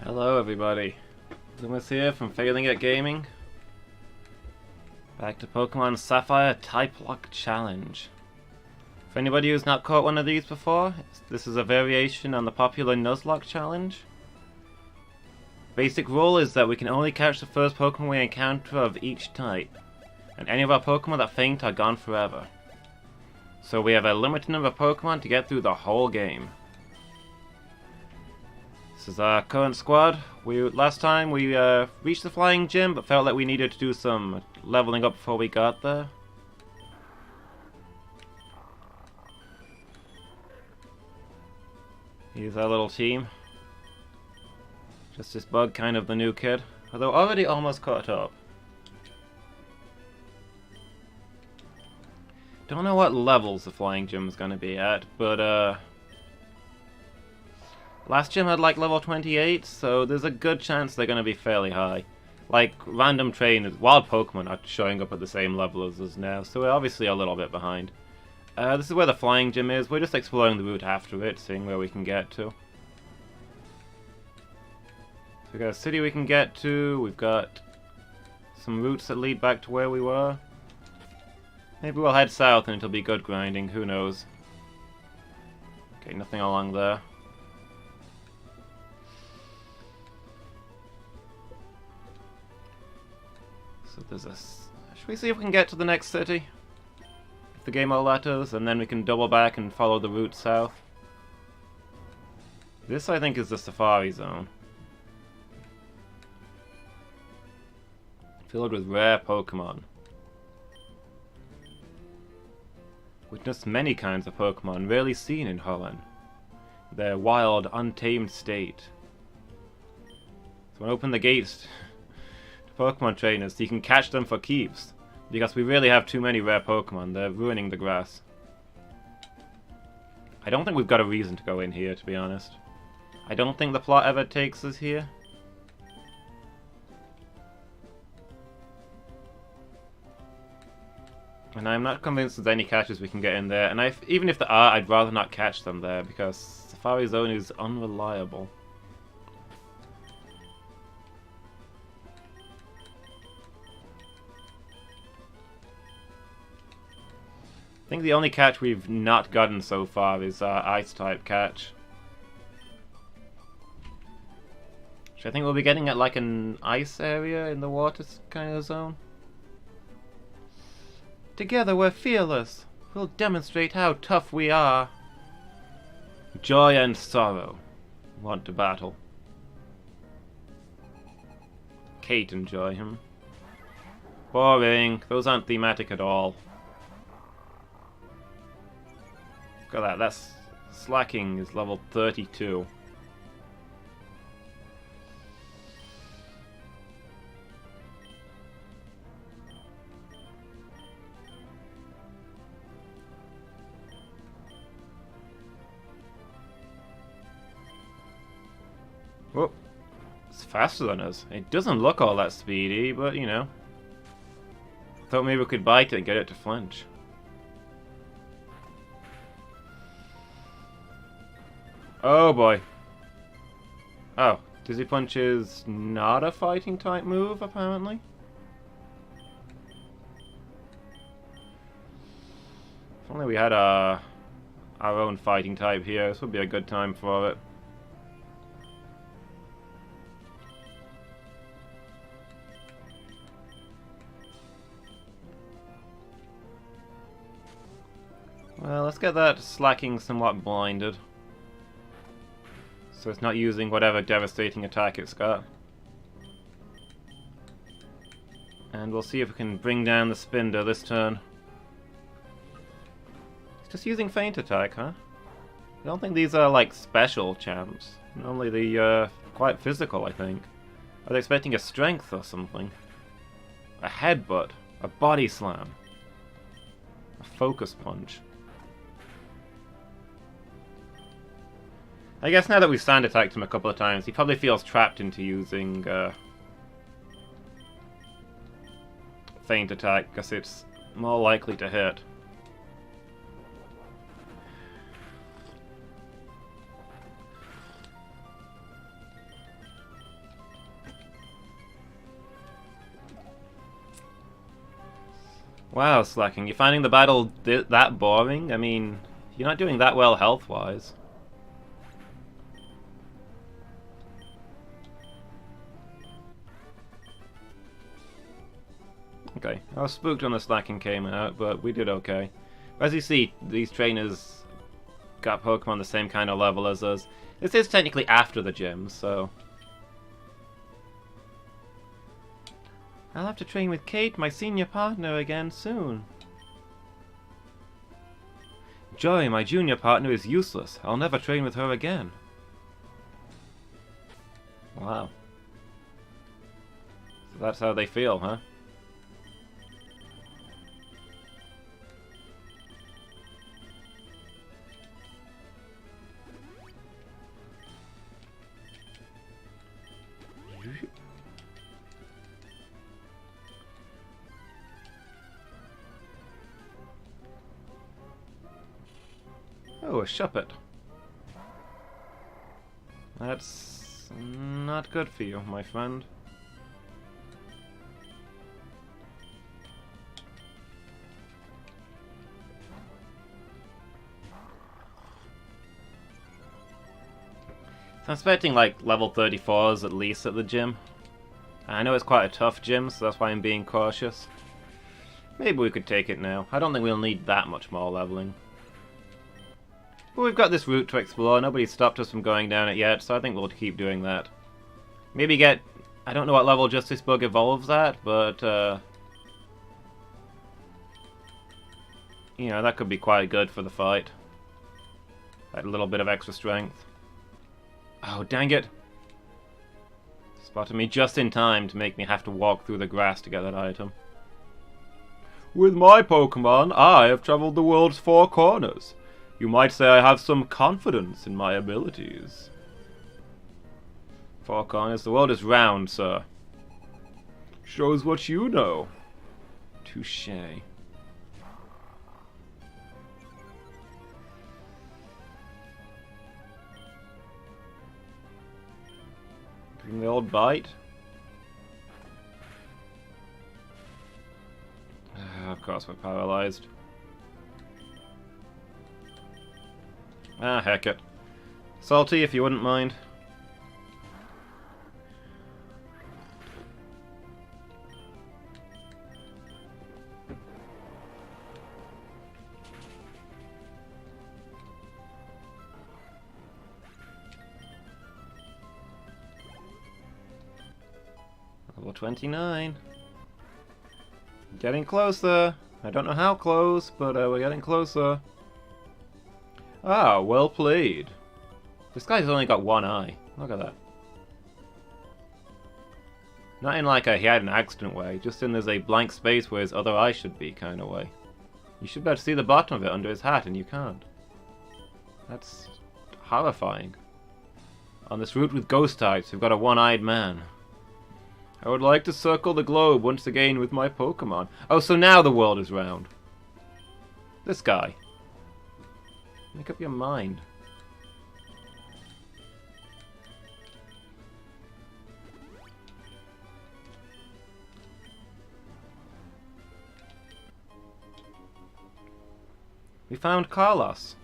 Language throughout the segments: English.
Hello everybody, Lumus here from Failing at Gaming. Back to Pokémon Sapphire Typelocke Challenge. For anybody who's not caught one of these before, this is a variation on the popular Nuzlocke challenge. Basic rule is that we can only catch the first Pokémon we encounter of each type, and any of our Pokémon that faint are gone forever. So we have a limited number of Pokémon to get through the whole game. This is our current squad. Last time we reached the flying gym, but felt like we needed to do some leveling up before we got there. Here's our little team. Just this bug, kind of the new kid, although already almost caught up. Don't know what levels the flying gym is going to be at, but last gym had like level 28, so there's a good chance they're going to be fairly high. Like, random trainers, wild Pokemon are showing up at the same level as us now, so we're obviously a little bit behind. This is where the flying gym is. We're just exploring the route after it, seeing where we can get to. So we've got a city we can get to, we've got some routes that lead back to where we were. Maybe we'll head south and it'll be good grinding, who knows. Okay, nothing along there. So there's a... Should we see if we can get to the next city? If the game will let us, and then we can double back and follow the route south. This, I think, is the Safari Zone. Filled with rare Pokemon. Witnessed many kinds of Pokemon rarely seen in Holland. Their wild, untamed state. So we'll open the gates to Pokemon trainers so you can catch them for keeps. Because we really have too many rare Pokemon, they're ruining the grass. I don't think we've got a reason to go in here, to be honest. I don't think the plot ever takes us here. And I'm not convinced there's any catches we can get in there, and even if there are, I'd rather not catch them there, because Safari Zone is unreliable. I think the only catch we've not gotten so far is our Ice-type catch. Which I think we'll be getting at like an ice area in the water kind of zone. Together we're fearless. We'll demonstrate how tough we are. Joy and sorrow want to battle. Kate and Joy, Boring. Those aren't thematic at all. Look at that. That's slacking is level 32. Whoop. It's faster than us. It doesn't look all that speedy, but you know. Thought maybe we could bite it and get it to flinch. Oh boy. Oh, Dizzy Punch is not a fighting type move, apparently. If only we had our own fighting type here, this would be a good time for it. Well, let's get that slacking somewhat blinded. So it's not using whatever devastating attack it's got. And we'll see if we can bring down the Spinder this turn. It's just using Feint Attack, huh? I don't think these are like special champs. Normally they're quite physical, I think. I was expecting a strength or something. A headbutt. A body slam. A focus punch. I guess now that we've sand attacked him a couple of times, he probably feels trapped into using Feint Attack, because it's more likely to hit. Wow, Slacking, you're finding the battle that boring? I mean, you're not doing that well health-wise. Okay, I was spooked when the Slacking came out, but we did okay. As you see, these trainers got Pokemon the same kind of level as us. This is technically after the gym, so... I'll have to train with Kate, my senior partner, again soon. Joy, my junior partner, is useless. I'll never train with her again. Wow. So that's how they feel, huh? Oh, a Shuppet. That's not good for you, my friend. I'm expecting like level 34s at least at the gym. I know it's quite a tough gym, so that's why I'm being cautious. Maybe we could take it now. I don't think we'll need that much more leveling. But we've got this route to explore. Nobody's stopped us from going down it yet, so I think we'll keep doing that. Maybe get... I don't know what level Justice Bug evolves at, but... you know, that could be quite good for the fight. That little bit of extra strength. Oh, dang it! Spotted me just in time to make me have to walk through the grass to get that item. With my Pokemon, I have traveled the world's 4 corners. You might say I have some confidence in my abilities. 4 corners? The world is round, sir. Shows what you know. Touché. Give him the old bite. Of course we're paralyzed. Ah, heck it. Salty, if you wouldn't mind. Level 29. Getting closer. I don't know how close, but we're getting closer. Ah, well played. This guy's only got one eye. Look at that. Not in like a he had an accident way, just in there's a blank space where his other eye should be kind of way. You should be able to see the bottom of it under his hat, and you can't. That's horrifying. On this route with ghost types, we've got a one-eyed man. I would like to circle the globe once again with my Pokemon. Oh, so now the world is round. This guy. Make up your mind. We found Carlos.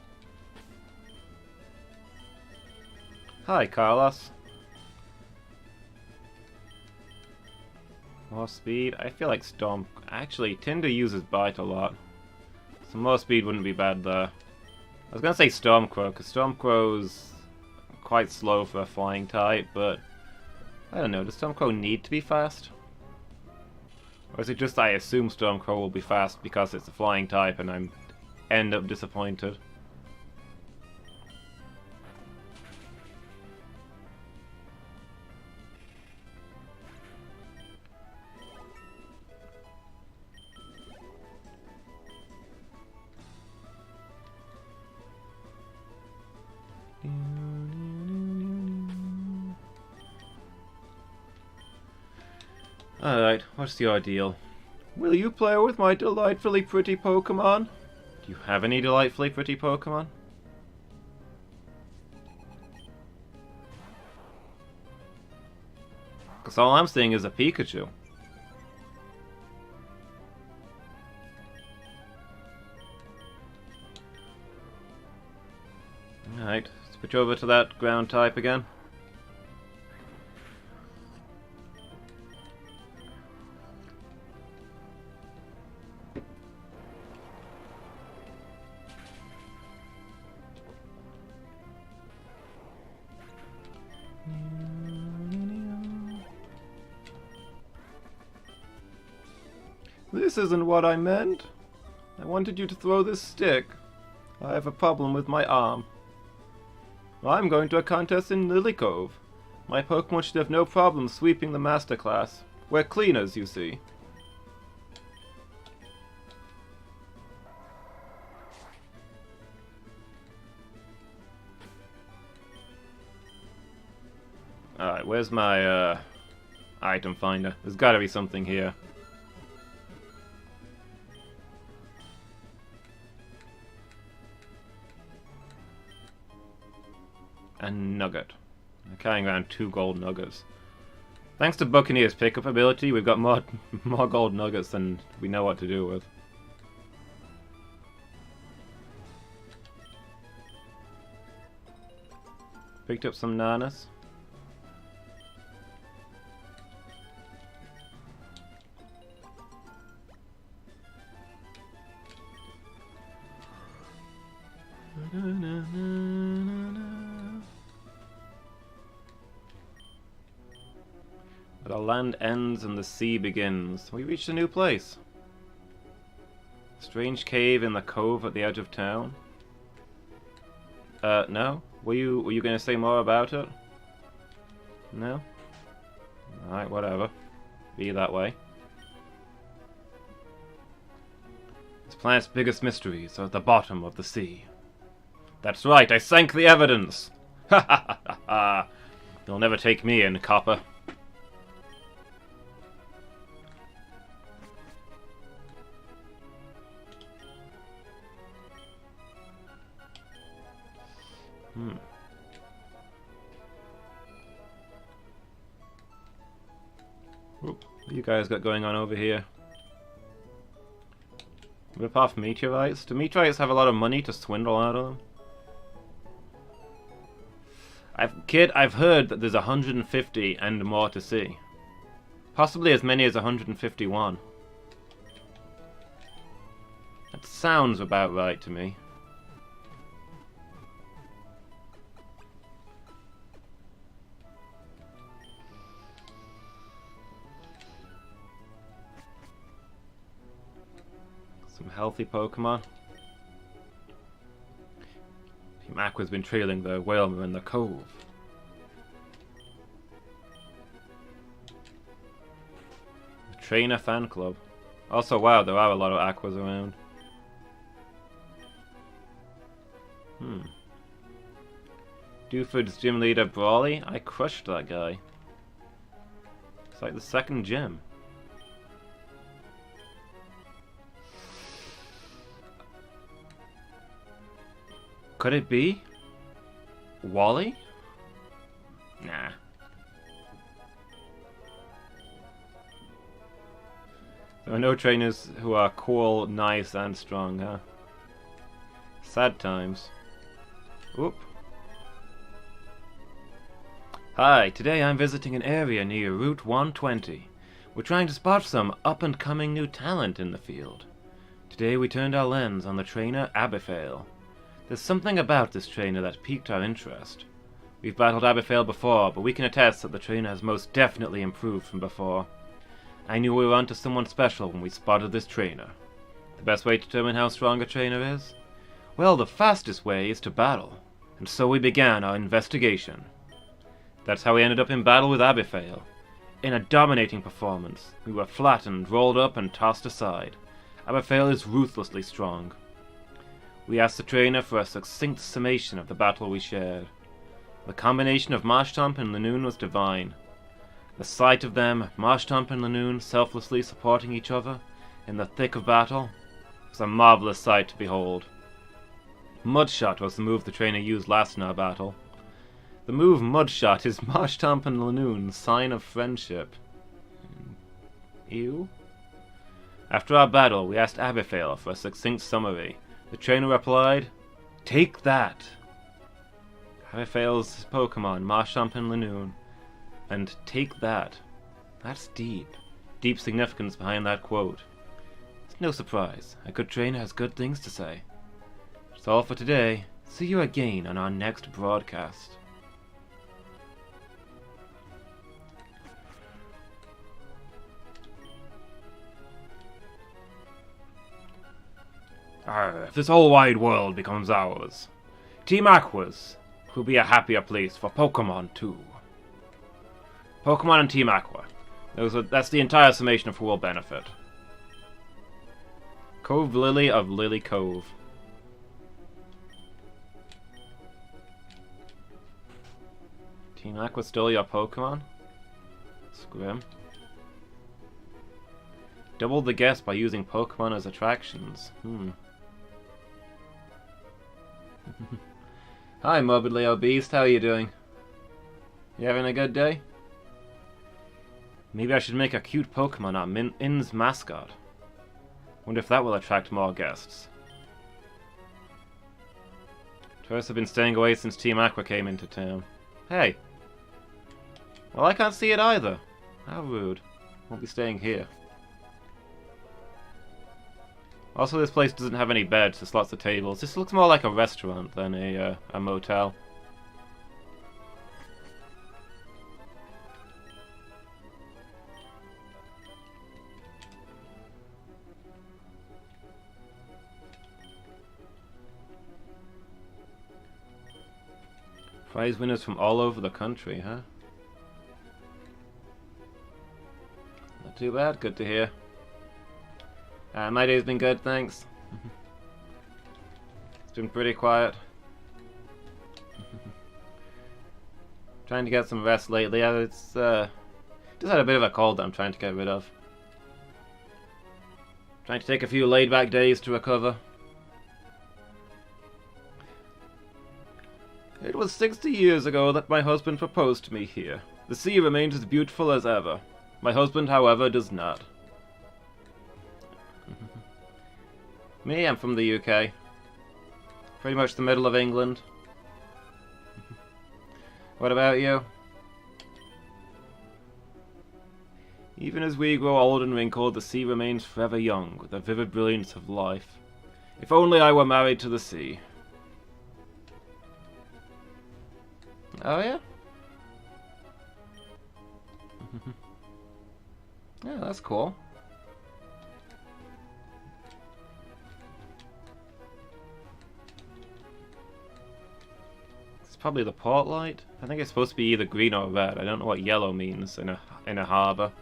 Hi, Carlos. More speed? I feel like Storm... Actually, Tinder uses Bite a lot. So more speed wouldn't be bad there. I was gonna say Stormcrow, because Stormcrow's quite slow for a flying type, but... I don't know, does Stormcrow need to be fast? Or is it just I assume Stormcrow will be fast because it's a flying type and I end up disappointed? Alright, what's your deal? Will you play with my delightfully pretty Pokemon? Do you have any delightfully pretty Pokemon? Because all I'm seeing is a Pikachu. Switch over to that ground type again. This isn't what I meant. I wanted you to throw this stick. I have a problem with my arm. I'm going to a contest in Lily Cove. My Pokemon should have no problem sweeping the Master Class. We're cleaners, you see. Alright, where's my item finder? There's gotta be something here. A nugget. I'm carrying around 2 gold nuggets. Thanks to Buccaneer's pickup ability, we've got more gold nuggets than we know what to do with. Picked up some nanas. The land ends and the sea begins. We reached a new place. Strange cave in the cove at the edge of town. No? Were you gonna say more about it? No? Alright, whatever. Be that way. This planet's biggest mysteries are at the bottom of the sea. That's right, I sank the evidence! Ha ha ha ha ha! You'll never take me in, copper. What you guys got going on over here? Rip off meteorites? Do meteorites have a lot of money to swindle out of them? I've heard that there's 150 and more to see. Possibly as many as 151. That sounds about right to me. Some healthy Pokemon. Team Aqua's been trailing the Whalmer in the cove. The Trainer Fan Club. Also, wow, there are a lot of Aquas around. Dewford's gym leader Brawly? I crushed that guy. It's like the second gym. Could it be Wally? Nah. There are no trainers who are cool, nice, and strong, huh? Sad times. Oop. Hi, today I'm visiting an area near Route 120. We're trying to spot some up-and-coming new talent in the field. Today we turned our lens on the trainer Abifail. There's something about this trainer that piqued our interest. We've battled Abifail before, but we can attest that the trainer has most definitely improved from before. I knew we were onto someone special when we spotted this trainer. The best way to determine how strong a trainer is? Well, the fastest way is to battle, and so we began our investigation. That's how we ended up in battle with Abifail. In a dominating performance, we were flattened, rolled up, and tossed aside. Abifail is ruthlessly strong. We asked the trainer for a succinct summation of the battle we shared. The combination of Marshtomp and Lanoon was divine. The sight of them, Marshtomp and Lanoon, selflessly supporting each other in the thick of battle, was a marvelous sight to behold. Mudshot was the move the trainer used last in our battle. The move Mudshot is Marshtomp and Lanoon's sign of friendship. Ew? After our battle, we asked Abifail for a succinct summary. The trainer replied, "Take that." Fail's Pokemon, Marshtomp and Linoone. And take that. That's deep. Deep significance behind that quote. It's no surprise. A good trainer has good things to say. That's all for today. See you again on our next broadcast. If this whole wide world becomes ours, Team Aqua's will be a happier place for Pokemon too. Pokemon and Team Aqua. That's the entire summation of who will benefit. Cove Lily of Lily Cove. Team Aqua stole your Pokemon? Scrim. Double the guess by using Pokemon as attractions. Hi, Morbidly Obese. How are you doing? You having a good day? Maybe I should make a cute Pokemon our inn's mascot. Wonder if that will attract more guests. Tourists have been staying away since Team Aqua came into town. Hey! Well, I can't see it either. How rude. Won't be staying here. Also, this place doesn't have any beds, just lots of tables. This looks more like a restaurant than a motel. Prize winners from all over the country, huh? Not too bad, good to hear. My day's been good, thanks. It's been pretty quiet. Trying to get some rest lately. It's just had a bit of a cold that I'm trying to get rid of. Trying to take a few laid-back days to recover. It was 60 years ago that my husband proposed to me here. The sea remains as beautiful as ever. My husband, however, does not. Me, I'm from the UK. Pretty much the middle of England. What about you? Even as we grow old and wrinkled, the sea remains forever young, with the vivid brilliance of life. If only I were married to the sea. Oh, yeah? Yeah, that's cool. It's probably the port light. I think it's supposed to be either green or red. I don't know what yellow means in a harbor.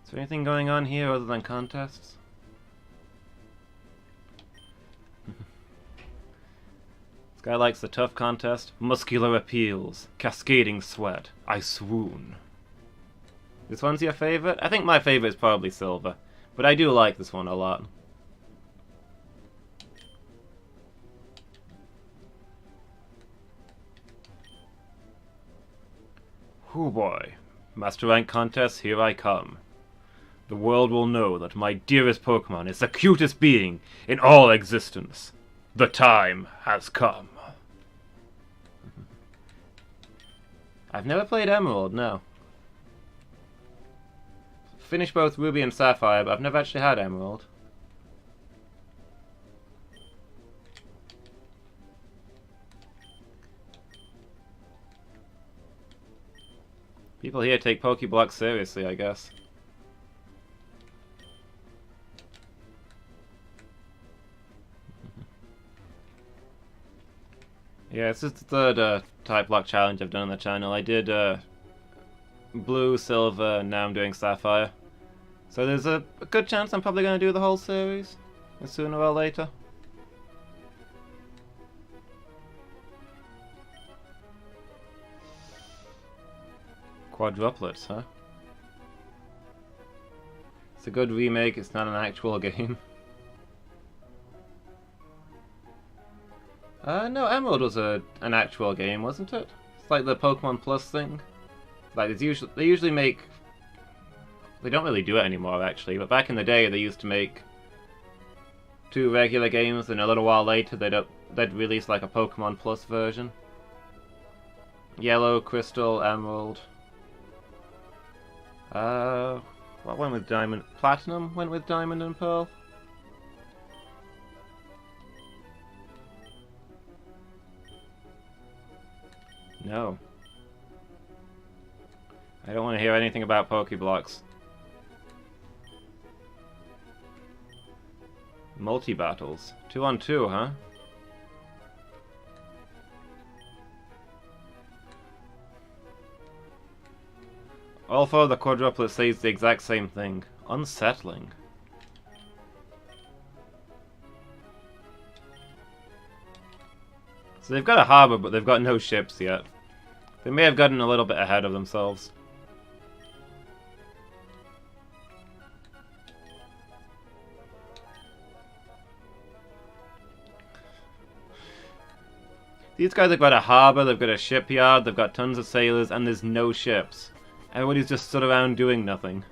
Is there anything going on here other than contests? This guy likes the tough contest. Muscular appeals. Cascading sweat. I swoon. This one's your favorite? I think my favorite is probably Silver. But I do like this one a lot. Hoo boy. Master Rank contest, here I come. The world will know that my dearest Pokemon is the cutest being in all existence. The time has come. I've never played Emerald, no. Finished both Ruby and Sapphire, but I've never actually had Emerald. People here take Pokeblock seriously, I guess. Yeah, this is the third Typelocke challenge I've done on the channel. I did Blue, Silver, and now I'm doing Sapphire. So there's a good chance I'm probably going to do the whole series, sooner or later. Quadruplets, huh? It's a good remake, it's not an actual game. No, Emerald was an actual game, wasn't it? It's like the Pokemon Plus thing. Like they usually make. They don't really do it anymore actually, but back in the day they used to make 2 regular games, and a little while later they'd release like a Pokemon Plus version. Yellow, Crystal, Emerald. What went with Diamond? Platinum went with Diamond and Pearl. No. I don't want to hear anything about Pokeblocks. Multi-battles. 2-on-2, huh? All 4 of the quadruplets says the exact same thing. Unsettling. So they've got a harbour, but they've got no ships yet. They may have gotten a little bit ahead of themselves. These guys have got a harbour, they've got a shipyard, they've got tons of sailors, and there's no ships. Everybody's just stood around doing nothing.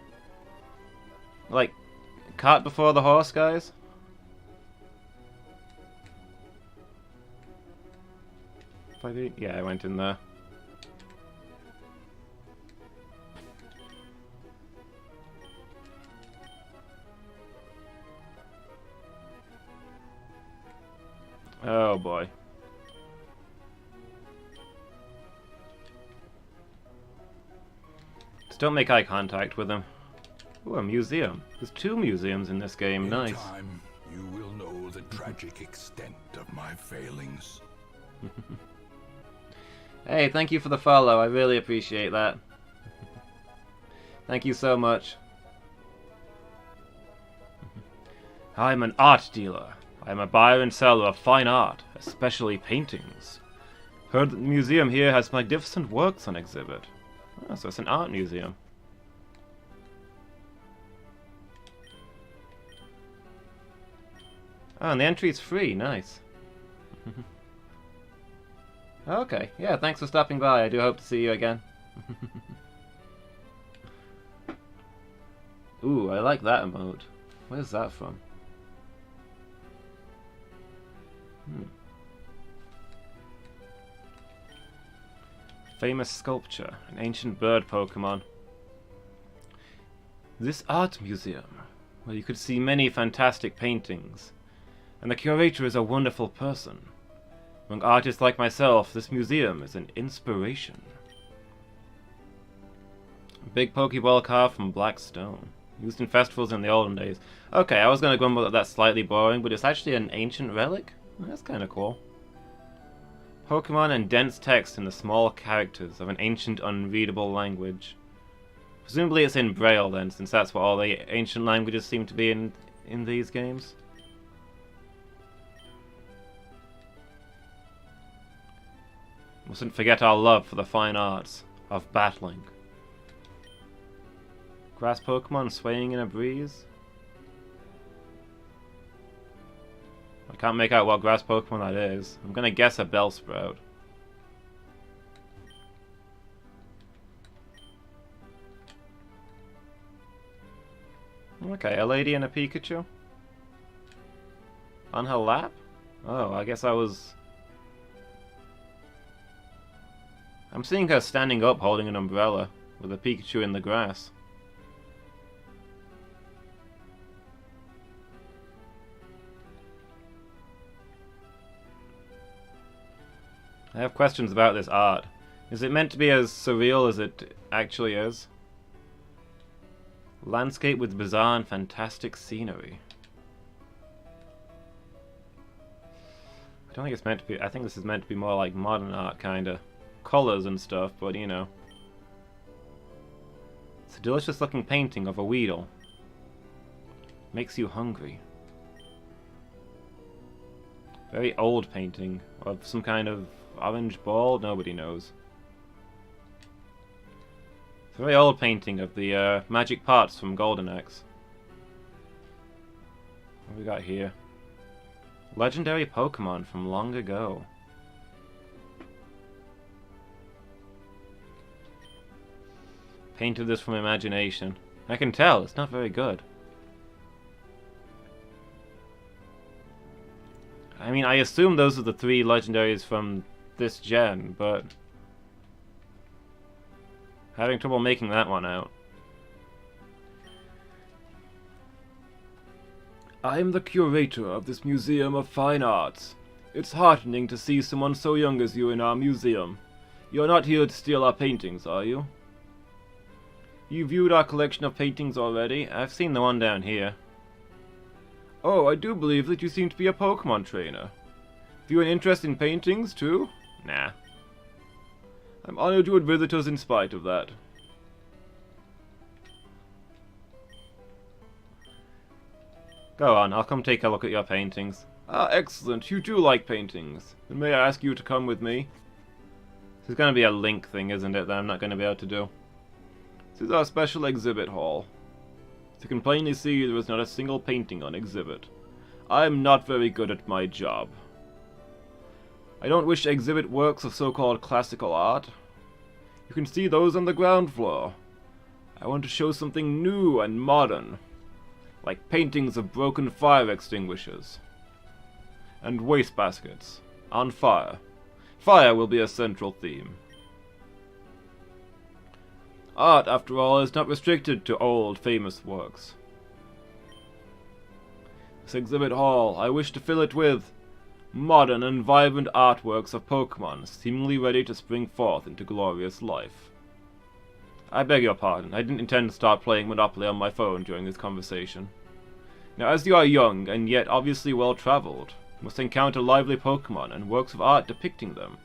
Like, cart before the horse, guys? Yeah, I went in there. Oh boy. Just don't make eye contact with him. Ooh, a museum. There's 2 museums in this game. Nice. In time, you will know the tragic extent of my failings. Hey, thank you for the follow. I really appreciate that. Thank you so much. I'm an art dealer. I'm a buyer and seller of fine art, especially paintings. Heard that the museum here has magnificent works on exhibit. Oh, so it's an art museum. Oh, and the entry's free. Nice. Okay, yeah, thanks for stopping by. I do hope to see you again. Ooh, I like that emote. Where's that from? Famous sculpture, an ancient bird Pokemon. This art museum, where you could see many fantastic paintings, and the curator is a wonderful person. Among artists like myself, this museum is an inspiration. A big Pokeball carved from black stone, used in festivals in the olden days. Okay, I was going to grumble that that's slightly boring, but it's actually an ancient relic? That's kind of cool. Pokemon and dense text in the small characters of an ancient unreadable language. Presumably it's in Braille then, since that's what all the ancient languages seem to be in these games. Mustn't forget our love for the fine arts of battling. Grass Pokemon swaying in a breeze? I can't make out what grass Pokemon that is. I'm gonna guess a Bellsprout. Okay, a lady and a Pikachu? On her lap? Oh, I guess I was... I'm seeing her standing up holding an umbrella, with a Pikachu in the grass. I have questions about this art. Is it meant to be as surreal as it actually is? Landscape with bizarre and fantastic scenery. I don't think it's meant to be... I think this is meant to be more like modern art, kinda. Colors and stuff, but you know. It's a delicious looking painting of a Weedle. Makes you hungry. Very old painting of some kind of orange ball? Nobody knows. It's a very old painting of the magic parts from Golden Axe. What have we got here? Legendary Pokemon from long ago. Painted this from imagination. I can tell, it's not very good. I mean, I assume those are the 3 legendaries from this gen, but having trouble making that one out. I'm the curator of this Museum of Fine Arts. It's heartening to see someone so young as you in our museum. You're not here to steal our paintings, are you? You viewed our collection of paintings already? I've seen the one down here. Oh, I do believe that you seem to be a Pokémon trainer. Have you an interest in paintings, too? Nah. I'm honored you would visit us in spite of that. Go on, I'll come take a look at your paintings. Ah, excellent. You do like paintings. Then may I ask you to come with me? This is going to be a link thing, isn't it, that I'm not going to be able to do. This is our special exhibit hall. As you can plainly see, there is not a single painting on exhibit. I am not very good at my job. I don't wish to exhibit works of so-called classical art. You can see those on the ground floor. I want to show something new and modern, like paintings of broken fire extinguishers and wastebaskets on fire. Fire will be a central theme. Art, after all, is not restricted to old, famous works. This exhibit hall, I wish to fill it with modern and vibrant artworks of Pokémon, seemingly ready to spring forth into glorious life. I beg your pardon, I didn't intend to start playing Monopoly on my phone during this conversation. Now, as you are young, and yet obviously well-traveled, you must encounter lively Pokémon and works of art depicting them.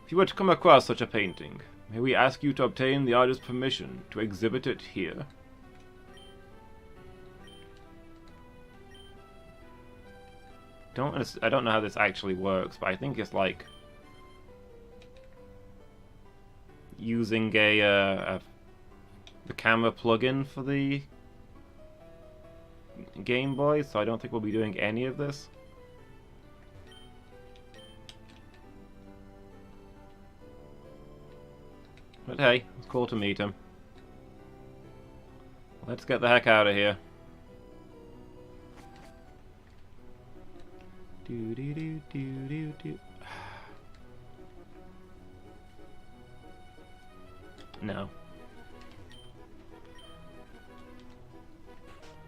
If you were to come across such a painting, may we ask you to obtain the artist's permission to exhibit it here? I don't know how this actually works, but I think it's like using the camera plugin for the Game Boy, so I don't think we'll be doing any of this. But hey, it's cool to meet him. Let's get the heck out of here. Do do do do do do. No.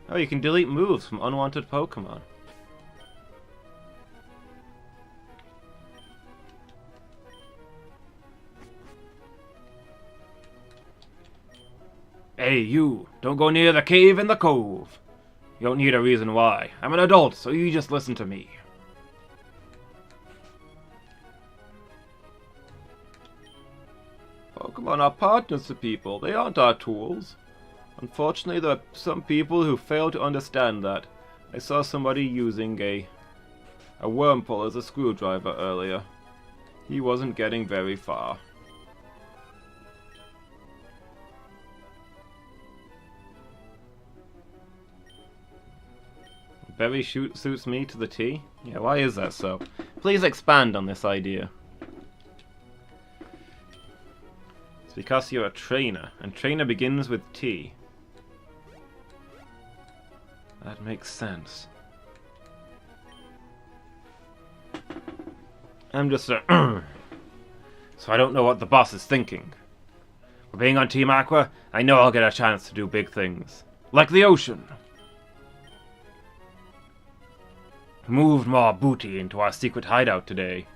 Oh, you can delete moves from unwanted Pokemon. Hey, you! Don't go near the cave in the cove! You don't need a reason why. I'm an adult, so you just listen to me. Pokemon are partners to people. They aren't our tools. Unfortunately, there are some people who fail to understand that. I saw somebody using a Wurmple as a screwdriver earlier. He wasn't getting very far. Berry suits me to the T? Yeah, why is that so? Please expand on this idea. It's because you're a trainer, and trainer begins with T. That makes sense. I'm just a so I don't know what the boss is thinking. For being on Team Aqua, I know I'll get a chance to do big things. Like the ocean. Moved more booty into our secret hideout today.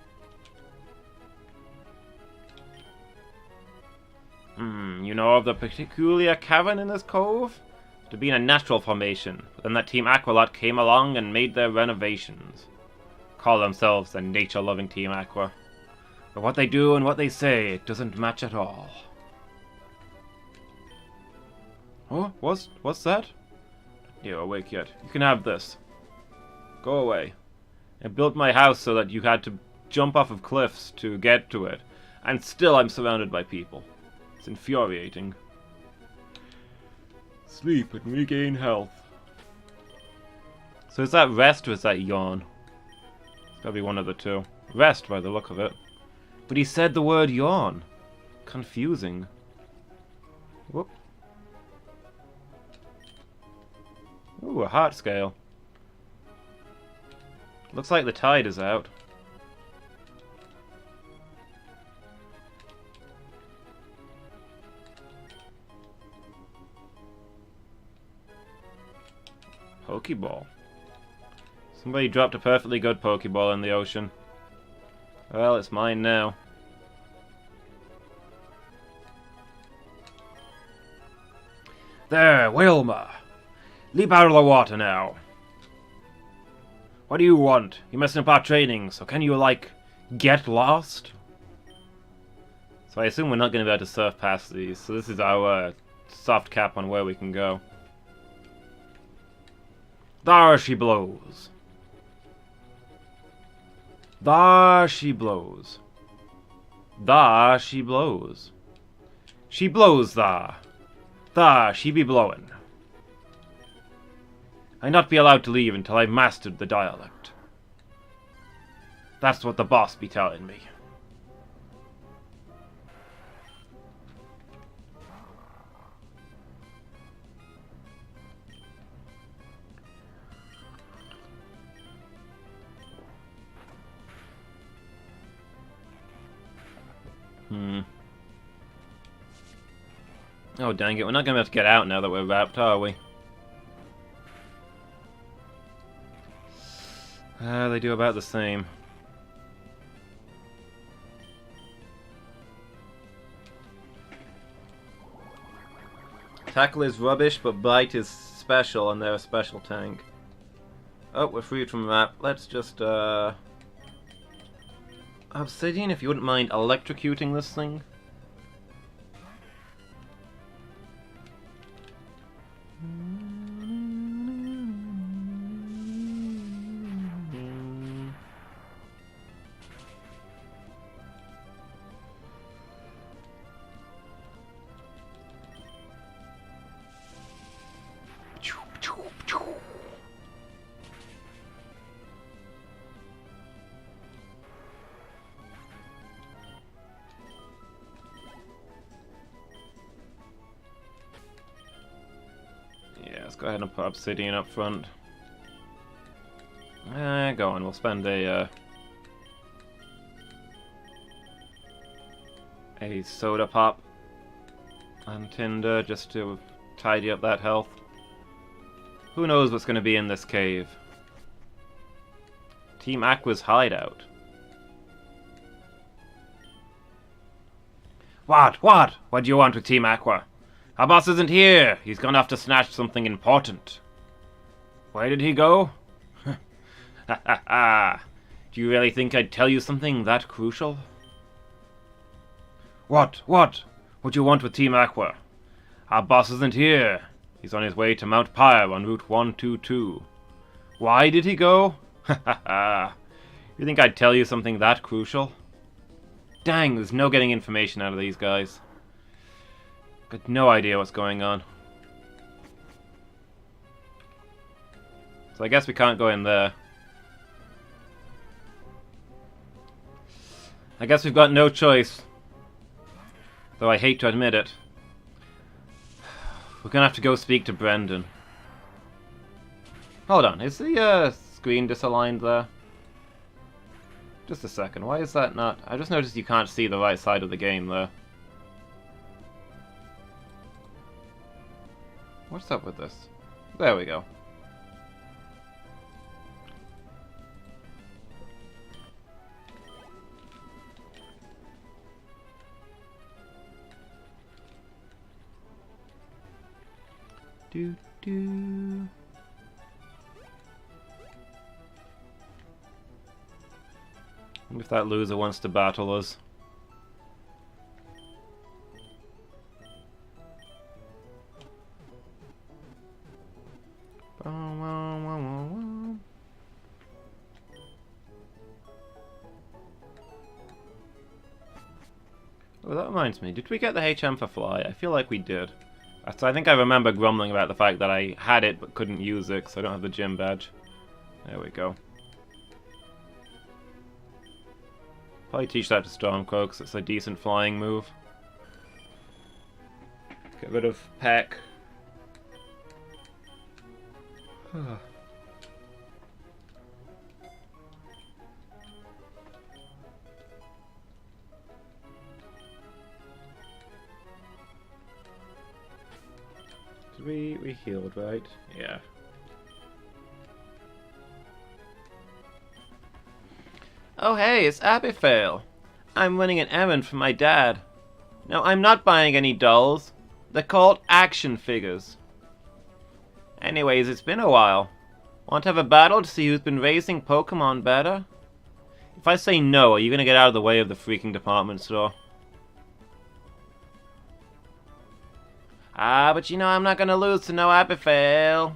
You know of the peculiar cavern in this cove? To be in a natural formation, but then that Team Aqualot came along and made their renovations. Call themselves the nature-loving Team Aqua. But what they do and what they say, it doesn't match at all. Oh, what's that? You're awake yet. You can have this. Go away. I built my house so that you had to jump off of cliffs to get to it, and still I'm surrounded by people. It's infuriating. Sleep and regain health. So is that rest or is that yawn? It's gotta be one of the two. Rest by the look of it. But he said the word yawn. Confusing. Whoop. Ooh, a heart scale. Looks like the tide is out. Pokeball. Somebody dropped a perfectly good Pokeball in the ocean. Well, it's mine now. There, Wilma! Leap out of the water now. What do you want? You're messing up our training, so can you, like, get lost? So I assume we're not going to be able to surf past these, so this is our soft cap on where we can go. There she blows. There she blows. There she blows. She blows there. There she be blowin'. I not be allowed to leave until I've mastered the dialect. That's what the boss be telling me. Oh, dang it. We're not going to be able to get out now that we're wrapped, are we? They do about the same. Tackle is rubbish, but Bite is special, and they're a special tank. Oh, we're freed from that. Let's just, Obsidian, if you wouldn't mind electrocuting this thing. Let's go ahead and put Obsidian up front. Go on, we'll spend a soda pop on Tinder just to tidy up that health. Who knows what's going to be in this cave? Team Aqua's hideout. What? What do you want with Team Aqua? Our boss isn't here! He's gone off to snatch something important. Where did he go? Ha ha ha! Do you really think I'd tell you something that crucial? What do you want with Team Aqua? Our boss isn't here. He's on his way to Mount Pyre on Route 122. Why did he go? Ha ha ha! You think I'd tell you something that crucial? Dang, there's no getting information out of these guys. Got no idea what's going on. So I guess we can't go in there. I guess we've got no choice. Though I hate to admit it. We're gonna have to go speak to Brendan. Hold on, is the screen disaligned there? Just a second, why is that not... I just noticed you can't see the right side of the game there. What's up with this? There we go. Do do. Wonder if that loser wants to battle us. Oh, that reminds me. Did we get the HM for Fly? I feel like we did. So I think I remember grumbling about the fact that I had it but couldn't use it because I don't have the gym badge. There we go. Probably teach that to Stormcrow because it's a decent flying move. Get rid of Peck. We healed, right? Yeah. Oh hey, it's Abifail. I'm running an errand for my dad. No, I'm not buying any dolls. They're called action figures. Anyways, it's been a while. Want to have a battle to see who's been raising Pokemon better? If I say no, are you gonna get out of the way of the freaking department store? Ah, but you know I'm not gonna lose to no Abifail.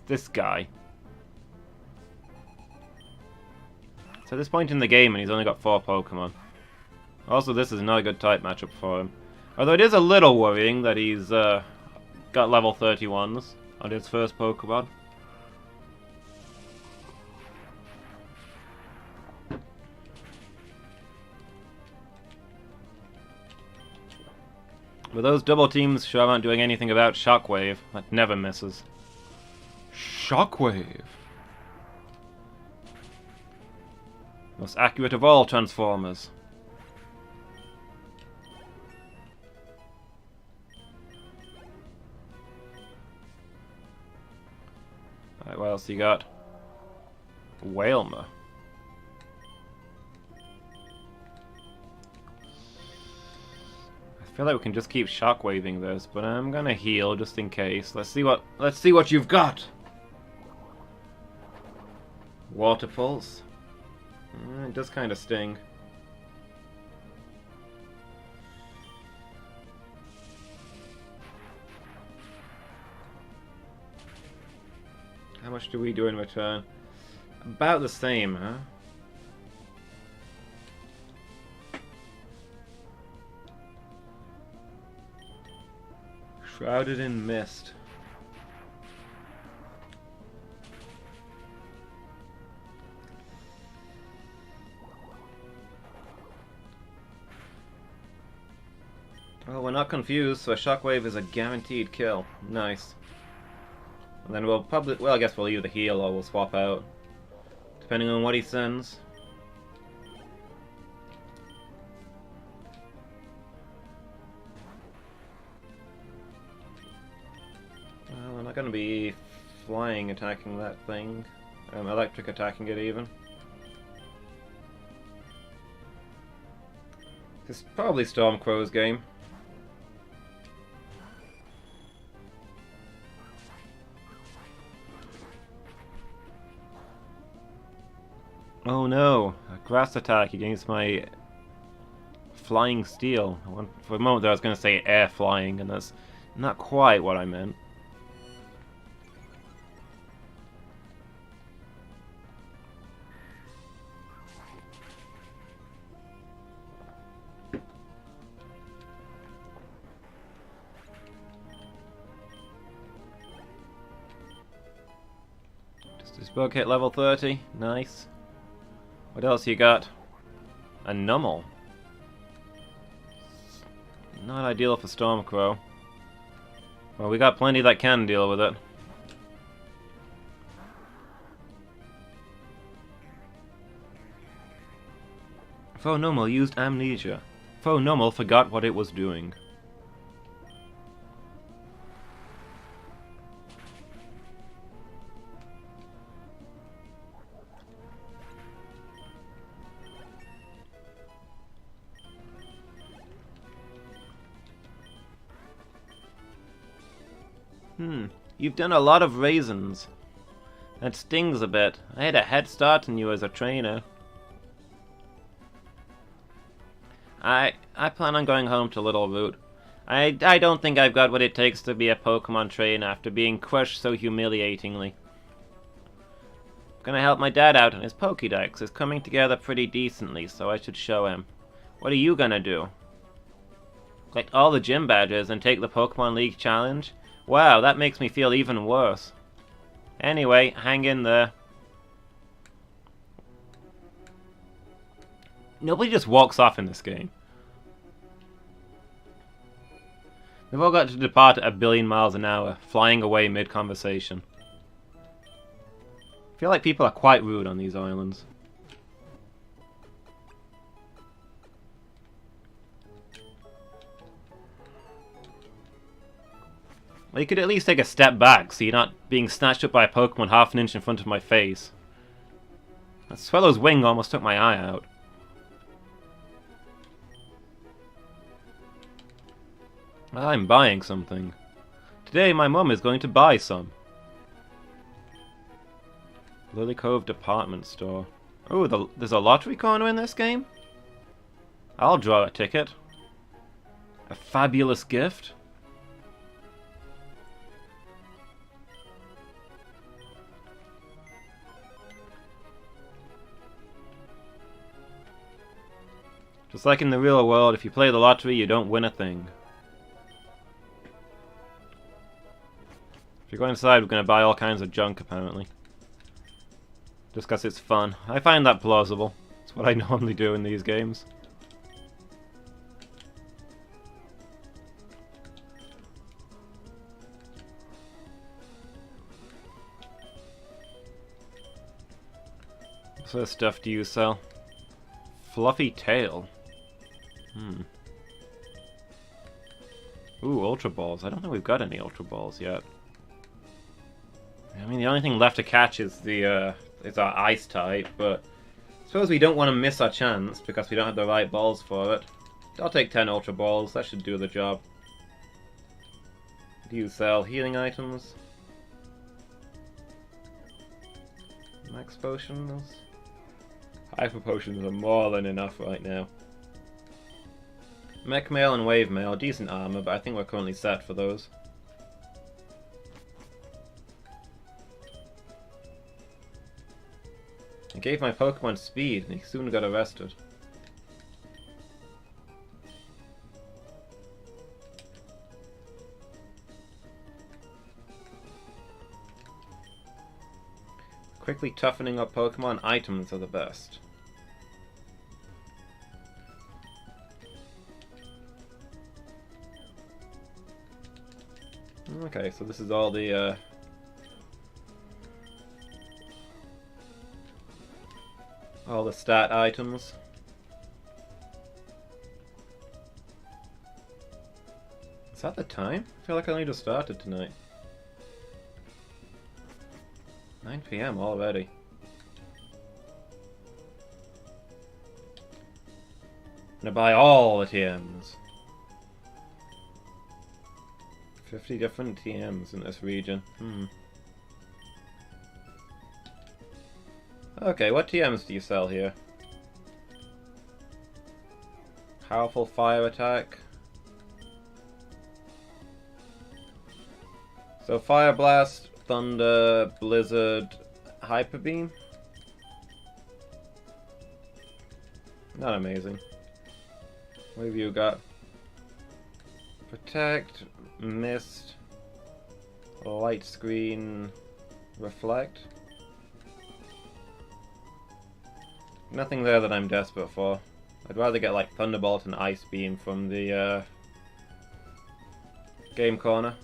This guy. It's at this point in the game and he's only got 4 Pokemon. Also, this is not a good type matchup for him. Although it is a little worrying that he's got level 31s on his first Pokemon. But those double teams sure aren't doing anything about Shockwave. That never misses. Shockwave! Most accurate of all Transformers. Alright, what else you got? Whalmer. I feel like we can just keep shockwaving this, but I'm gonna heal just in case. Let's see what you've got. Water Pulse. It does kind of sting. How much do we do in return? About the same, huh? Shrouded in mist. Well, we're not confused, so a Shockwave is a guaranteed kill. Nice. And then we'll probably... well, I guess we'll either heal or we'll swap out. Depending on what he sends. Well, we're not going to be flying attacking that thing. Electric attacking it even. This is probably Stormcrow's game. Oh no, a grass attack against my flying steel. For a moment there I was going to say air flying, and that's not quite what I meant. Does this book hit level 30? Nice. What else you got? A Nummel. Not ideal for Stormcrow. Well, we got plenty that can deal with it. Nummel used amnesia. Nummel forgot what it was doing. You've done a lot of raisins. That stings a bit. I had a head start on you as a trainer. I plan on going home to Little Root. I don't think I've got what it takes to be a Pokemon trainer after being crushed so humiliatingly. I'm gonna help my dad out, and his Pokédex is coming together pretty decently, so I should show him. What are you gonna do? Collect all the gym badges and take the Pokemon League challenge? Wow, that makes me feel even worse. Anyway, hang in there. Nobody just walks off in this game. We've all got to depart at 1 billion miles an hour, flying away mid-conversation. I feel like people are quite rude on these islands. Well, you could at least take a step back so you're not being snatched up by a Pokemon half an inch in front of my face. That Swellow's wing almost took my eye out. I'm buying something. Today my mum is going to buy some. Lily Cove Department Store. Oh, there's a lottery corner in this game? I'll draw a ticket. A fabulous gift. Just like in the real world, if you play the lottery, you don't win a thing. If you go inside, we're going to buy all kinds of junk, apparently. Just because it's fun. I find that plausible. It's what I normally do in these games. What sort of stuff do you sell? Fluffy tail. Ooh, Ultra Balls. I don't know we've got any Ultra Balls yet. I mean, the only thing left to catch is our Ice type, but I suppose we don't want to miss our chance because we don't have the right balls for it. I'll take 10 Ultra Balls. That should do the job. Do you sell healing items? Max Potions? Hyper Potions are more than enough right now. Mech Mail and Wave Mail, decent armor, but I think we're currently set for those. I gave my Pokemon speed, and he soon got arrested. Quickly toughening up Pokemon, items are the best. Okay, so this is all the stat items. Is that the time? I feel like I only just started tonight. 9 PM already. I'm gonna buy all the TMs. 50 different TMs in this region. Okay, what TMs do you sell here? Powerful fire attack. So Fire Blast, Thunder, Blizzard, Hyper Beam? Not amazing. What have you got? Protect, Mist, Light Screen, Reflect. Nothing there that I'm desperate for. I'd rather get like Thunderbolt and Ice Beam from the game corner.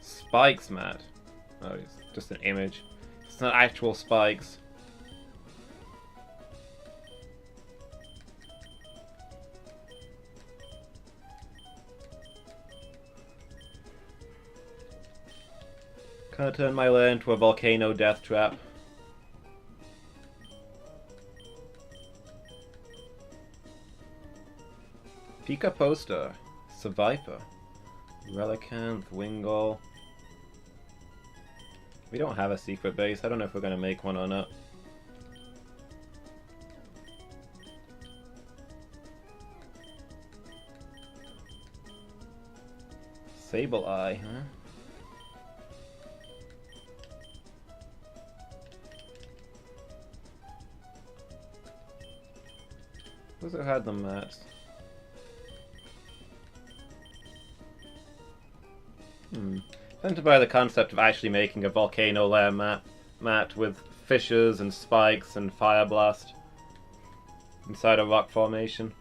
Spikes, Matt. Oh, it's just an image. It's not actual spikes. Can I turn my lair into a volcano death trap? Pika Poster, Seviper, Relicanth, Wingull. We don't have a secret base. I don't know if we're going to make one or not. Sableye, huh? Who's it had them mats? Tend to buy the concept of actually making a volcano lair mat with fissures and spikes and fire blast inside a rock formation.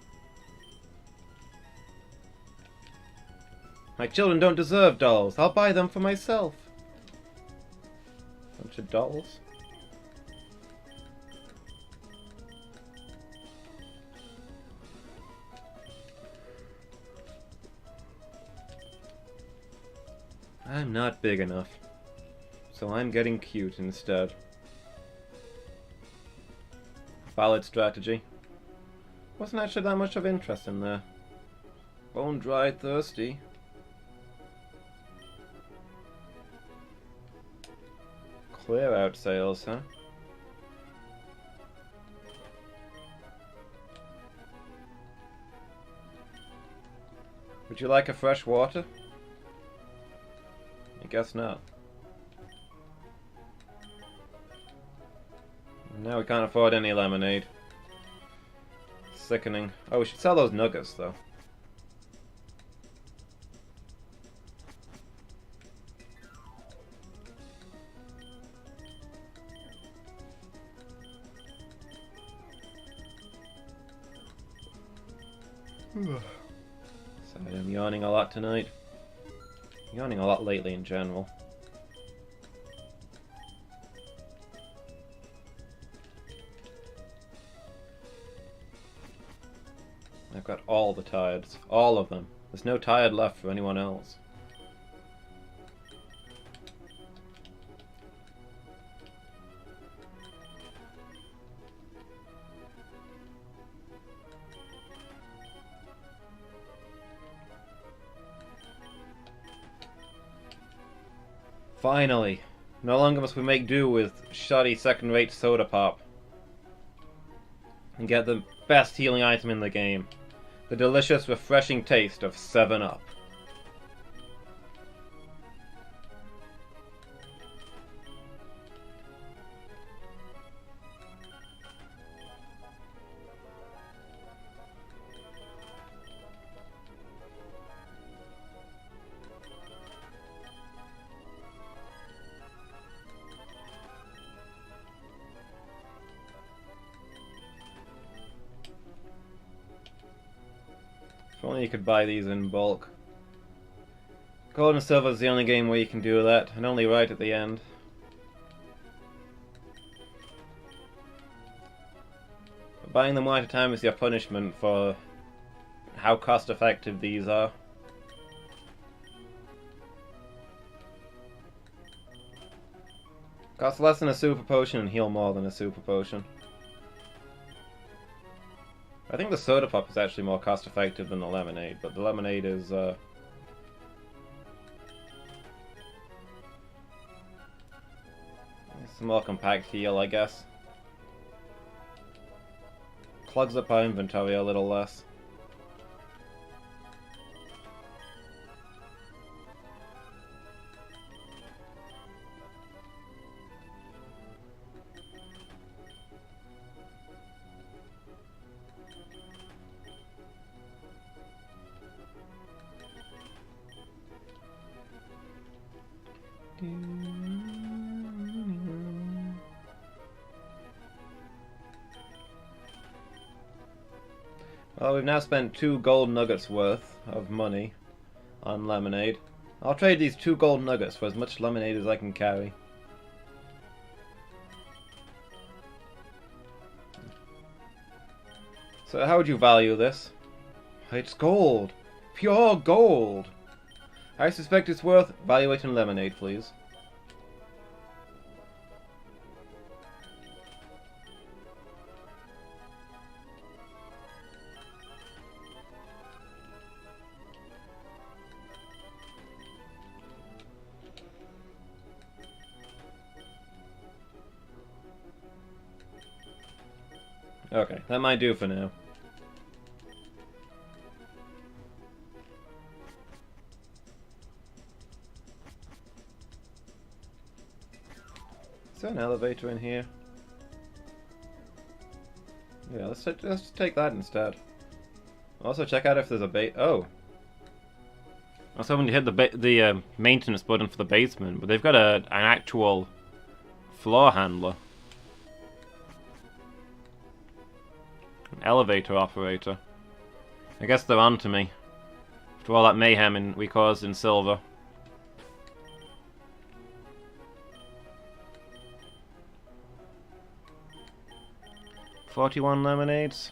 My children don't deserve dolls. I'll buy them for myself. Bunch of dolls. I'm not big enough, so I'm getting cute instead. Valid strategy. Wasn't actually that much of interest in there. Bone dry, thirsty. Clear out sales, huh? Would you like a fresh water? I guess not. Now we can't afford any lemonade. Sickening. Oh, we should sell those nuggets, though. Sorry, I'm yawning a lot tonight. Yawning a lot lately in general. I've got all the tides. All of them. There's no tide left for anyone else. Finally! No longer must we make do with shoddy second-rate soda pop. And get the best healing item in the game. The delicious, refreshing taste of 7-Up. If only you could buy these in bulk. Gold and Silver is the only game where you can do that, and only right at the end. But buying them one at a time is your punishment for how cost effective these are. Cost less than a super potion and heal more than a super potion. I think the soda pop is actually more cost effective than the lemonade, but the lemonade is it's a more compact heal, I guess. Clogs up our inventory a little less. Well, we've now spent 2 gold nuggets worth of money on lemonade. I'll trade these 2 gold nuggets for as much lemonade as I can carry. So how would you value this? It's gold! Pure gold! I suspect it's worth... Evaluate in lemonade, please. Okay, that might do for now. Is there an elevator in here? Yeah, let's take that instead. Also check out if there's a oh! I was hoping to hit the maintenance button for the basement, but they've got an actual floor handler. An elevator operator. I guess they're on to me. After all that mayhem we caused in Silver. $41 lemonades.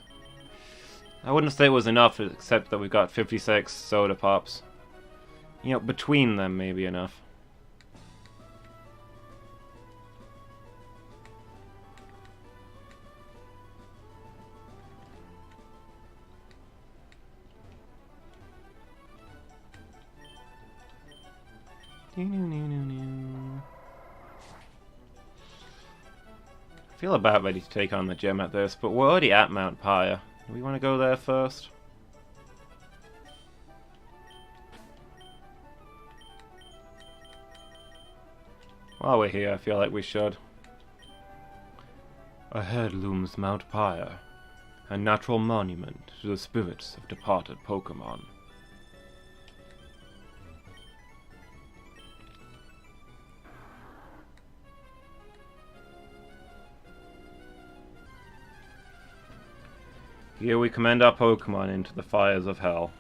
I wouldn't say it was enough, except that we got 56 soda pops. You know, between them, maybe enough. I feel about ready to take on the gym at this, but we're already at Mount Pyre. Do we want to go there first? While we're here, I feel like we should. Ahead looms Mount Pyre, a natural monument to the spirits of departed Pokémon. Here we commend our Pokémon into the fires of hell.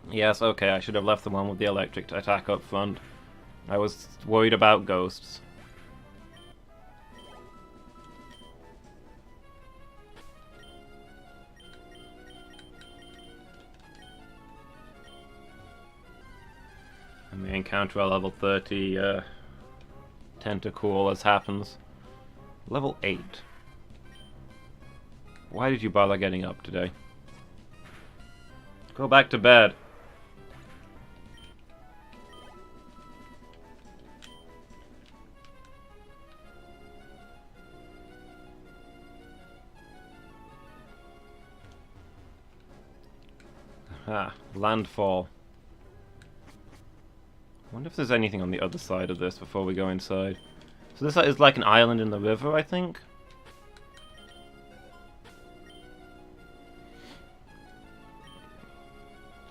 Yes, okay, I should have left the one with the electric attack up front. I was worried about ghosts. And we encounter our level 30 Tentacool as happens. Level 8. Why did you bother getting up today? Go back to bed. Ah, landfall. I wonder if there's anything on the other side of this before we go inside. So this is like an island in the river, I think?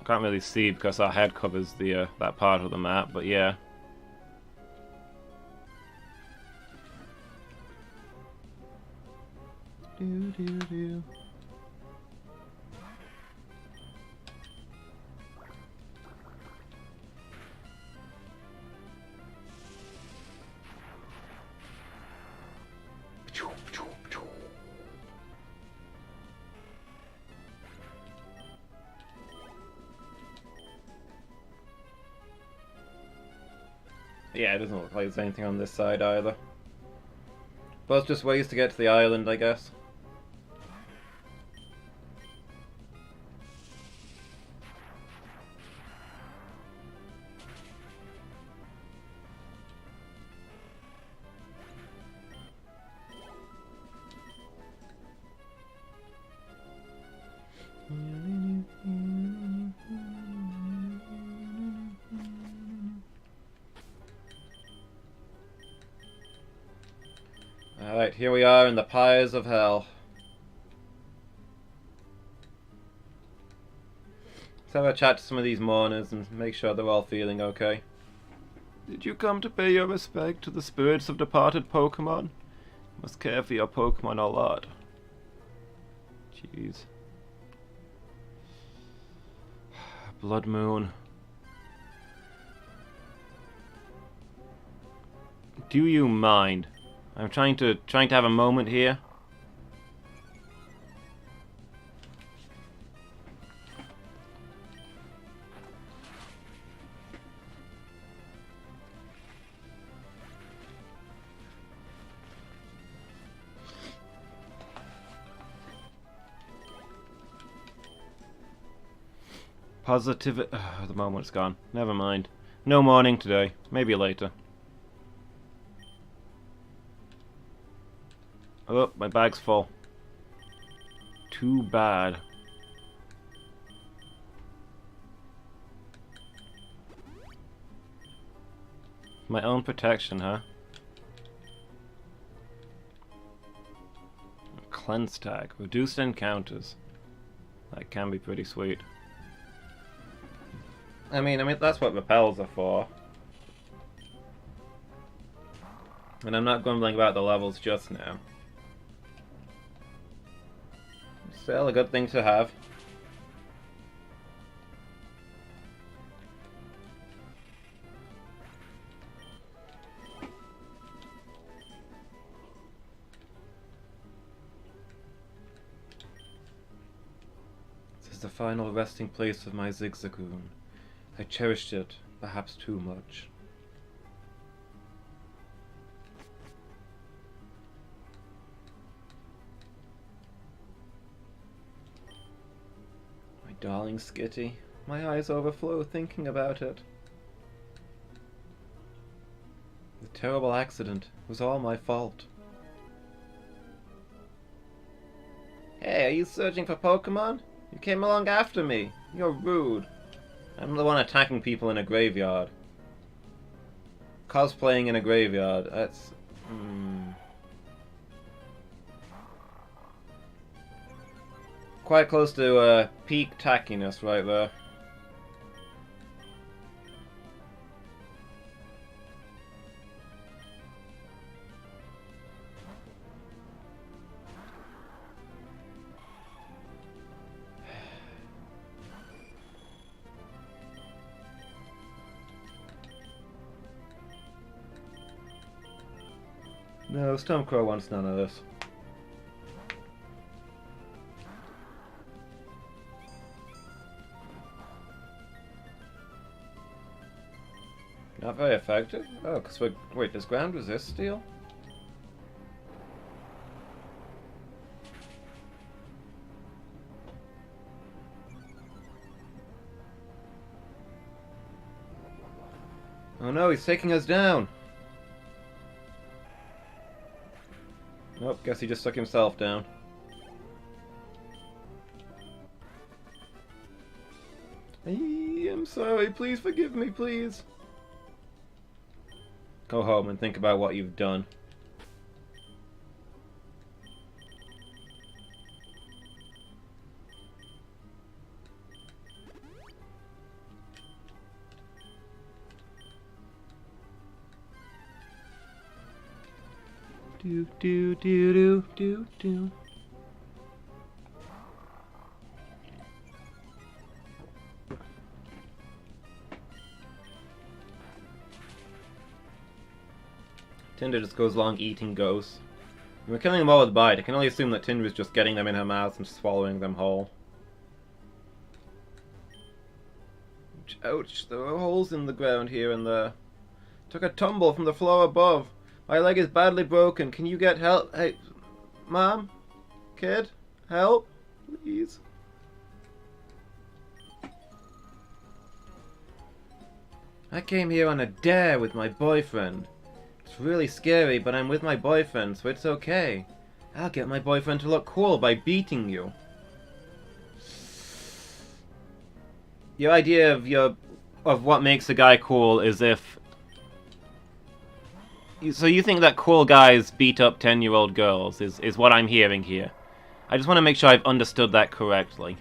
Can't really see because our head covers the that part of the map, but yeah. Do. Yeah, it doesn't look like there's anything on this side either. But it's just ways to get to the island, I guess. Alright, here we are in the pyres of hell. Let's have a chat to some of these mourners and make sure they're all feeling okay. Did you come to pay your respect to the spirits of departed Pokémon? You must care for your Pokémon a lot. Jeez. Blood Moon. Do you mind? I'm trying to have a moment here. Positivity. The moment's gone. Never mind. No morning today. Maybe later. Oh, my bag's full. Too bad. My own protection, huh? Cleanse tag. Reduced encounters. That can be pretty sweet. I mean, that's what repels are for. And I'm not grumbling about the levels just now. Still a good thing to have. This is the final resting place of my Zigzagoon. I cherished it, perhaps too much. Darling Skitty, my eyes overflow thinking about it. The terrible accident was all my fault. Hey, are you searching for Pokémon? You came along after me. You're rude. I'm the one attacking people in a graveyard. Cosplaying in a graveyard. That's... Quite close to peak tackiness right there. No, Stormcrow wants none of this. Not very effective? Oh, because we're... Wait, does ground resist steel? Oh no, he's taking us down! Nope, guess he just took himself down. I'm sorry, please forgive me, please. Go home and think about what you've done. Do do do do do do. Tinder just goes along eating ghosts. We're killing them all with bite. I can only assume that Tinder is just getting them in her mouth and swallowing them whole. Ouch, there are holes in the ground here and there. Took a tumble from the floor above. My leg is badly broken. Can you get help? Hey, Mom? Kid? Help? Please. I came here on a dare with my boyfriend. It's really scary, but I'm with my boyfriend, so it's okay. I'll get my boyfriend to look cool by beating you. Your idea of what makes a guy cool is if... So you think that cool guys beat up 10-year-old girls is what I'm hearing here. I just want to make sure I've understood that correctly.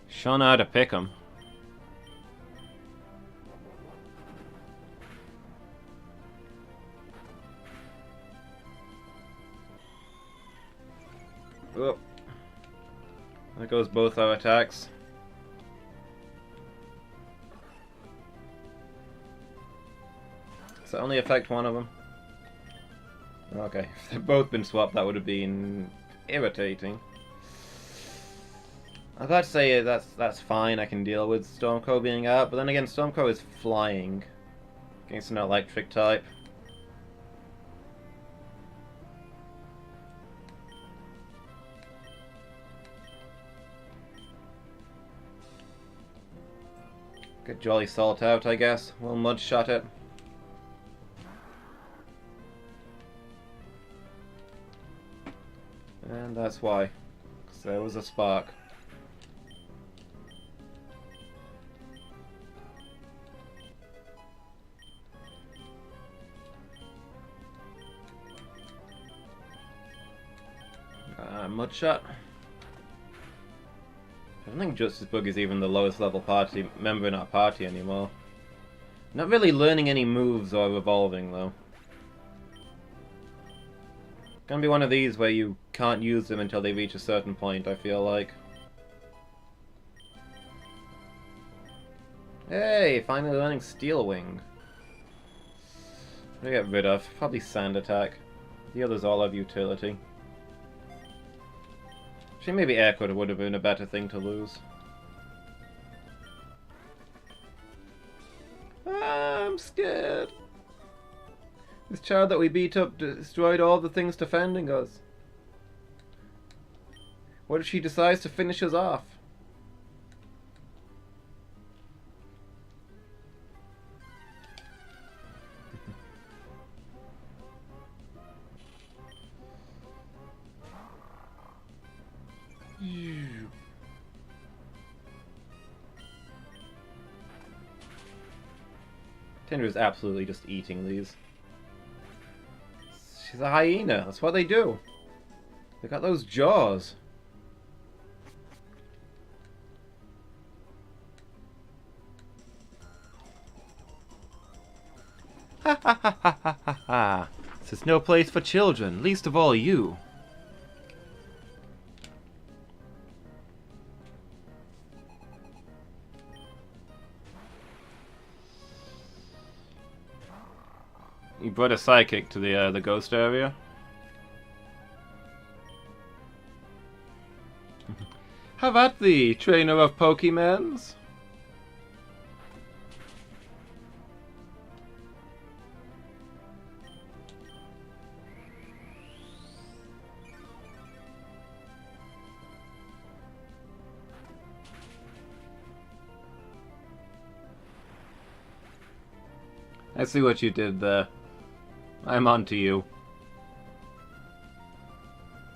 Sure know how to pick 'em. Oh. There goes both our attacks. Does that only affect one of them? Okay, if they've both been swapped, that would have been irritating. I was about to say that's fine, I can deal with Stormcrow being out, but then again, Stormcrow is flying against an electric type. Get Jolly Salt out, I guess. We'll mud shot it. And that's why. Because there was a spark. Mud shot. I don't think Justice Bug is even the lowest level member in our party anymore. Not really learning any moves or evolving though. Gonna be one of these where you can't use them until they reach a certain point, I feel like. Hey, finally learning Steel Wing. What do I get rid of? Probably Sand Attack. The others all have utility. Actually, maybe Air Cutter would have been a better thing to lose. I'm scared. This child that we beat up destroyed all the things defending us. What if she decides to finish us off? Tinder is absolutely just eating these. She's a hyena. That's what they do. They got those jaws. Ha ha ha ha ha ha ha. This is no place for children, least of all you. You brought a psychic to the ghost area. Have at thee, trainer of Pokemons. I see what you did there. I'm on to you.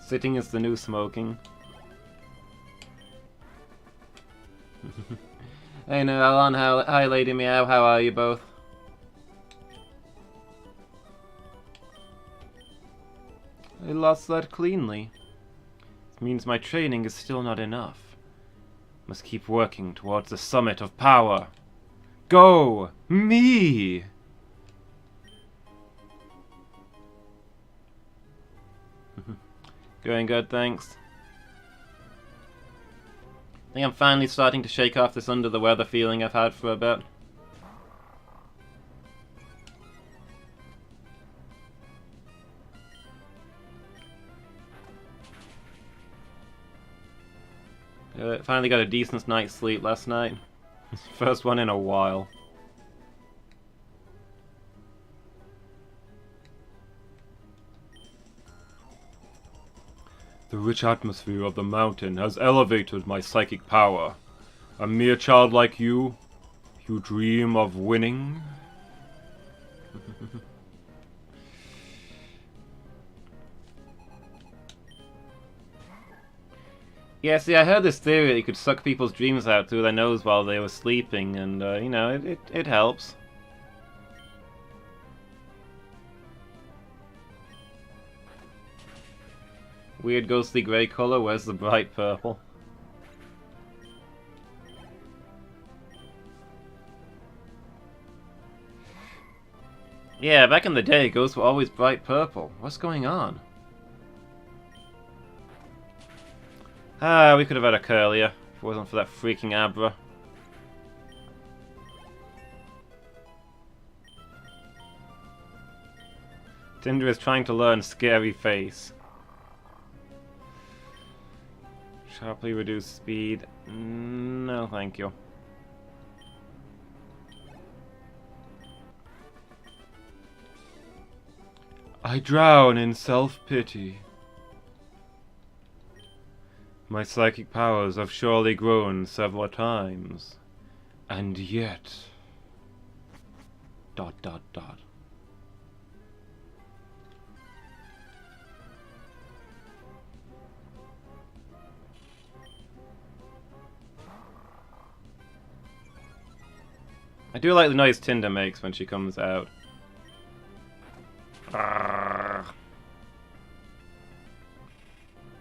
Sitting is the new smoking. Hey Alan, hi Lady Meow, how are you both? I lost that cleanly. This means my training is still not enough. Must keep working towards the summit of power. Go! Me! Going good, thanks. I think I'm finally starting to shake off this under the weather feeling I've had for a bit. Finally got a decent night's sleep last night. First one in a while. The rich atmosphere of the mountain has elevated my psychic power. A mere child like you dream of winning? Yeah, see, I heard this theory that you could suck people's dreams out through their nose while they were sleeping, and, you know, it helps. Weird ghostly grey colour, where's the bright purple? Yeah, back in the day, ghosts were always bright purple. What's going on? Ah, we could have had a curlier if it wasn't for that freaking Abra. Tinder is trying to learn Scary Face. Sharply reduce speed. No, thank you. I drown in self-pity. My psychic powers have surely grown several times. And yet... ... I do like the noise Tinder makes when she comes out.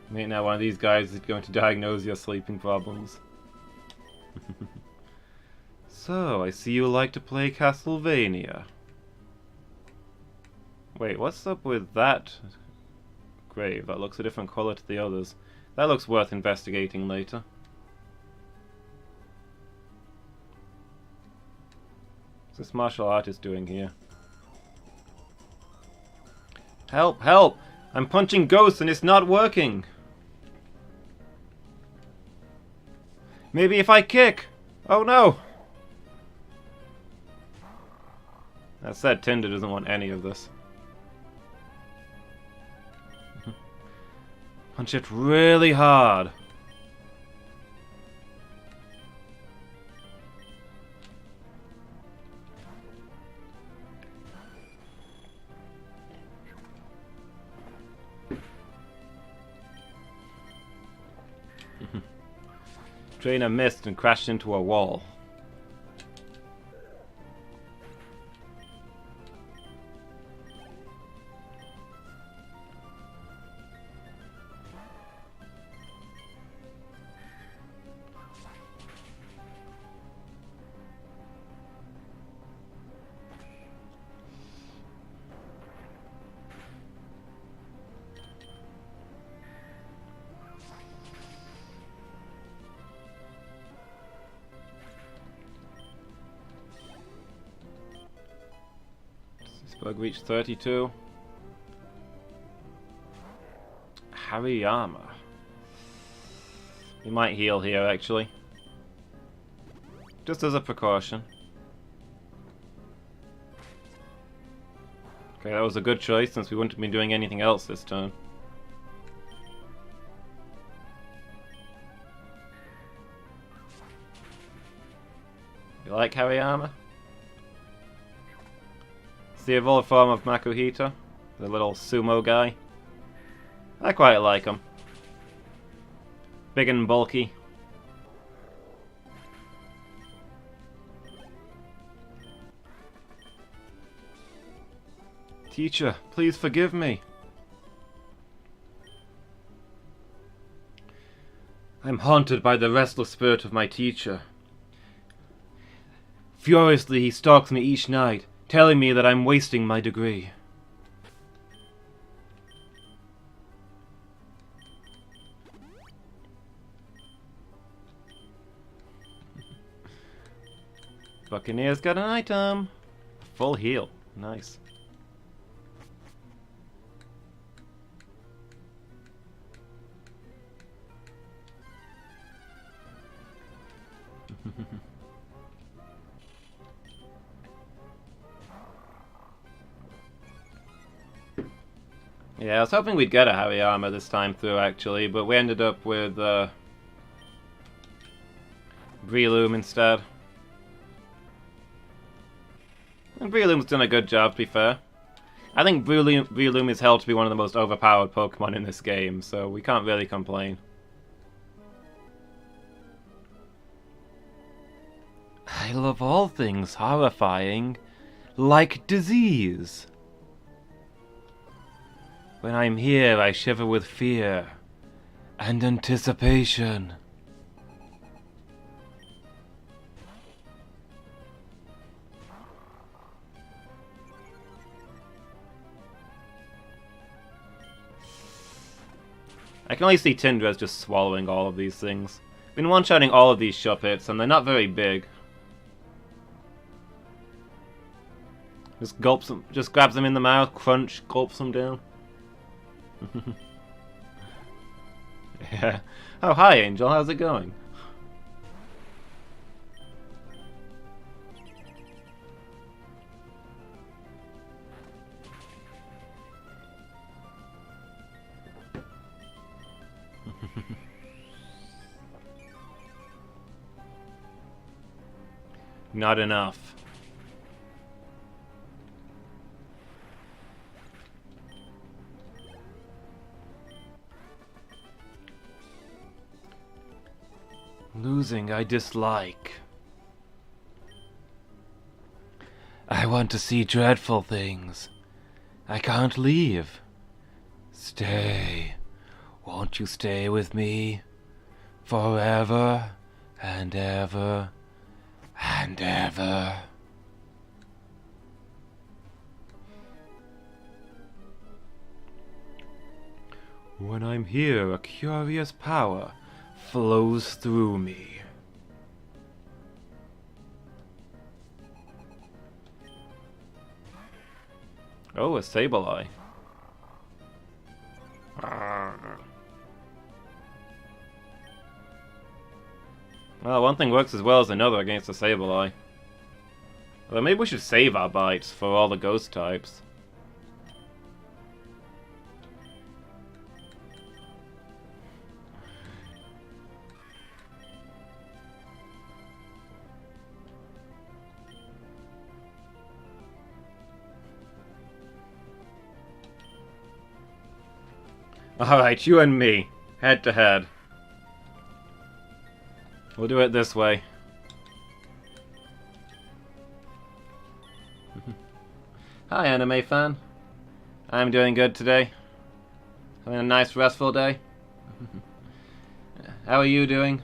Maybe now one of these guys is going to diagnose your sleeping problems. So, I see you like to play Castlevania. Wait, what's up with that grave. That looks a different colour to the others. That looks worth investigating later. What's this martial artist doing here? Help! Help! I'm punching ghosts and it's not working! Maybe if I kick! Oh no! That said, Tinder doesn't want any of this. Punch it really hard. Trainer missed and crashed into a wall. Bug reached 32. Hariyama. We might heal here, actually. Just as a precaution. Okay, that was a good choice since we wouldn't have been doing anything else this turn. You like Hariyama? It's the evolved form of Makuhita, the little sumo guy. I quite like him. Big and bulky. Teacher, please forgive me. I'm haunted by the restless spirit of my teacher. Furiously he stalks me each night, telling me that I'm wasting my degree. Buccaneer's got an item. Full heal. Nice. Yeah, I was hoping we'd get a Hariyama this time through, actually, but we ended up with Breloom instead. And Breloom's done a good job, to be fair. I think Breloom is held to be one of the most overpowered Pokemon in this game, so we can't really complain. I love all things horrifying, like disease. When I'm here, I shiver with fear and anticipation. I can only see Tindra's just swallowing all of these things. Been one-shotting all of these Shuppets, and they're not very big. Just gulps them, just grabs them in the mouth, crunch, gulps them down. Yeah. Oh, hi, Angel. How's it going? Not enough. Losing I dislike. I want to see dreadful things. I can't leave. Stay. Won't you stay with me? Forever and ever and ever. When I'm here, a curious power flows through me. Oh, a Sableye. Well, one thing works as well as another against a Sableye. Although maybe we should save our bites for all the ghost types. Alright, you and me. Head to head. We'll do it this way. Hi, anime fan. I'm doing good today. Having a nice restful day. How are you doing?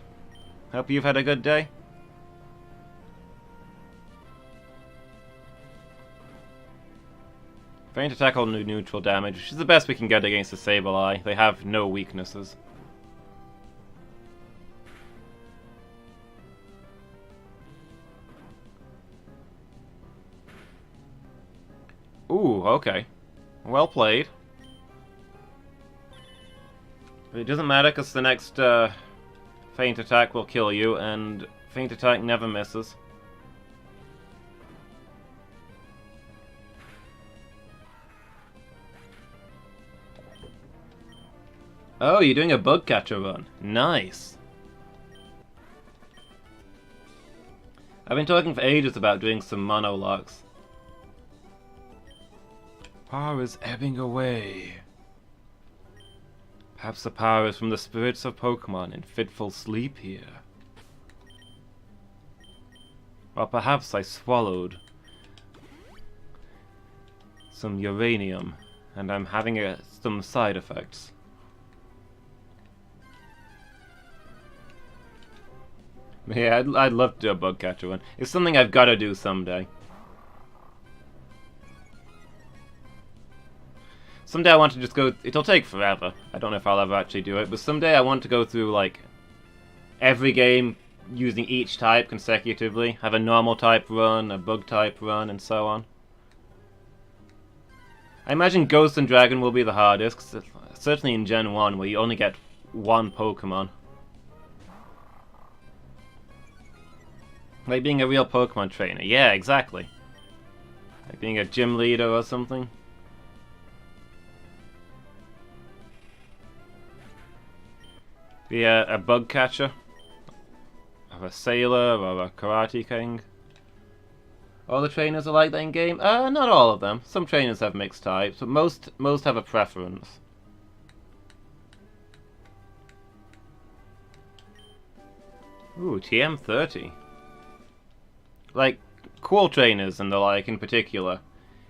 Hope you've had a good day. Faint attack or neutral damage, which is the best we can get against the Sableye. They have no weaknesses. Ooh, okay. Well played. But it doesn't matter, because the next faint attack will kill you, and faint attack never misses. Oh, you're doing a bug catcher run. Nice. I've been talking for ages about doing some monologues. Power is ebbing away. Perhaps the power is from the spirits of Pokémon in fitful sleep here. Or perhaps I swallowed some uranium and I'm having some side effects. Yeah, I'd love to do a bug catcher one. It's something I've got to do someday. Someday I want to just go... It'll take forever. I don't know if I'll ever actually do it, but someday I want to go through, like, every game using each type consecutively. Have a normal type run, a bug type run, and so on. I imagine Ghost and Dragon will be the hardest, certainly in Gen 1, where you only get one Pokemon. Like being a real Pokemon trainer. Yeah, exactly. Like being a gym leader or something. Be a bug catcher. Or a sailor, or a karate king. All the trainers are like that in game? Not all of them. Some trainers have mixed types, but most have a preference. Ooh, TM30. Like, cool trainers and the like in particular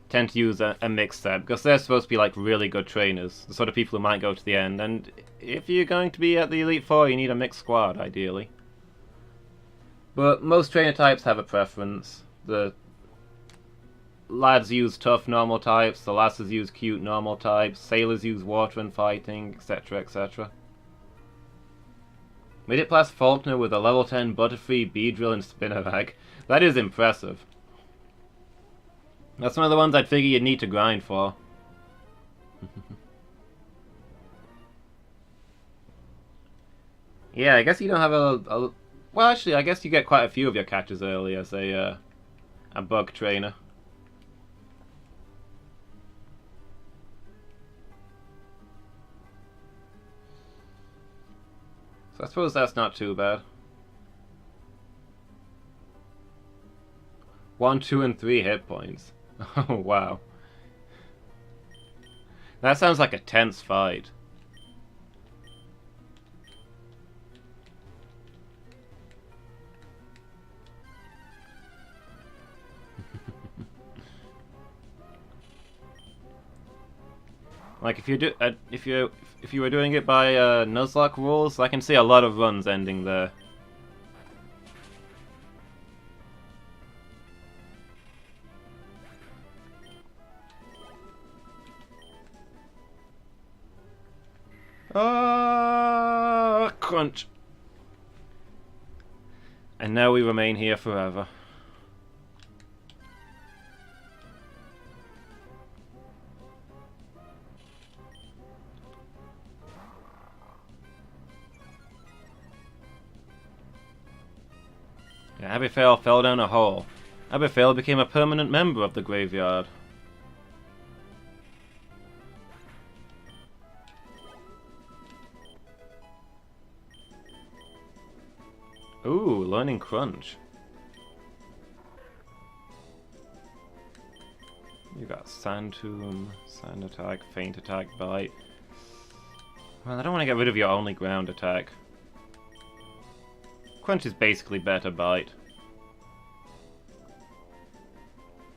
tend to use a mixed set because they're supposed to be like really good trainers, the sort of people who might go to the end, and if you're going to be at the Elite Four you need a mixed squad ideally. But most trainer types have a preference. The lads use tough normal types, the lasses use cute normal types, sailors use water and fighting, etc, etc. Made it past Faulkner with a level 10 Butterfree, Beedrill and Spinarak. That is impressive. That's one of the ones I'd figure you'd need to grind for. Yeah, I guess you don't have a... Well, actually, I guess you get quite a few of your catches early as a bug trainer. So I suppose that's not too bad. 1, 2, and 3 hit points. Oh, wow. That sounds like a tense fight. Like if you were doing it by Nuzlocke rules, I can see a lot of runs ending there. Ah, crunch. And now we remain here forever. Yeah, Abifail fell down a hole. Abifail became a permanent member of the graveyard. Ooh, learning crunch. You got Sand Tomb, Sand Attack, Faint Attack, Bite. Well, I don't want to get rid of your only ground attack. Crunch is basically better Bite.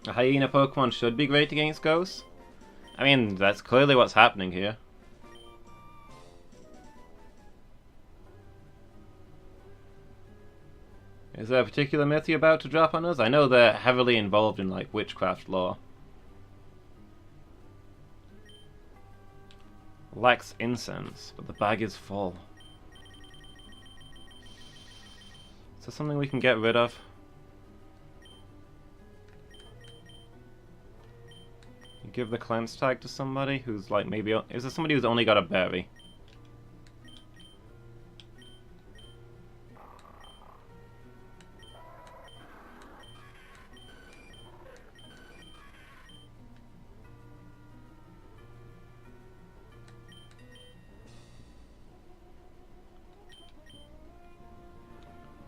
A Hyena Pokemon should be great against Ghosts. I mean, that's clearly what's happening here. Is there a particular myth you're about to drop on us? I know they're heavily involved in, like, witchcraft lore. Lacks incense, but the bag is full. Is there something we can get rid of? Give the cleanse tag to somebody who's, like, maybe... Is there somebody who's only got a berry?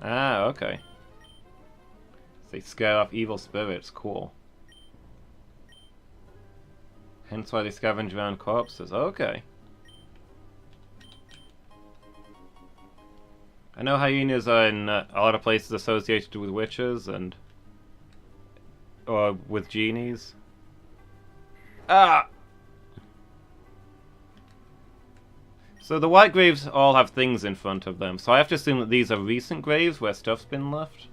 Ah, okay. They scare off evil spirits, cool. Hence why they scavenge around corpses, okay. I know hyenas are in a lot of places associated with witches and... or with genies. Ah! So the white graves all have things in front of them, so I have to assume that these are recent graves where stuff's been left.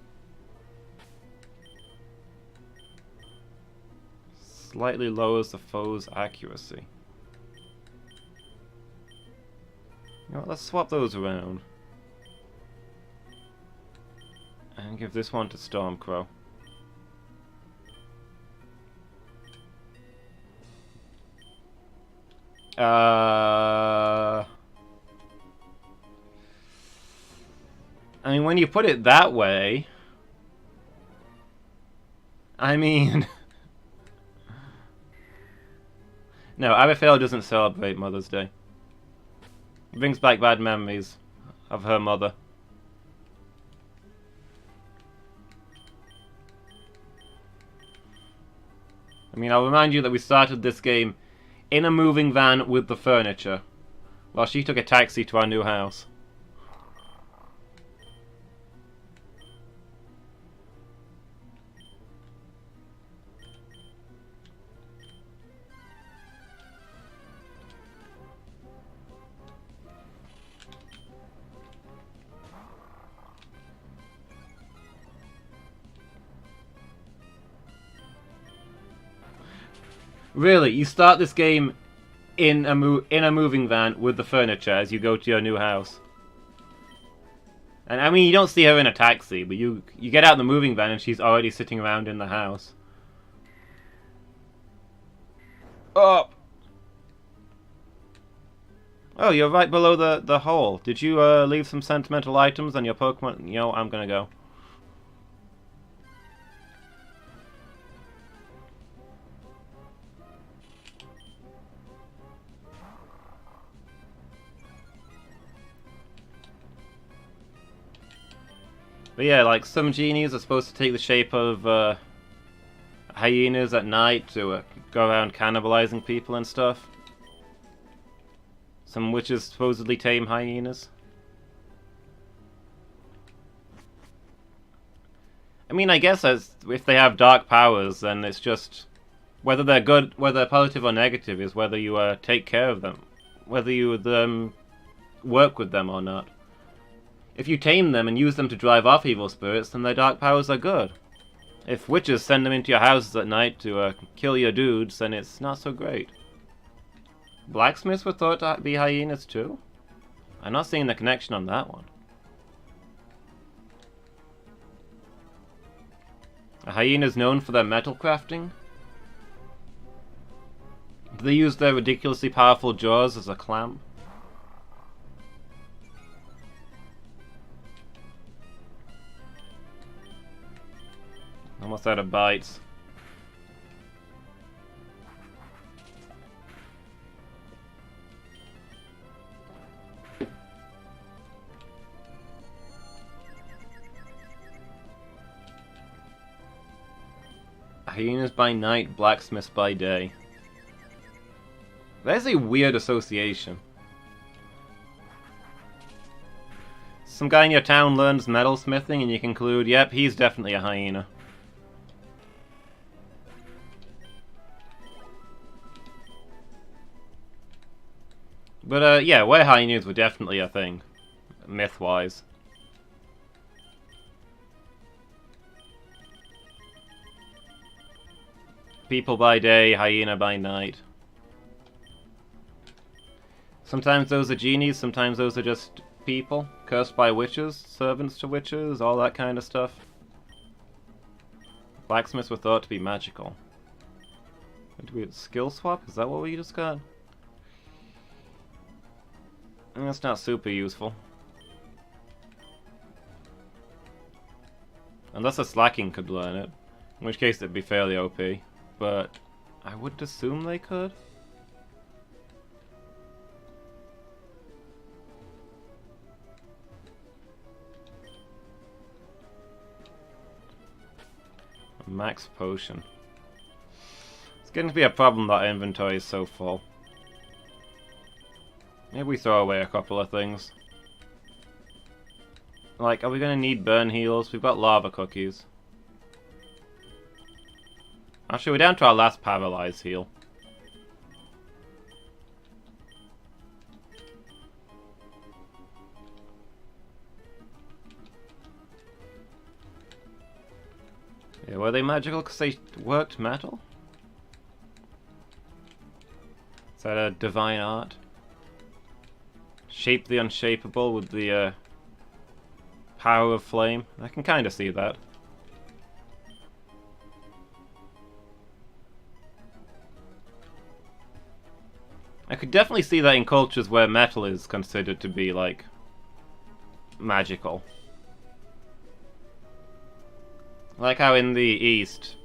Slightly lowers the foe's accuracy. You know what, let's swap those around. And give this one to Stormcrow. I mean, when you put it that way... I mean... No, Abifail doesn't celebrate Mother's Day. It brings back bad memories of her mother. I mean, I'll remind you that we started this game in a moving van with the furniture, while she took a taxi to our new house. Really, you start this game in a moving van with the furniture as you go to your new house. And I mean, you don't see her in a taxi, but you get out the moving van and she's already sitting around in the house. Up. Oh, you're right below the hole. Did you leave some sentimental items on your Pokemon? You know, I'm gonna go. But yeah, like, some genies are supposed to take the shape of hyenas at night to go around cannibalizing people and stuff. Some witches supposedly tame hyenas. I mean, I guess if they have dark powers, then it's just... Whether they're good, whether positive or negative, is whether you take care of them. Whether you work with them or not. If you tame them and use them to drive off evil spirits, then their dark powers are good. If witches send them into your houses at night to kill your dudes, then it's not so great. blacksmiths were thought to be hyenas too? I'm not seeing the connection on that one. Are hyenas known for their metal crafting? Do they use their ridiculously powerful jaws as a clamp? Almost out of bites. Hyenas by night, blacksmiths by day. There's a weird association. Some guy in your town learns metalsmithing and you conclude, yep, he's definitely a hyena. But, yeah, were hyenas were definitely a thing, myth-wise. People by day, hyena by night. Sometimes those are genies, sometimes those are just people. Cursed by witches, servants to witches, all that kind of stuff. Blacksmiths were thought to be magical. Do we skill swap? Is that what we just got? That's not super useful. Unless a slacking could learn it. In which case it'd be fairly OP. But I would assume they could. Max potion. It's getting to be a problem that our inventory is so full. Maybe we throw away a couple of things. Like, are we gonna need burn heals? We've got lava cookies. Actually, we're down to our last paralyzed heal. Yeah, were they magical because they worked metal? Is that a divine art? Shape the unshapeable with the power of flame. I can kind of see that. I could definitely see that in cultures where metal is considered to be, like, magical. Like how in the East,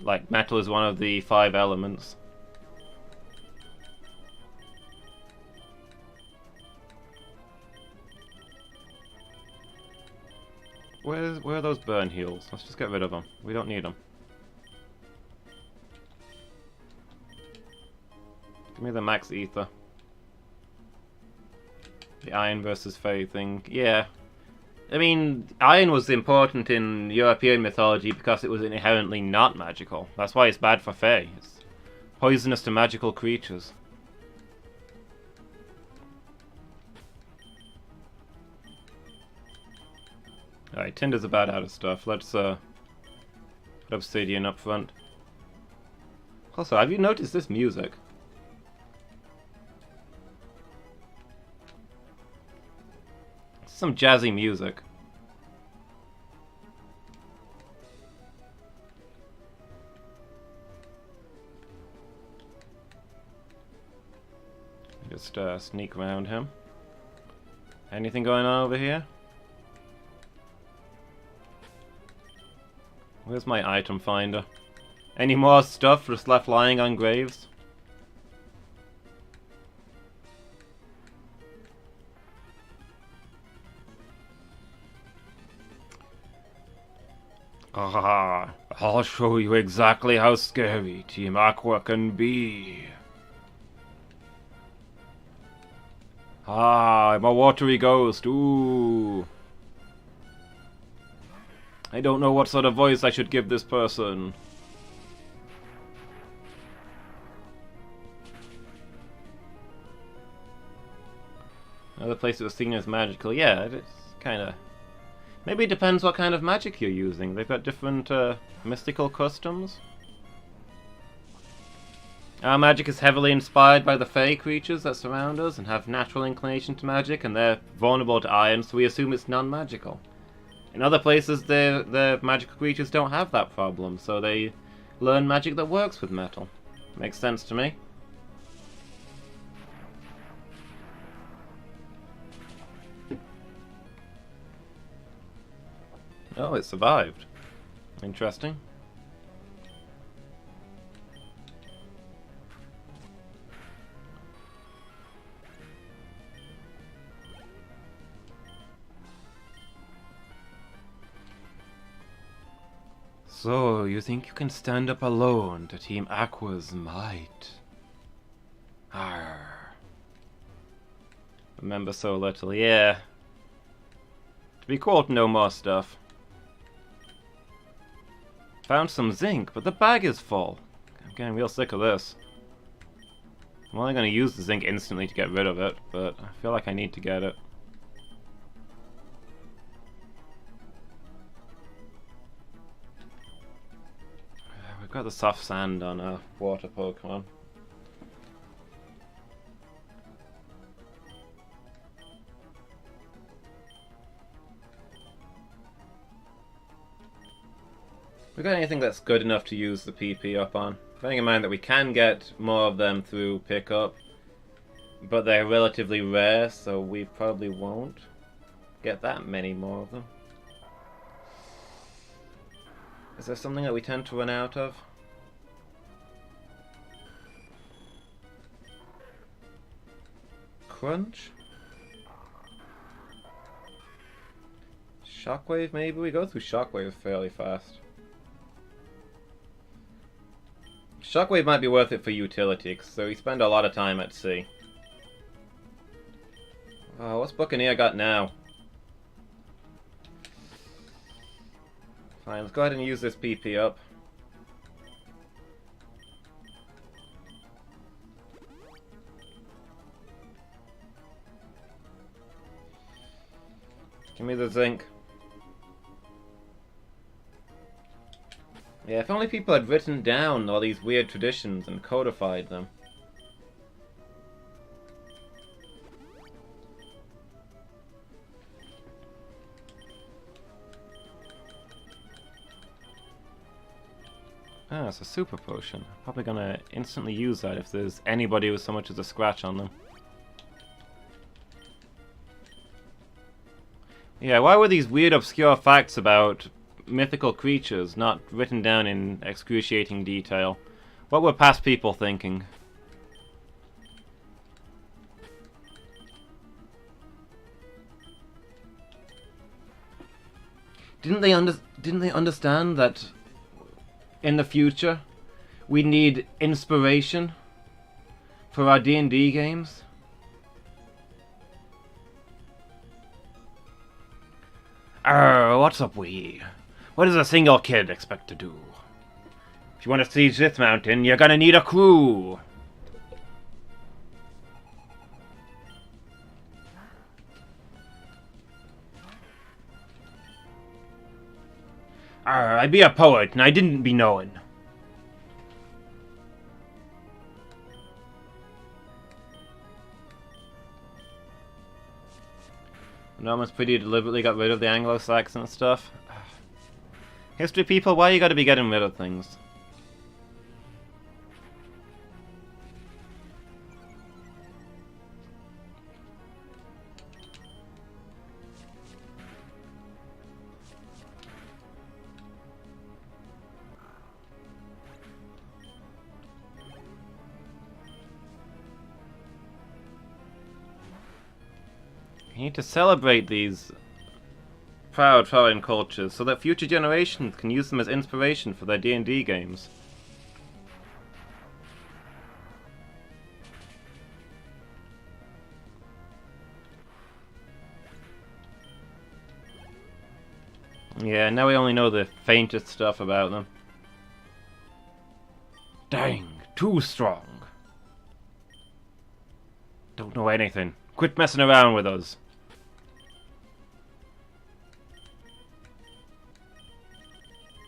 like, metal is one of the 5 elements. Where are those burn heals? Let's just get rid of them. We don't need them. Give me the max ether. The iron versus fey thing. Yeah. I mean, iron was important in European mythology because it was inherently not magical. That's why it's bad for fey. It's poisonous to magical creatures. Alright, Tinder's about out of stuff. Let's put obsidian up front. Also, have you noticed this music? Some jazzy music. Just sneak around him. Anything going on over here? Where's my item finder? Any more stuff just left lying on graves? Ah, I'll show you exactly how scary Team Aqua can be. Ah, I'm a watery ghost, ooh. I don't know what sort of voice I should give this person. Another place that was seen as magical. Yeah, it's kinda... Maybe it depends what kind of magic you're using. They've got different mystical customs. Our magic is heavily inspired by the fey creatures that surround us and have natural inclination to magic, and they're vulnerable to iron, so we assume it's non-magical. In other places, the magical creatures don't have that problem, so they learn magic that works with metal. Makes sense to me. Oh, it survived. Interesting. So, you think you can stand up alone to Team Aqua's might? Arr. Remember so little, yeah. To be cool to know more stuff. Found some zinc, but the bag is full. I'm getting real sick of this. I'm only going to use the zinc instantly to get rid of it, but I feel like I need to get it. We've got the soft sand on our water Pokemon. We got anything that's good enough to use the PP up on? Bearing in mind that we can get more of them through pickup, but they're relatively rare, so we probably won't get that many more of them. Is there something that we tend to run out of? Crunch? Shockwave maybe? We go through Shockwave fairly fast. Shockwave might be worth it for utility, so we spend a lot of time at sea. Oh, what's Buccaneer got now? Fine, let's go ahead and use this PP up. Give me the zinc. Yeah, if only people had written down all these weird traditions and codified them. Ah, it's a super potion. Probably gonna instantly use that if there's anybody with so much as a scratch on them. Yeah, why were these weird obscure facts about mythical creatures not written down in excruciating detail? What were past people thinking? Didn't they understand that in the future we need inspiration for our D&D games? What's up, we? What does a single kid expect to do? If you want to siege this mountain, you're gonna need a crew! I be a poet, and I didn't be knowing. Normans pretty deliberately got rid of the Anglo-Saxon stuff. History people, why you gotta be getting rid of things? You need to celebrate these proud foreign cultures so that future generations can use them as inspiration for their D&D games. Yeah, now we only know the faintest stuff about them. Dang, too strong. Don't know anything. Quit messing around with us.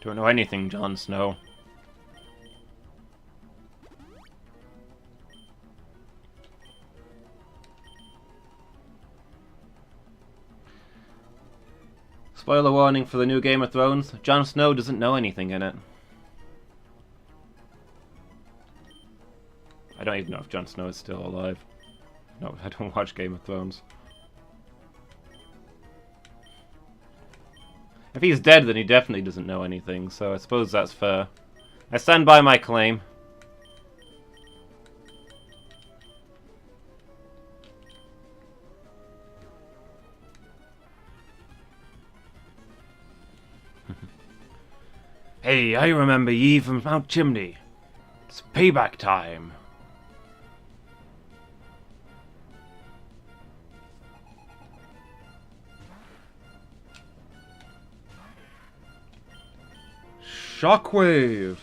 Don't know anything, Jon Snow. Spoiler warning for the new Game of Thrones. Jon Snow doesn't know anything in it. I don't even know if Jon Snow is still alive. No, I don't watch Game of Thrones. If he's dead, then he definitely doesn't know anything, so I suppose that's fair. I stand by my claim. Hey, I remember ye from Mount Chimney. It's payback time. Shockwave!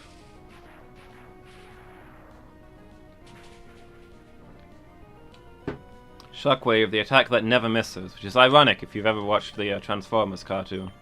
Shockwave, the attack that never misses, which is ironic if you've ever watched the Transformers cartoon.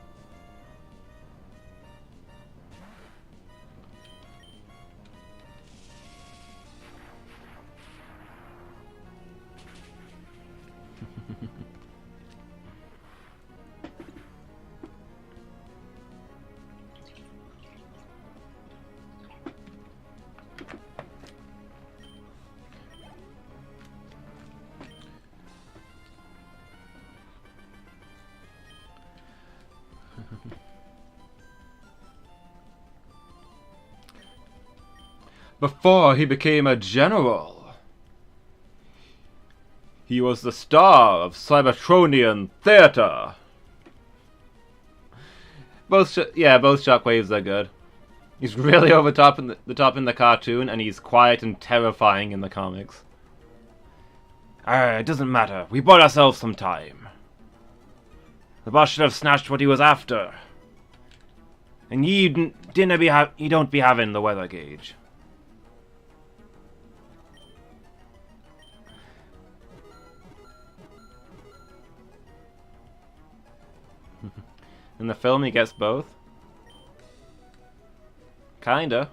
Before he became a general, he was the star of Cybertronian theater. Both Shockwaves are good. He's really over top in the cartoon, and he's quiet and terrifying in the comics. It doesn't matter. We bought ourselves some time. The boss should have snatched what he was after. And you don't be having the weather gauge. In the film, he gets both. Kinda.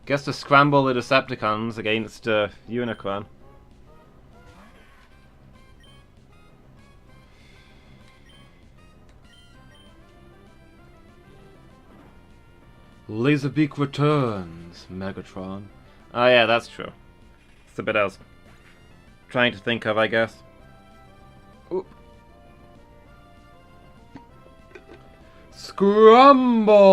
Gets to scramble the Decepticons against Unicron. Laserbeak returns, Megatron. Oh yeah, that's true. It's a bit else. Trying to think of, I guess. Oop. Scramble!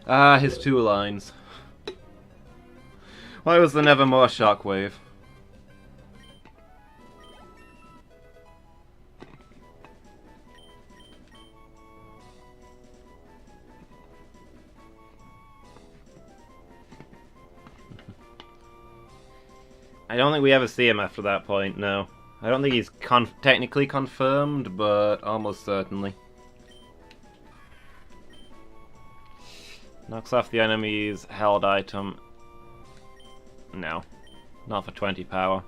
Ah, his two lines. Why was there never more Shockwave? I don't think we ever see him after that point, no. I don't think he's technically confirmed, but almost certainly. Knocks off the enemy's held item. No. Not for 20 power.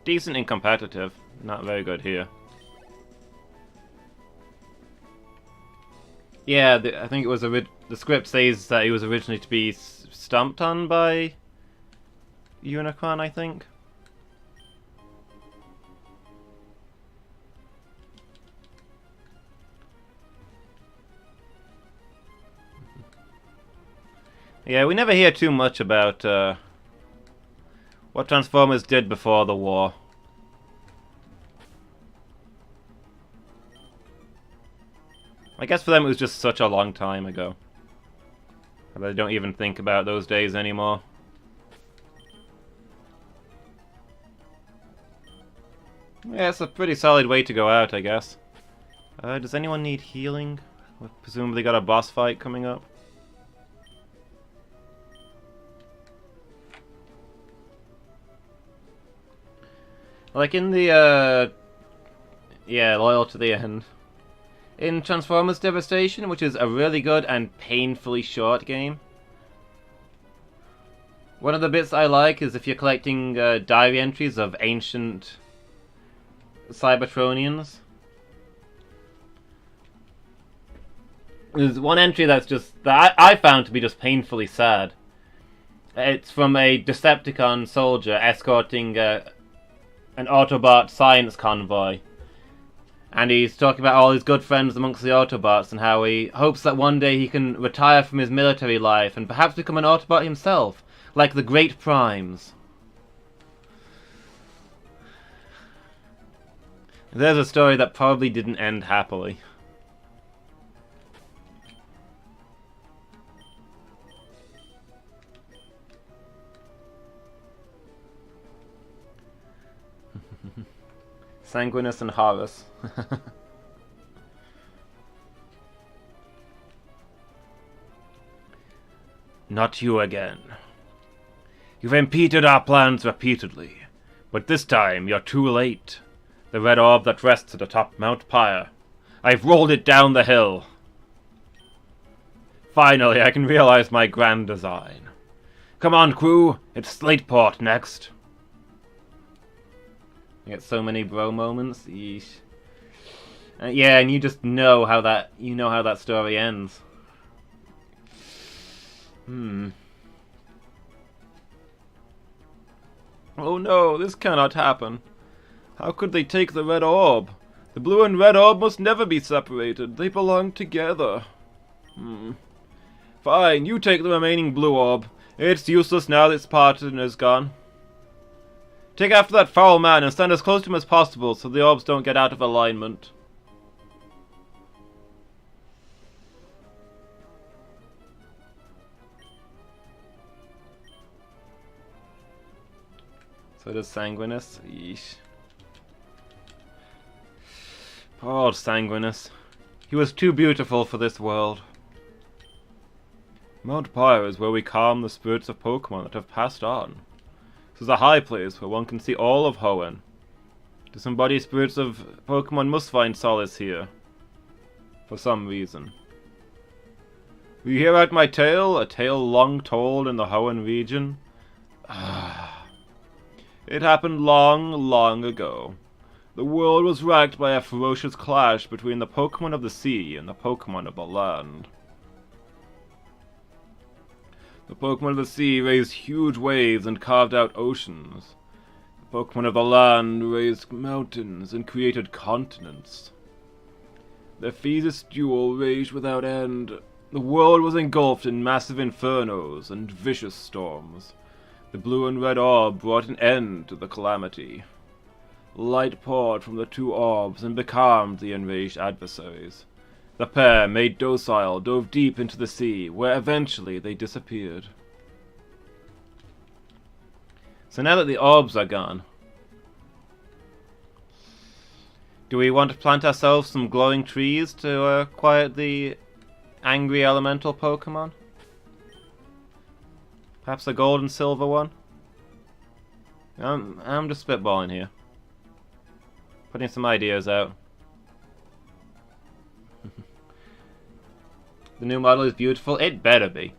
Decent in competitive. Not very good here. Yeah, I think it was the script says that he was originally to be stomped on by Unicron, I think. Yeah, we never hear too much about what Transformers did before the war. I guess for them it was just such a long time ago. They don't even think about those days anymore. Yeah, it's a pretty solid way to go out, I guess. Does anyone need healing? We've presumably got a boss fight coming up. Like in the, yeah, loyal to the end. In Transformers Devastation, which is a really good and painfully short game. One of the bits I like is if you're collecting diary entries of ancient Cybertronians. There's one entry that's just that I found to be just painfully sad. It's from a Decepticon soldier escorting an Autobot science convoy. And he's talking about all his good friends amongst the Autobots and how he hopes that one day he can retire from his military life and perhaps become an Autobot himself, like the Great Primes. There's a story that probably didn't end happily. Sanguinus and Horus. Not you again. You've impeded our plans repeatedly, but this time you're too late. The red orb that rests atop Mount Pyre. I've rolled it down the hill. Finally, I can realize my grand design. Come on, crew. It's Slateport next. You get so many bro moments. Yeesh. Yeah, and you just know how that story ends. Oh no, this cannot happen. How could they take the red orb? The blue and red orb must never be separated. They belong together. Fine, you take the remaining blue orb. It's useless now that its partner is gone. Take after that foul man and stand as close to him as possible so the orbs don't get out of alignment. So does Sanguinus. Yeesh. Poor old Sanguinus. He was too beautiful for this world. Mount Pyre is where we calm the spirits of Pokémon that have passed on. This is a high place where one can see all of Hoenn. Disembodied spirits of Pokémon must find solace here. For some reason. Will you hear out my tale? A tale long told in the Hoenn region? It happened long, long ago. The world was racked by a ferocious clash between the Pokémon of the sea and the Pokémon of the land. The Pokémon of the sea raised huge waves and carved out oceans. The Pokémon of the land raised mountains and created continents. Their fiercest duel raged without end. The world was engulfed in massive infernos and vicious storms. The blue and red orb brought an end to the calamity. Light poured from the two orbs and becalmed the enraged adversaries. The pair, made docile, dove deep into the sea, where eventually they disappeared. So now that the orbs are gone, do we want to plant ourselves some glowing trees to quiet the angry elemental Pokemon? Perhaps a gold and silver one? I'm just spitballing here. Putting some ideas out. The new model is beautiful. It better be.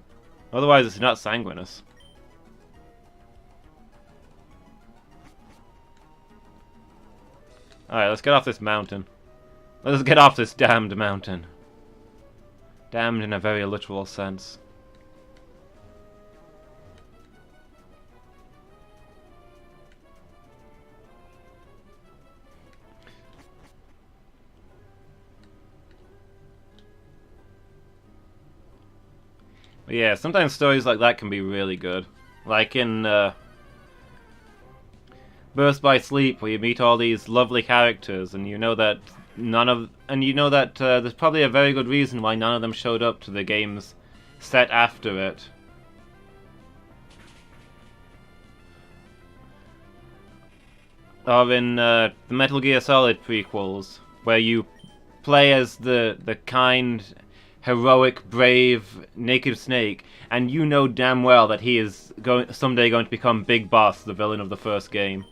Otherwise it's not Sanguinus. Alright, let's get off this mountain. Let's get off this damned mountain. Damned in a very literal sense. But yeah, sometimes stories like that can be really good. Like in Burst by Sleep, where you meet all these lovely characters, and you know that there's probably a very good reason why none of them showed up to the games set after it. Or in the Metal Gear Solid prequels, where you play as the kind, heroic, brave, Naked Snake, and you know damn well that he is someday going to become Big Boss, the villain of the first game.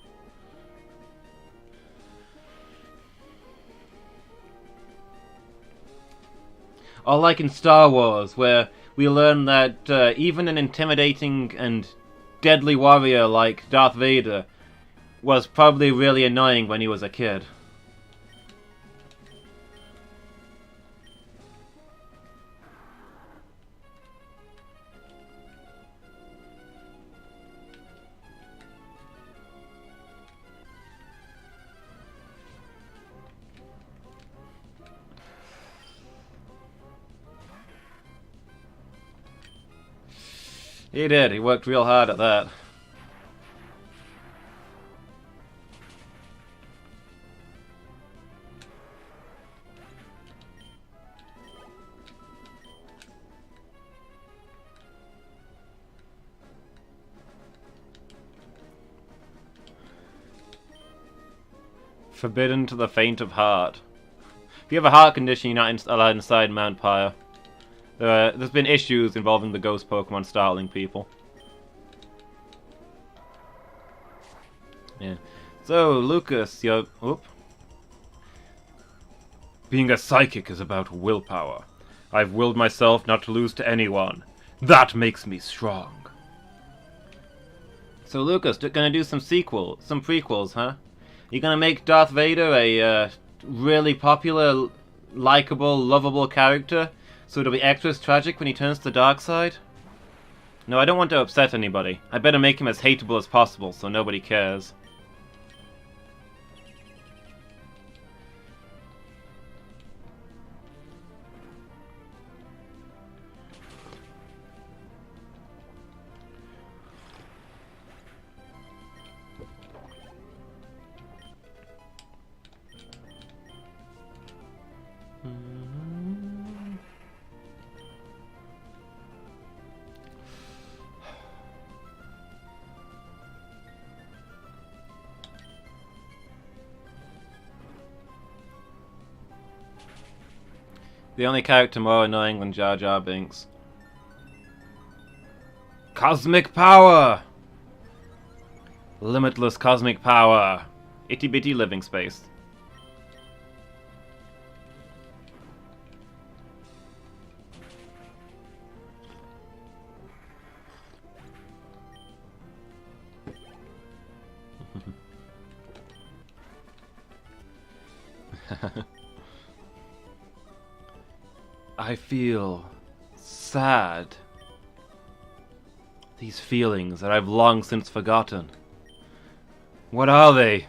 Or like in Star Wars, where we learn that even an intimidating and deadly warrior like Darth Vader was probably really annoying when he was a kid. He did. He worked real hard at that. Forbidden to the faint of heart. If you have a heart condition, you're not allowed inside Mount Pyre. There's been issues involving the ghost Pokemon startling people. Yeah. So, Lucas, you're... Oop. Being a psychic is about willpower. I've willed myself not to lose to anyone. That makes me strong. So, Lucas, gonna do some prequels, huh? You're gonna make Darth Vader a really popular, likable, lovable character, so it'll be extra tragic when he turns to the dark side? No, I don't want to upset anybody. I better make him as hateable as possible, so nobody cares. The only character more annoying than Jar Jar Binks. Cosmic power! Limitless cosmic power. Itty bitty living space. I feel sad. These feelings that I've long since forgotten. What are they?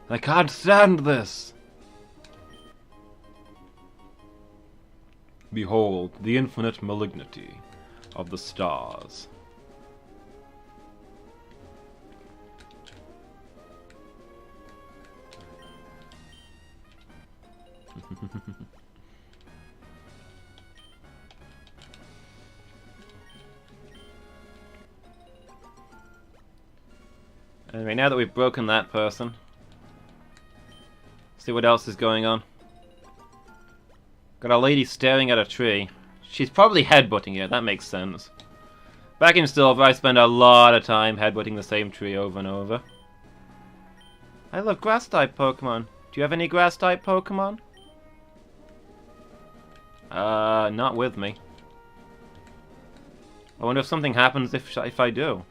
I can't stand this. Behold the infinite malignity of the stars. Anyway, now that we've broken that person, see what else is going on. Got a lady staring at a tree. She's probably headbutting it, that makes sense. Back in Silver, I spend a lot of time headbutting the same tree over and over. I love grass-type Pokemon. Do you have any grass-type Pokemon? Not with me. I wonder if something happens if I do.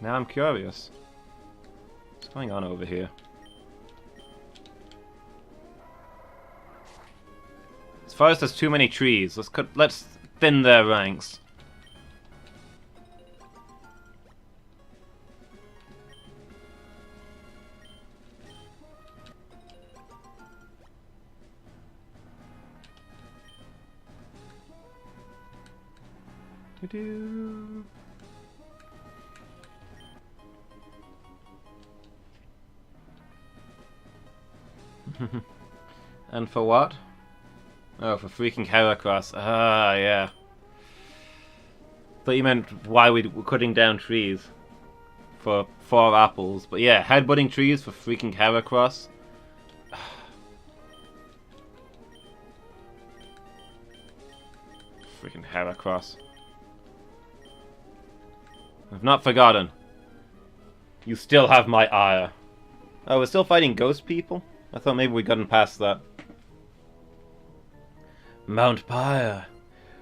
Now I'm curious. What's going on over here? As far as there's too many trees, let's thin their ranks. Doo-doo. And for what? Oh, for freaking Heracross. Ah, yeah. Thought you meant why we're cutting down trees. For 4 apples. But yeah, headbutting trees for freaking Heracross. Freaking Heracross. I've not forgotten. You still have my ire. Oh, we're still fighting ghost people? I thought maybe we'd gotten past that. Mount Pyre,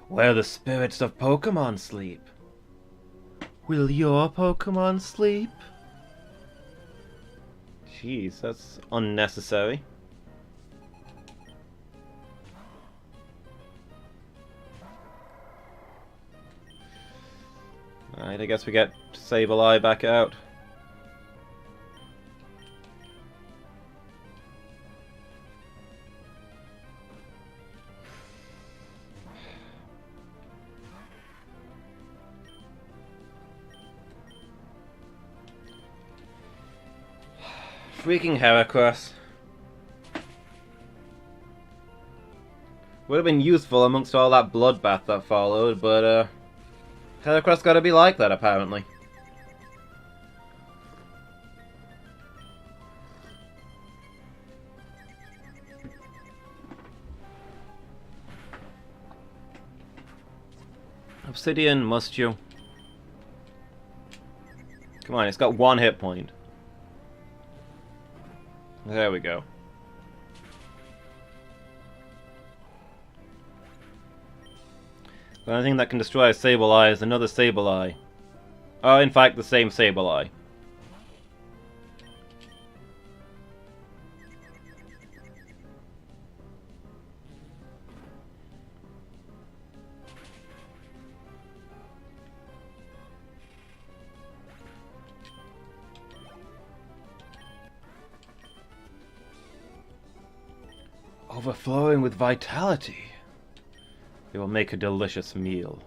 where the spirits of Pokémon sleep. Will your Pokémon sleep? Jeez, that's unnecessary. Alright, I guess we get Sableye back out. Freaking Heracross. Would have been useful amongst all that bloodbath that followed, but Heracross gotta be like that apparently. Obsidian, must you? Come on, it's got 1 hit point. There we go. The only thing that can destroy a Sableye is another Sableye. Oh, in fact, the same Sableye. Overflowing with vitality. It will make a delicious meal.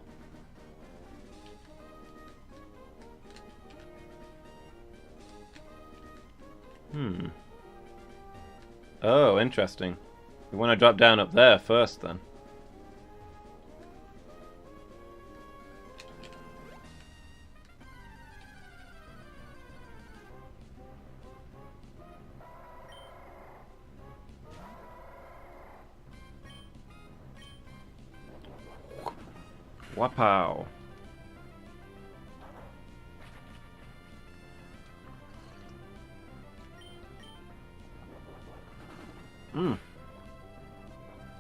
Oh, interesting. We want to drop down up there first, then. Wapow.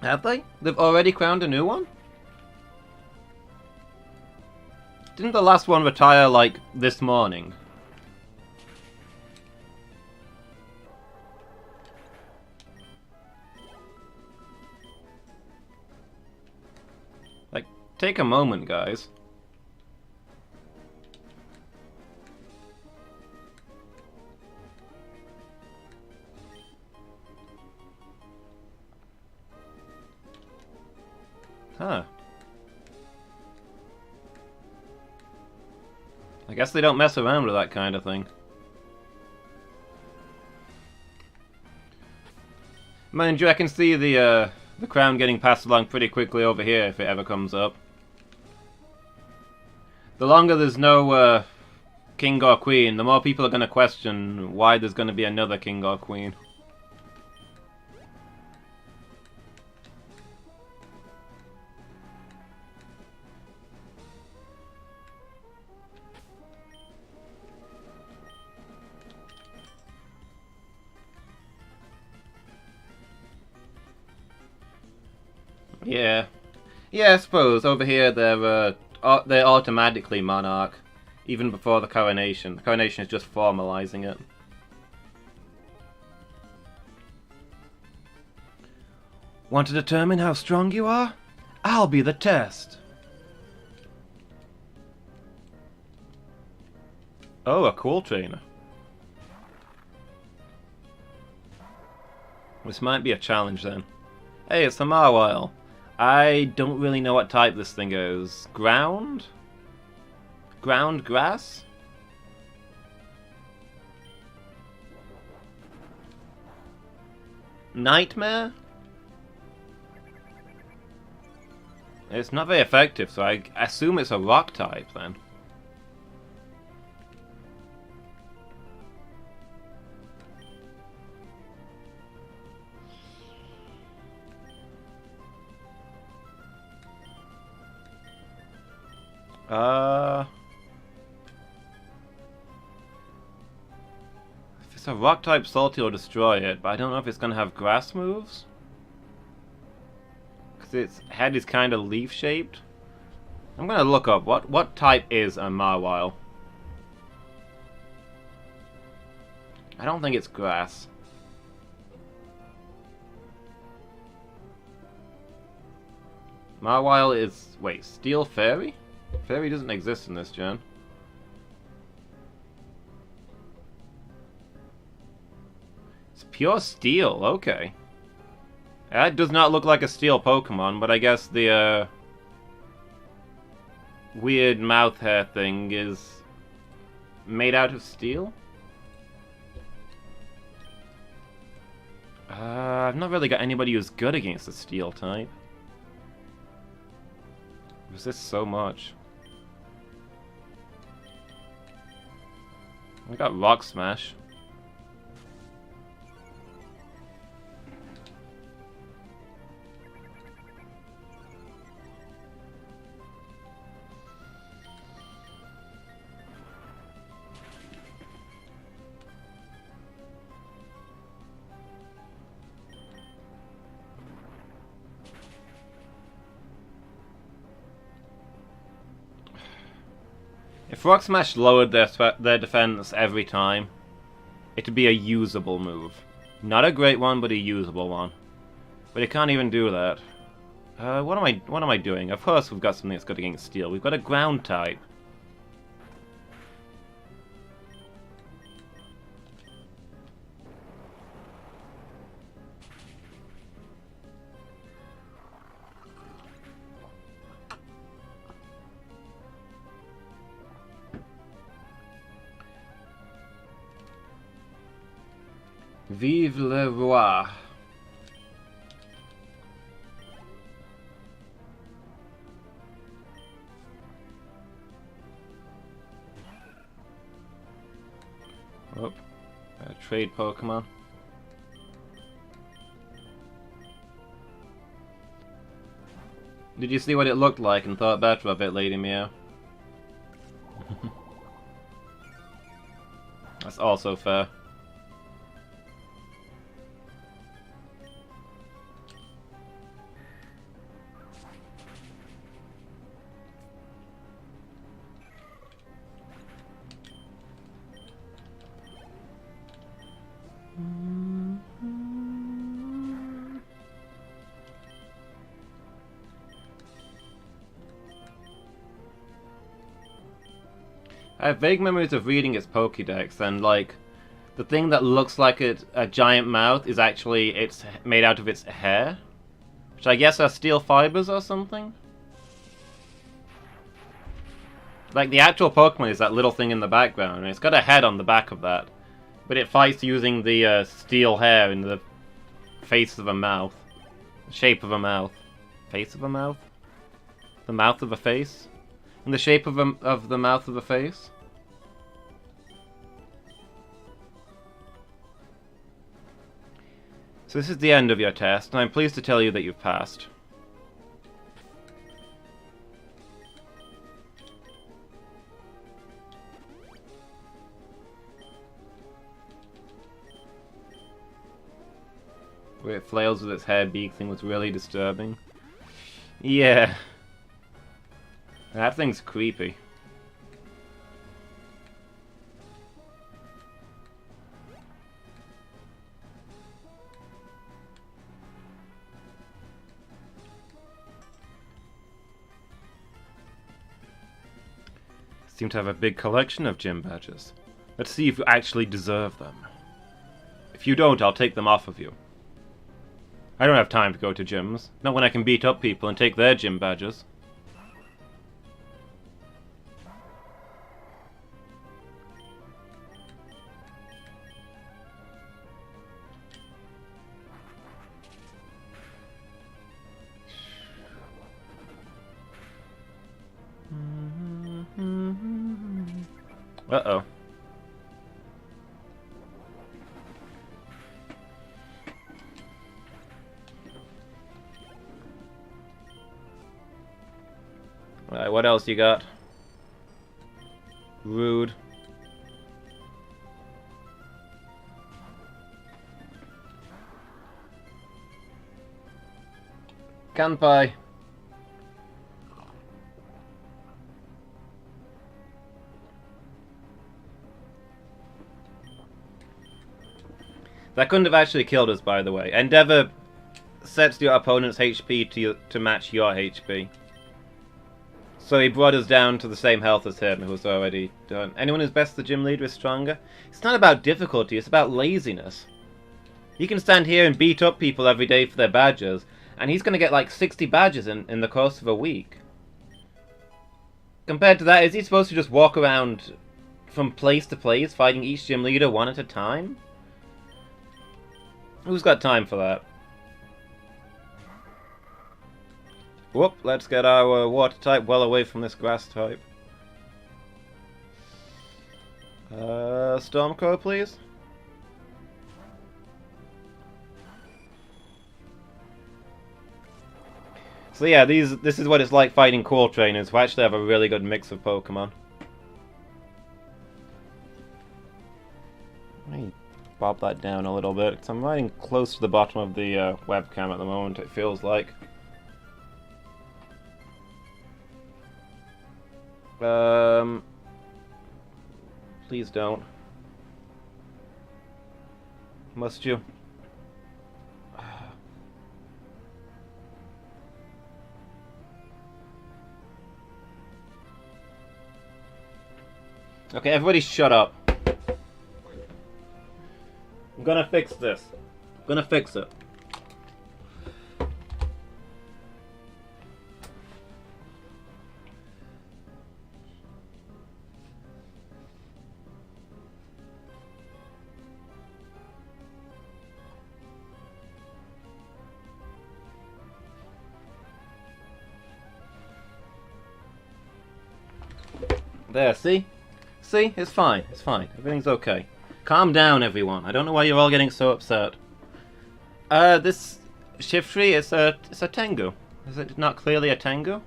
Have they? They've already crowned a new one? Didn't the last one retire, like, this morning? Like, take a moment, guys. Huh. I guess they don't mess around with that kind of thing. Mind you, I can see the crown getting passed along pretty quickly over here if it ever comes up. The longer there's no king or queen, the more people are going to question why there's going to be another king or queen. Yeah. Yeah, I suppose. Over here, they're automatically monarch, even before the coronation. The coronation is just formalizing it. Want to determine how strong you are? I'll be the test. Oh, a cool trainer. This might be a challenge then. Hey, it's a Mawile. I don't really know what type this thing is. Ground? Ground grass? Nightmare? It's not very effective, so I assume it's a rock type then. If it's a rock type, Salty will destroy it, but I don't know if it's gonna have grass moves. Because its head is kind of leaf shaped. I'm gonna look up what type is a Mawile. I don't think it's grass. Mawile is... wait, Steel Fairy? Fairy doesn't exist in this gen. It's pure steel, okay. That does not look like a steel Pokemon, but I guess the weird mouth hair thing is made out of steel? I've not really got anybody who's good against the steel type. Resists so much. I got Rock Smash. If Rock Smash lowered their defense every time, it'd be a usable move. Not a great one, but a usable one. But it can't even do that. What am I doing? Of course we've got something that's good against steel. We've got a ground type. Vive le roi. Oh, trade Pokemon. Did you see what it looked like and thought better of it, Lady Meow? That's also fair. I have vague memories of reading its Pokédex, and like, the thing that looks like a giant mouth is actually it's made out of its hair, which I guess are steel fibers or something. Like the actual Pokemon is that little thing in the background, and it's got a head on the back of that, but it fights using the steel hair in the face of a mouth, the shape of a mouth, face of a mouth, the mouth of a face, in the shape of the mouth of a face. So this is the end of your test, and I'm pleased to tell you that you've passed. Where it flails with its hair beak thing was really disturbing. Yeah. That thing's creepy. Seem to have a big collection of gym badges. Let's see if you actually deserve them. If you don't, I'll take them off of you. I don't have time to go to gyms. Not when I can beat up people and take their gym badges. Uh-oh. Alright, what else you got? Rude. Kanpai. That couldn't have actually killed us, by the way. Endeavor sets your opponent's HP to match your HP. So he brought us down to the same health as him, who was already done. Anyone who's best the gym leader is stronger? It's not about difficulty, it's about laziness. You can stand here and beat up people every day for their badges, and he's going to get like 60 badges in the course of a week. Compared to that, is he supposed to just walk around from place to place, fighting each gym leader one at a time? Who's got time for that? Whoop, let's get our water type well away from this grass type. Stormcrow, please. So yeah, this is what it's like fighting core trainers who actually have a really good mix of Pokemon. Let me bob that down a little bit, because I'm riding close to the bottom of the webcam at the moment, it feels like. Please don't. Must you? Okay, everybody shut up. I'm gonna fix this. I'm gonna fix it. There, see? See? It's fine. It's fine. Everything's okay. Calm down, everyone. I don't know why you're all getting so upset. This Shiftry is it's a Tengu. Is it not clearly a Tengu?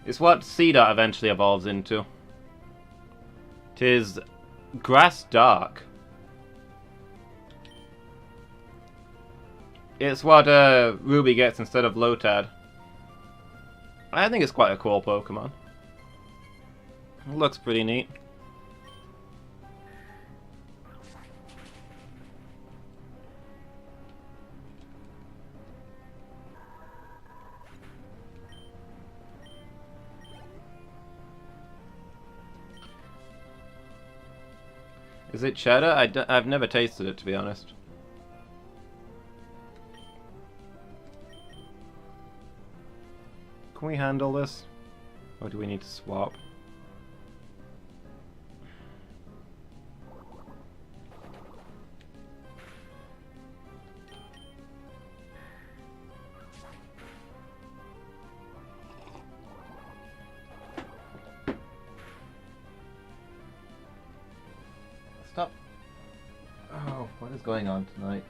It's what Seedot eventually evolves into. 'Tis Grass Dark. It's what Ruby gets instead of Lotad. I think it's quite a cool Pokemon. It looks pretty neat. Is it cheddar? I've never tasted it, to be honest. Can we handle this? Or do we need to swap? Stop. Oh, what is going on tonight?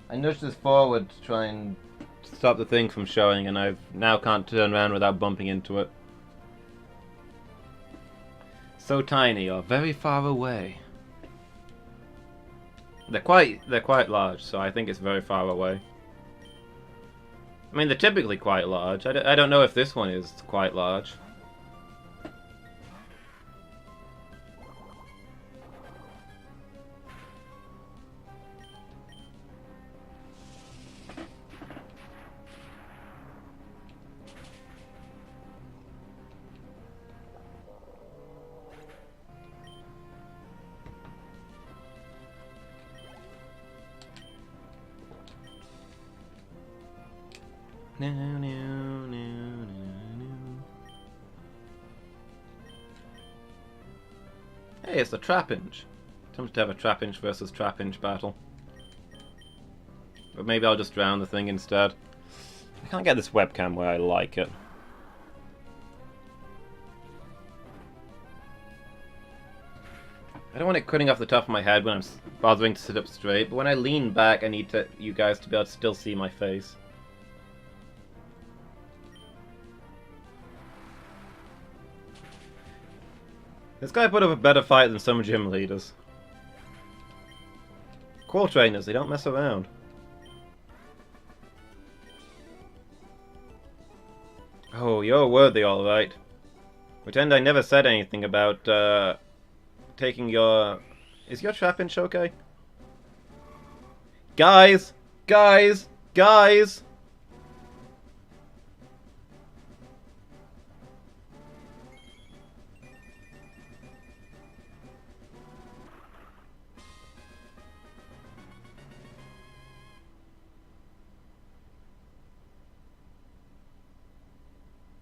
I nudged this forward to try and stop the thing from showing, and I now can't turn around without bumping into it. So tiny, or very far away. They're quite large, so I think it's very far away. I mean, they're typically quite large. I don't know if this one is quite large. No, no, no, no, no. Hey, it's a Trapinch. Attempted to have a Trapinch versus Trapinch battle. But maybe I'll just drown the thing instead. I can't get this webcam where I like it. I don't want it cutting off the top of my head when I'm bothering to sit up straight, but when I lean back I need you guys to be able to still see my face. This guy put up a better fight than some gym leaders. Core trainers, they don't mess around. Oh, you're worthy, alright. Pretend I never said anything about, taking your... Is your Trapinch okay? Guys! Guys! Guys!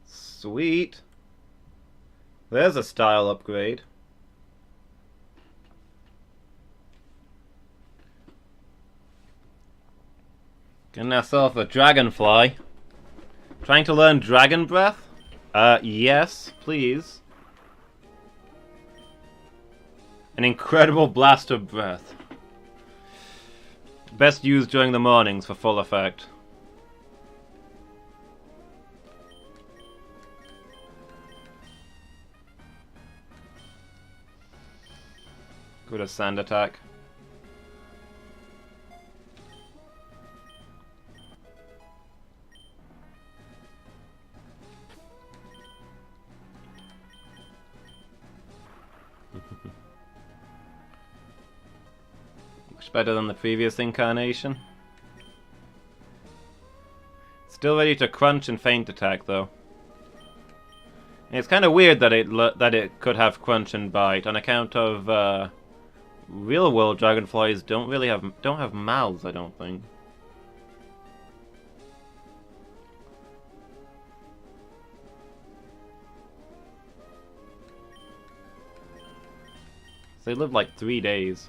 Sweet. There's a style upgrade. Getting ourselves a dragonfly. Trying to learn dragon breath? Yes, please. An incredible blast of breath. Best used during the mornings for full effect. Good as sand attack. Much better than the previous incarnation. Still ready to crunch and feint attack though. And it's kind of weird that it could have crunch and bite on account of real world dragonflies don't have mouths, I don't think. So they live like 3 days.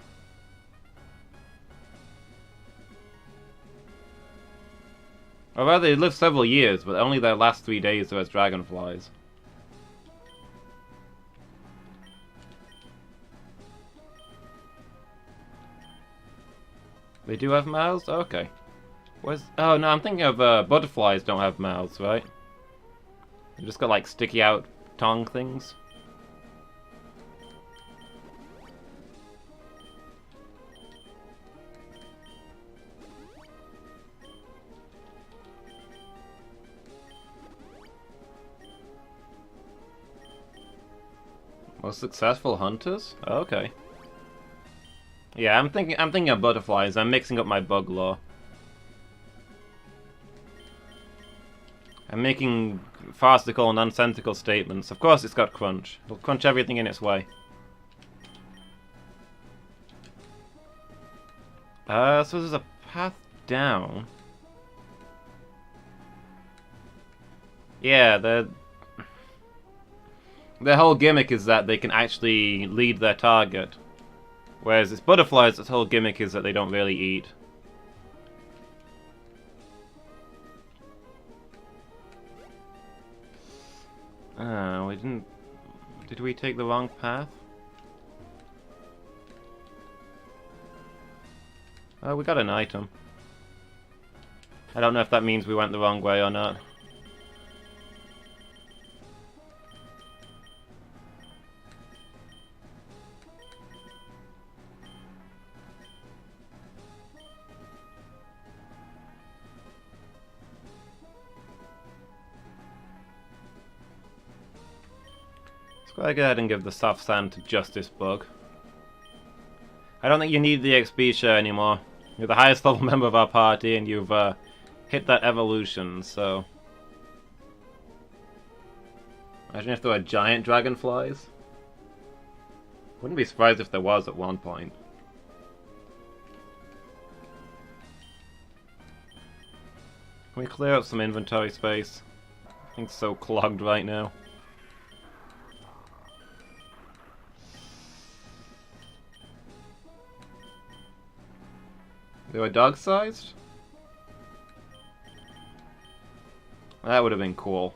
Or rather, they live several years, but only their last 3 days are as dragonflies. They do have mouths? Okay. Oh no, I'm thinking of butterflies don't have mouths, right? They just got like sticky out tongue things. Most successful hunters? Okay. Yeah, I'm thinking of butterflies. I'm mixing up my bug lore. I'm making farcical and nonsensical statements. Of course it's got crunch. It'll crunch everything in its way. So there's a path down. Yeah, their whole gimmick is that they can actually lead their target. Whereas it's butterflies, its whole gimmick is that they don't really eat. We didn't... Did we take the wrong path? Oh, we got an item. I don't know if that means we went the wrong way or not. Let's go ahead and give the soft sand to Justice Bug. I don't think you need the XP share anymore. You're the highest level member of our party and you've hit that evolution, so... Imagine if there were giant dragonflies. Wouldn't be surprised if there was at one point. Can we clear up some inventory space? I think it's so clogged right now. They were dog-sized? That would have been cool.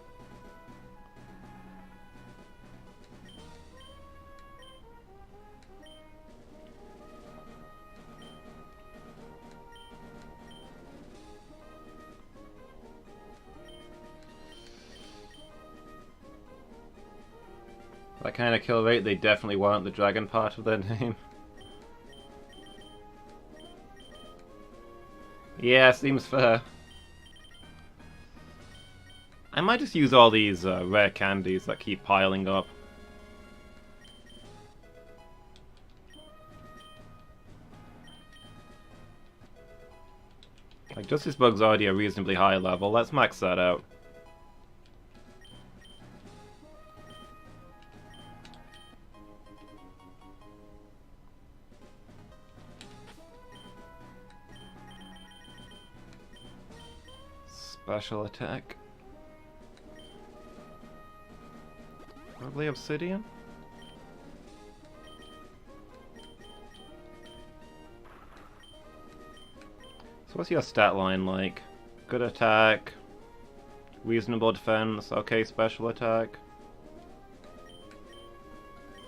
That kind of kill rate, they definitely warrant the dragon part of their name. Yeah, seems fair. I might just use all these rare candies that keep piling up. Like, Justice Bug's already a reasonably high level. Let's max that out. Special attack. Probably obsidian? So So what's your stat line like? Good attack, reasonable defense, okay special attack,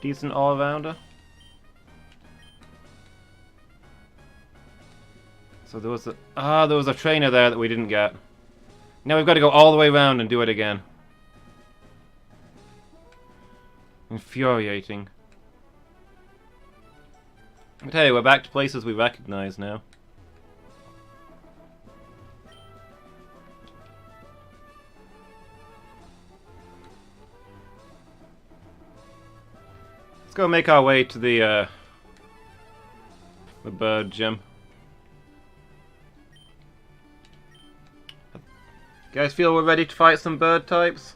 decent all-rounder. So there was a trainer there that we didn't get. Now we've got to go all the way around and do it again. Infuriating. I tell you, we're back to places we recognize now. Let's go make our way to the bird gym. Guys feel we're ready to fight some bird types?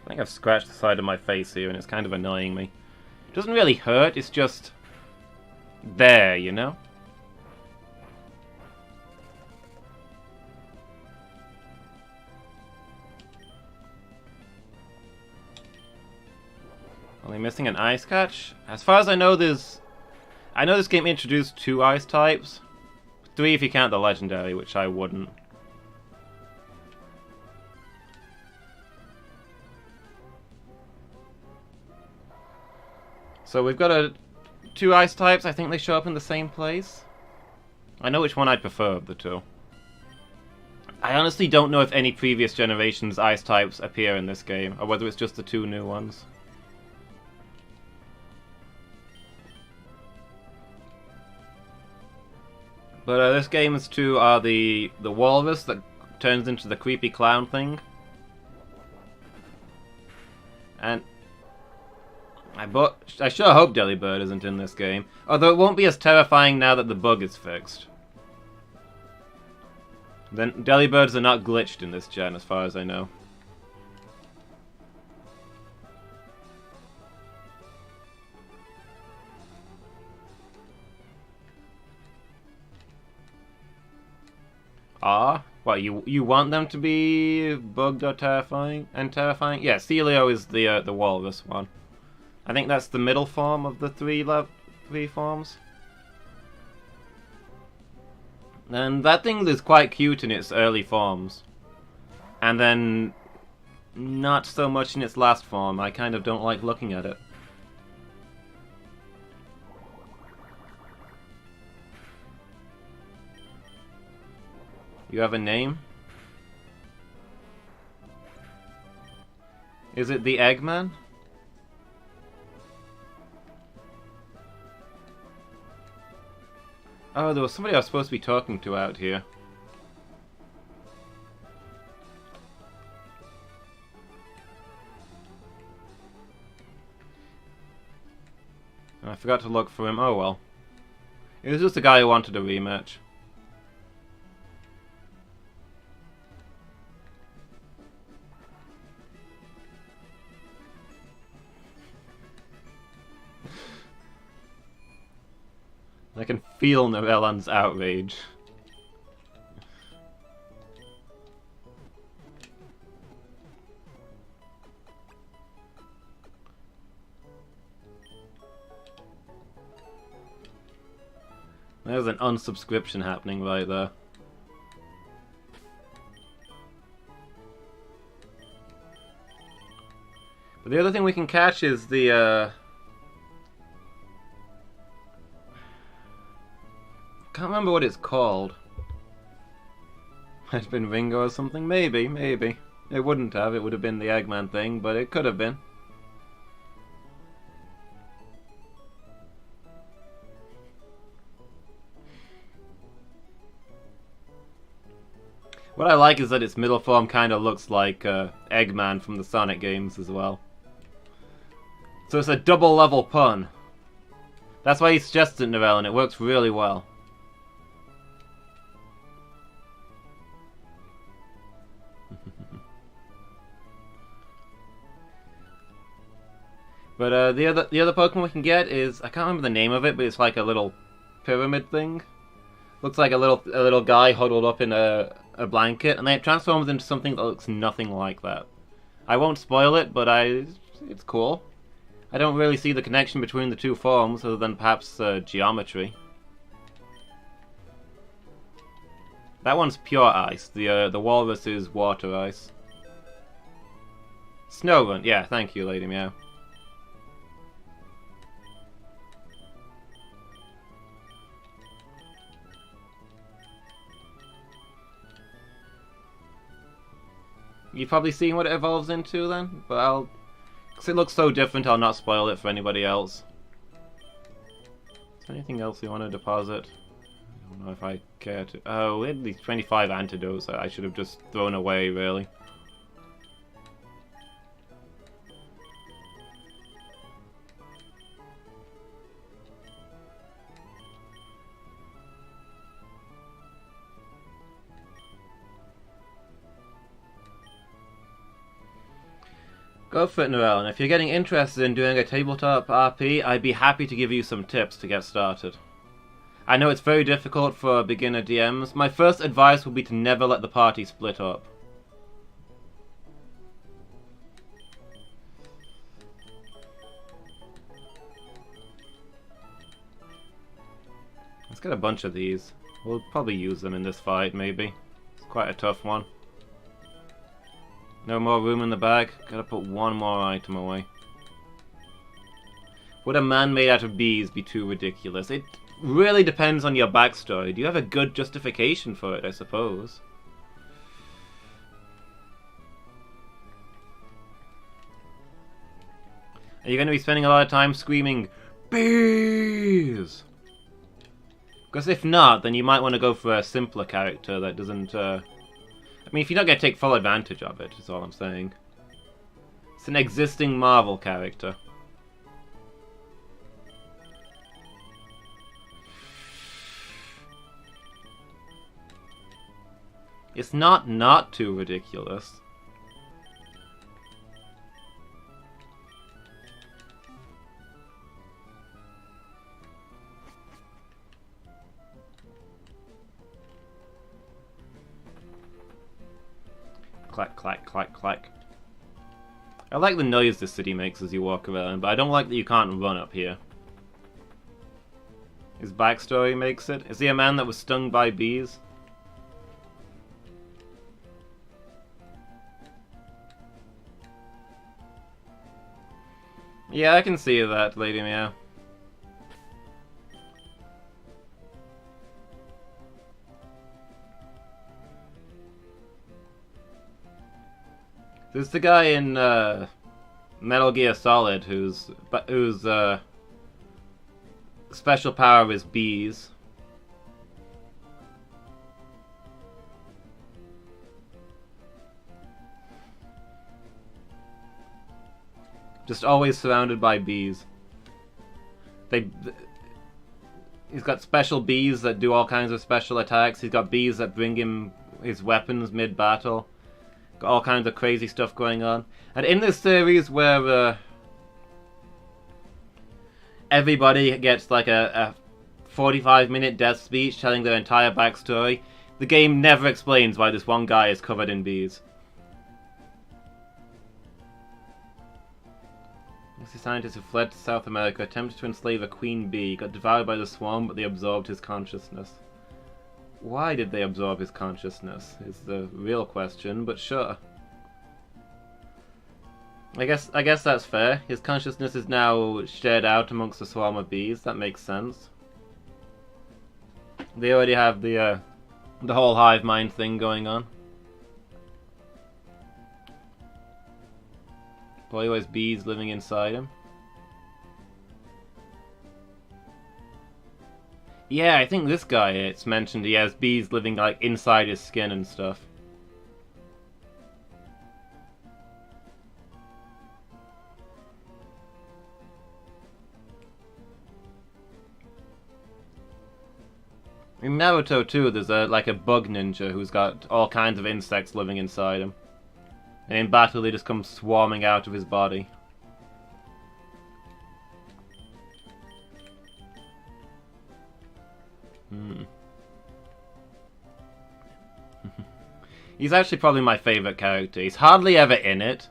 I think I've scratched the side of my face here and it's kind of annoying me. It doesn't really hurt, it's just there, you know? Only missing an ice catch? As far as I know, this game introduced 2 ice types. 3 if you count the legendary, which I wouldn't. So we've got 2 ice types. I think they show up in the same place. I know which one I'd prefer of the 2. I honestly don't know if any previous generation's ice types appear in this game, or whether it's just the 2 new ones. But this game's 2 are the walrus that turns into the creepy clown thing. And I sure hope Delibird isn't in this game. Although it won't be as terrifying now that the bug is fixed. Then Delibirds are not glitched in this gen, as far as I know. What, you want them to be bugged or terrifying? Yeah, Celio is the walrus one. I think that's the middle form of the three forms. And that thing is quite cute in its early forms. And then not so much in its last form. I kind of don't like looking at it. You have a name? Is it the Eggman? Oh, there was somebody I was supposed to be talking to out here. I forgot to look for him. Oh well. It was just a guy who wanted a rematch. I can feel Novellan's outrage. There's an unsubscription happening right there. But the other thing we can catch is the can't remember what it's called. It's been Ringo or something? Maybe. It wouldn't have. It would have been the Eggman thing, but it could have been. What I like is that its middle form kind of looks like Eggman from the Sonic games as well. So it's a double level pun. That's why he suggested Novella, and it works really well. But the other Pokemon we can get is, I can't remember the name of it, but it's like a little pyramid thing. Looks like a little guy huddled up in a a blanket, and then it transforms into something that looks nothing like that. I won't spoil it, but it's cool. I don't really see the connection between the two forms, other than perhaps geometry. That one's pure ice. The walrus is water ice. Snowrun, yeah, thank you, Lady Meow. You've probably seen what it evolves into then, but because it looks so different, I'll not spoil it for anybody else. Is there anything else you want to deposit? I don't know if I care to. Oh, we had these 25 antidotes that I should have just thrown away, really. Go for it, Noelle, and if you're getting interested in doing a tabletop RP, I'd be happy to give you some tips to get started. I know it's very difficult for beginner DMs. My first advice would be to never let the party split up. Let's get a bunch of these. We'll probably use them in this fight, maybe. It's quite a tough one. No more room in the bag. Gotta put one more item away. Would a man made out of bees be too ridiculous? It really depends on your backstory. Do you have a good justification for it, I suppose? Are you going to be spending a lot of time screaming, bees? Because if not, then you might want to go for a simpler character that doesn't, I mean, if you're not going to take full advantage of it, is all I'm saying. It's an existing Marvel character. It's not too ridiculous. Clack, clack, clack, clack. I like the noise the city makes as you walk around, but I don't like that you can't run up here. His backstory makes it. Is he a man that was stung by bees? Yeah, I can see that, Lady Meow. There's the guy in Metal Gear Solid whose special power is bees. Just always surrounded by bees. He's got special bees that do all kinds of special attacks. He's got bees that bring him his weapons mid-battle. Got all kinds of crazy stuff going on. And in this series where everybody gets like a 45-minute death speech telling their entire backstory, the game never explains why this one guy is covered in bees. The scientist who fled to South America, attempted to enslave a queen bee, got devoured by the swarm, but they absorbed his consciousness. Why did they absorb his consciousness, is the real question, but sure. I guess that's fair. His consciousness is now shared out amongst the swarm of bees. That makes sense. They already have the whole hive mind thing going on. Boy who has bees living inside him. Yeah, I think this guy, it's mentioned he has bees living like inside his skin and stuff. In Naruto too, there's like a bug ninja who's got all kinds of insects living inside him. And in battle they just come swarming out of his body. He's actually probably my favourite character. He's hardly ever in it.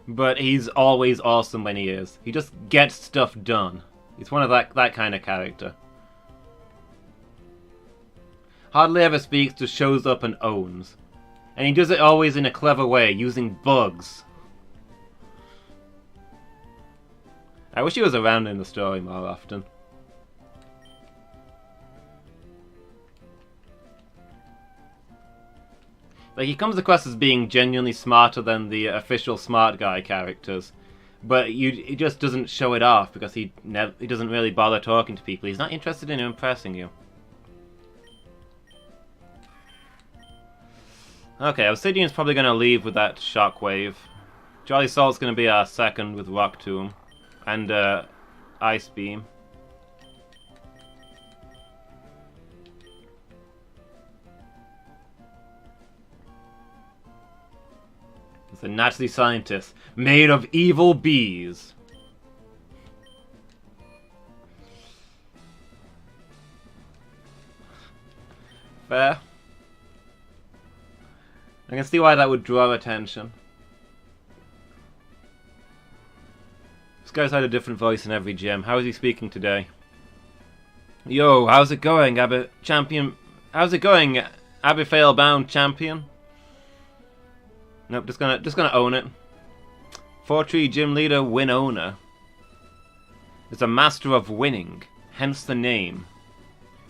But he's always awesome when he is. He just gets stuff done. He's one of that kind of character. Hardly ever speaks, just shows up and owns. And he does it always in a clever way, using bugs. I wish he was around in the story more often. Like, he comes across as being genuinely smarter than the official smart guy characters, but he just doesn't show it off because he doesn't really bother talking to people. He's not interested in impressing you. Okay, Obsidian's probably going to leave with that shockwave. Jolly Salt's going to be our second with Rock Tomb and Ice Beam. It's a Nazi scientist made of evil bees. Fair. I can see why that would draw attention. This guy's had a different voice in every gym. How is he speaking today? Yo, how's it going, champion? How's it going, Abifail bound champion? Nope, just gonna own it. 4-tree gym leader Winona is a master of winning, hence the name.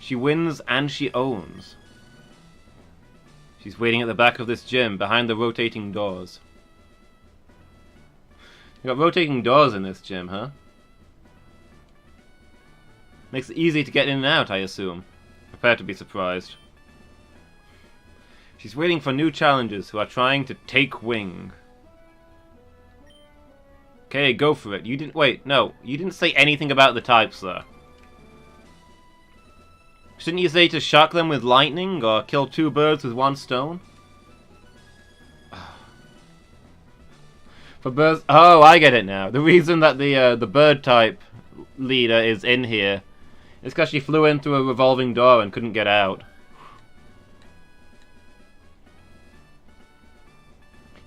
She wins and she owns. She's waiting at the back of this gym, behind the rotating doors. You got rotating doors in this gym, huh? Makes it easy to get in and out, I assume. Prepare to be surprised. She's waiting for new challengers who are trying to take wing. Okay, go for it. You didn't... Wait, no. You didn't say anything about the types, though. Shouldn't you say to shock them with lightning, or kill two birds with one stone? For birds... Oh, I get it now. The reason that the bird type leader is in here is because she flew in through a revolving door and couldn't get out.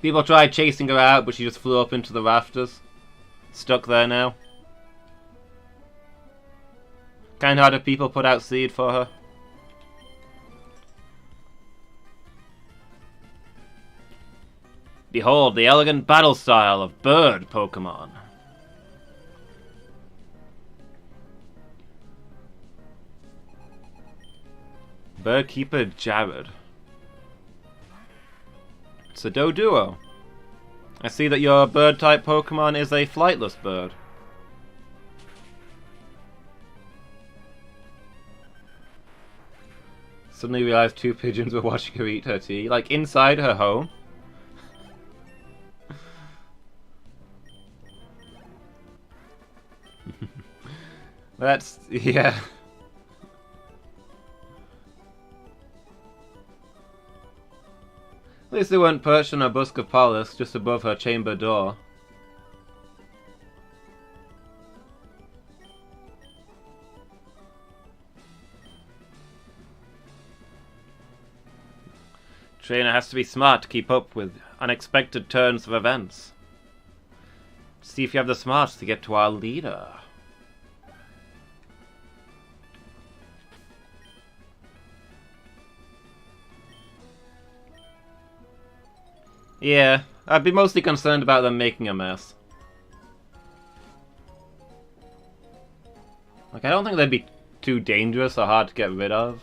People tried chasing her out, but she just flew up into the rafters. Stuck there now. Kind-hearted people put out seed for her. Behold the elegant battle style of bird Pokémon. Birdkeeper Jared. It's a Doduo. I see that your bird-type Pokemon is a flightless bird. Suddenly realized two pigeons were watching her eat her tea. Like, inside her home. That's... yeah. At least they weren't perched on a busk of pollusk just above her chamber door. Trainer has to be smart to keep up with unexpected turns of events. See if you have the smarts to get to our leader. Yeah, I'd be mostly concerned about them making a mess. Like, I don't think they'd be too dangerous or hard to get rid of.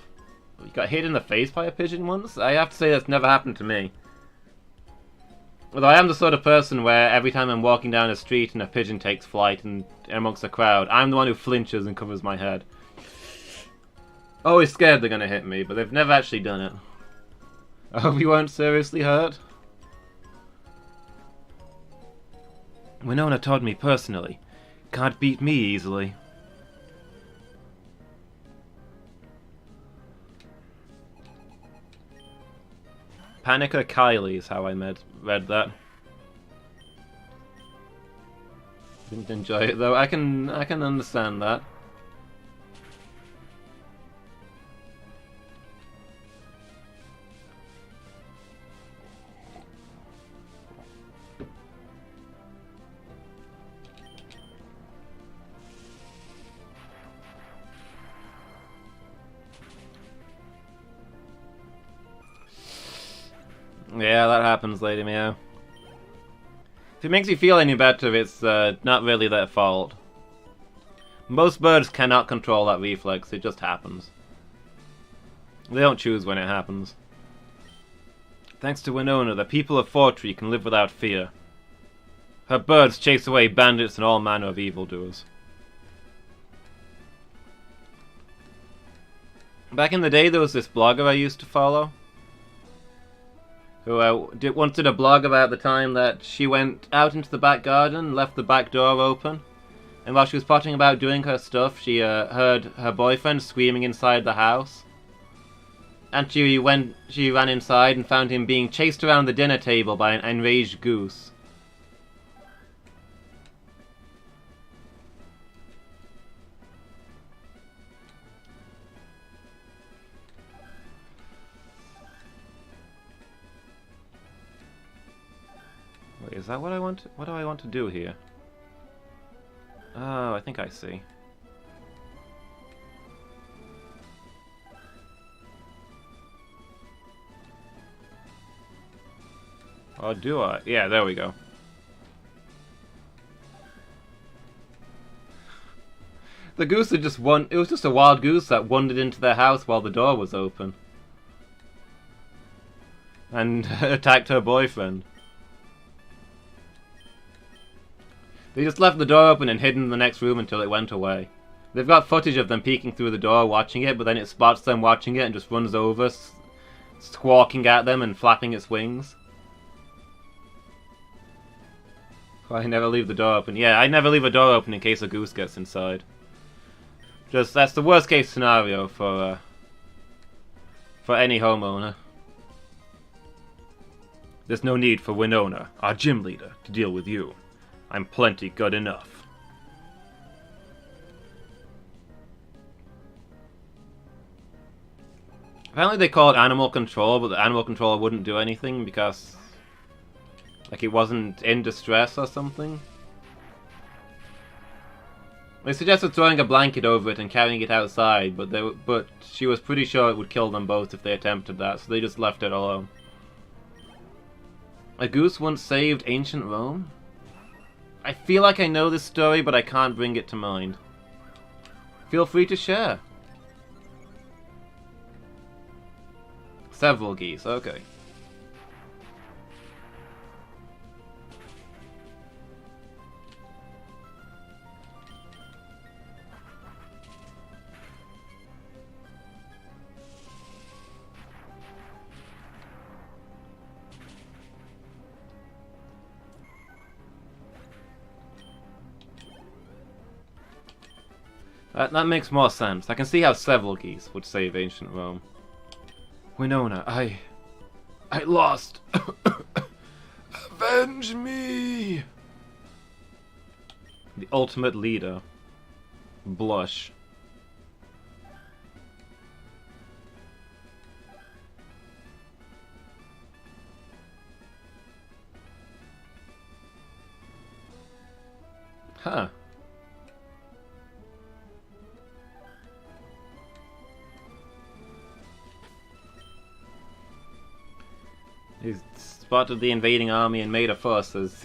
You got hit in the face by a pigeon once? I have to say that's never happened to me. Although I am the sort of person where every time I'm walking down a street and a pigeon takes flight and amongst the crowd, I'm the one who flinches and covers my head. Always scared they're gonna hit me, but they've never actually done it. I hope you weren't seriously hurt. Winona told me personally. Can't beat me easily. Panica Kylie is how I read that. Didn't enjoy it though. I can understand that. Yeah, that happens, Lady Meow. If it makes you feel any better, it's not really their fault. Most birds cannot control that reflex, it just happens. They don't choose when it happens. Thanks to Winona, the people of Fortree can live without fear. Her birds chase away bandits and all manner of evildoers. Back in the day, there was this blogger I used to follow, who once did a blog about the time that she went out into the back garden, left the back door open, and while she was potting about doing her stuff, she heard her boyfriend screaming inside the house. And she ran inside and found him being chased around the dinner table by an enraged goose. Wait, is that what I want? What do I want to do here? Oh, I think I see. Or do I? Yeah, there we go. The goose had just it was just a wild goose that wandered into their house while the door was open. And attacked her boyfriend. They just left the door open and hid in the next room until it went away. They've got footage of them peeking through the door watching it, but then it spots them watching it and just runs over, squawking at them and flapping its wings. I never leave the door open. Yeah, I never leave a door open in case a goose gets inside. That's the worst case scenario for any homeowner. There's no need for Winona, our gym leader, to deal with you. I'm plenty good enough. Apparently they call it animal control, but the animal control wouldn't do anything because like it wasn't in distress or something. They suggested throwing a blanket over it and carrying it outside, but she was pretty sure it would kill them both if they attempted that, so they just left it alone. A goose once saved ancient Rome? I feel like I know this story, but I can't bring it to mind. Feel free to share. Several geese, okay. That makes more sense. I can see how several geese would save ancient Rome. Winona, I lost. Avenge me! The ultimate leader. Blush. Huh. He's spotted the invading army and made a fuss, as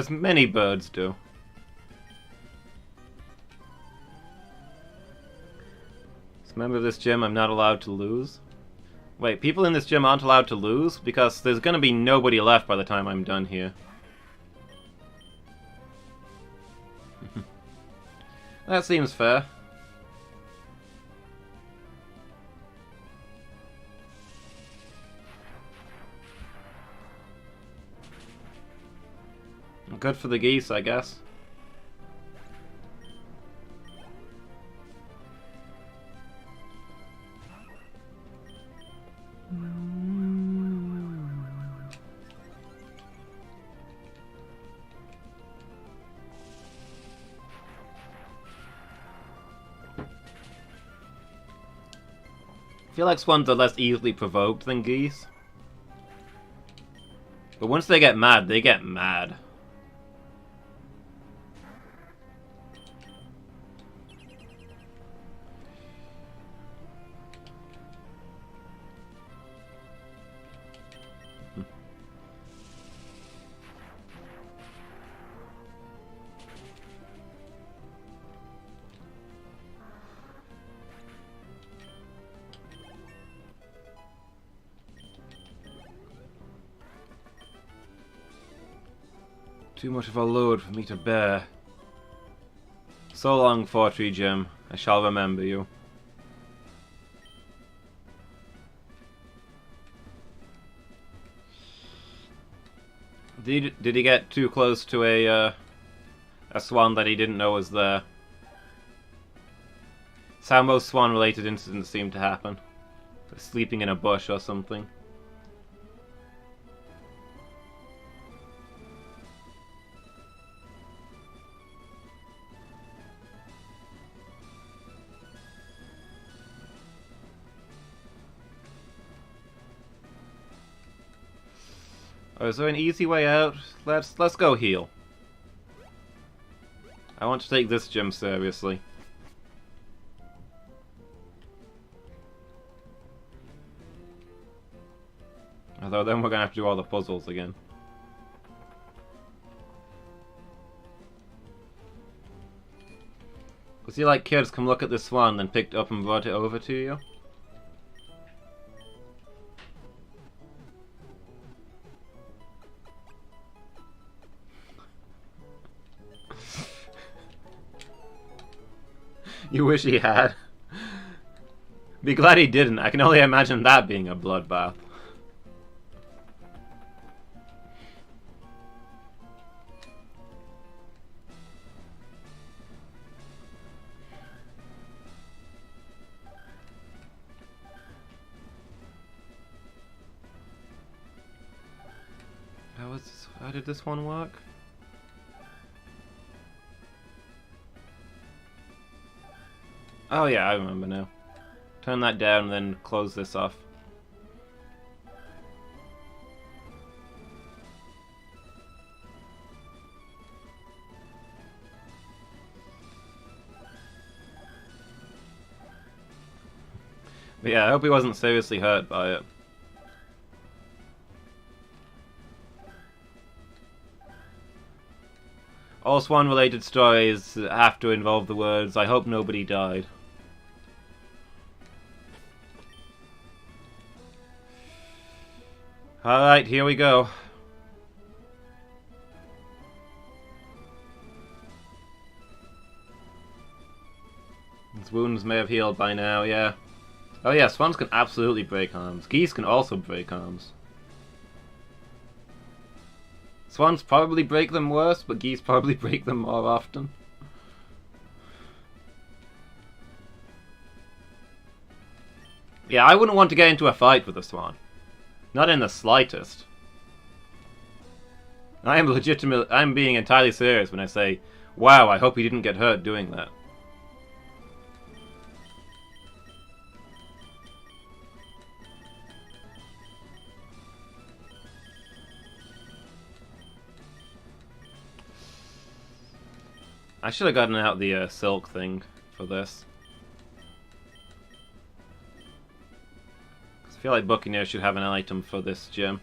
many birds do. As a member of this gym, I'm not allowed to lose. Wait, people in this gym aren't allowed to lose? Because there's gonna be nobody left by the time I'm done here. That seems fair. Good for the geese, I guess. I feel like swans are less easily provoked than geese. But once they get mad, they get mad. Too much of a load for me to bear. So long, Fortree Jim. I shall remember you. Did he get too close to a swan that he didn't know was there? It's how most swan-related incidents seem to happen. Sleeping in a bush or something. Oh, is there an easy way out? Let's go heal. I want to take this gym seriously. Although then we're gonna have to do all the puzzles again. Was he like kids come look at this swan, then picked it up and brought it over to you? You wish he had. Be glad he didn't. I can only imagine that being a bloodbath. How did this one work? Oh yeah, I remember now. Turn that down and then close this off. But yeah, I hope he wasn't seriously hurt by it. All swan-related stories have to involve the words, "I hope nobody died." Alright, here we go. His wounds may have healed by now, yeah. Oh yeah, swans can absolutely break arms. Geese can also break arms. Swans probably break them worse, but geese probably break them more often. Yeah, I wouldn't want to get into a fight with a swan. Not in the slightest. I'm being entirely serious when I say, wow, I hope he didn't get hurt doing that. I should have gotten out the silk thing for this. I feel like Buccaneer should have an item for this gym.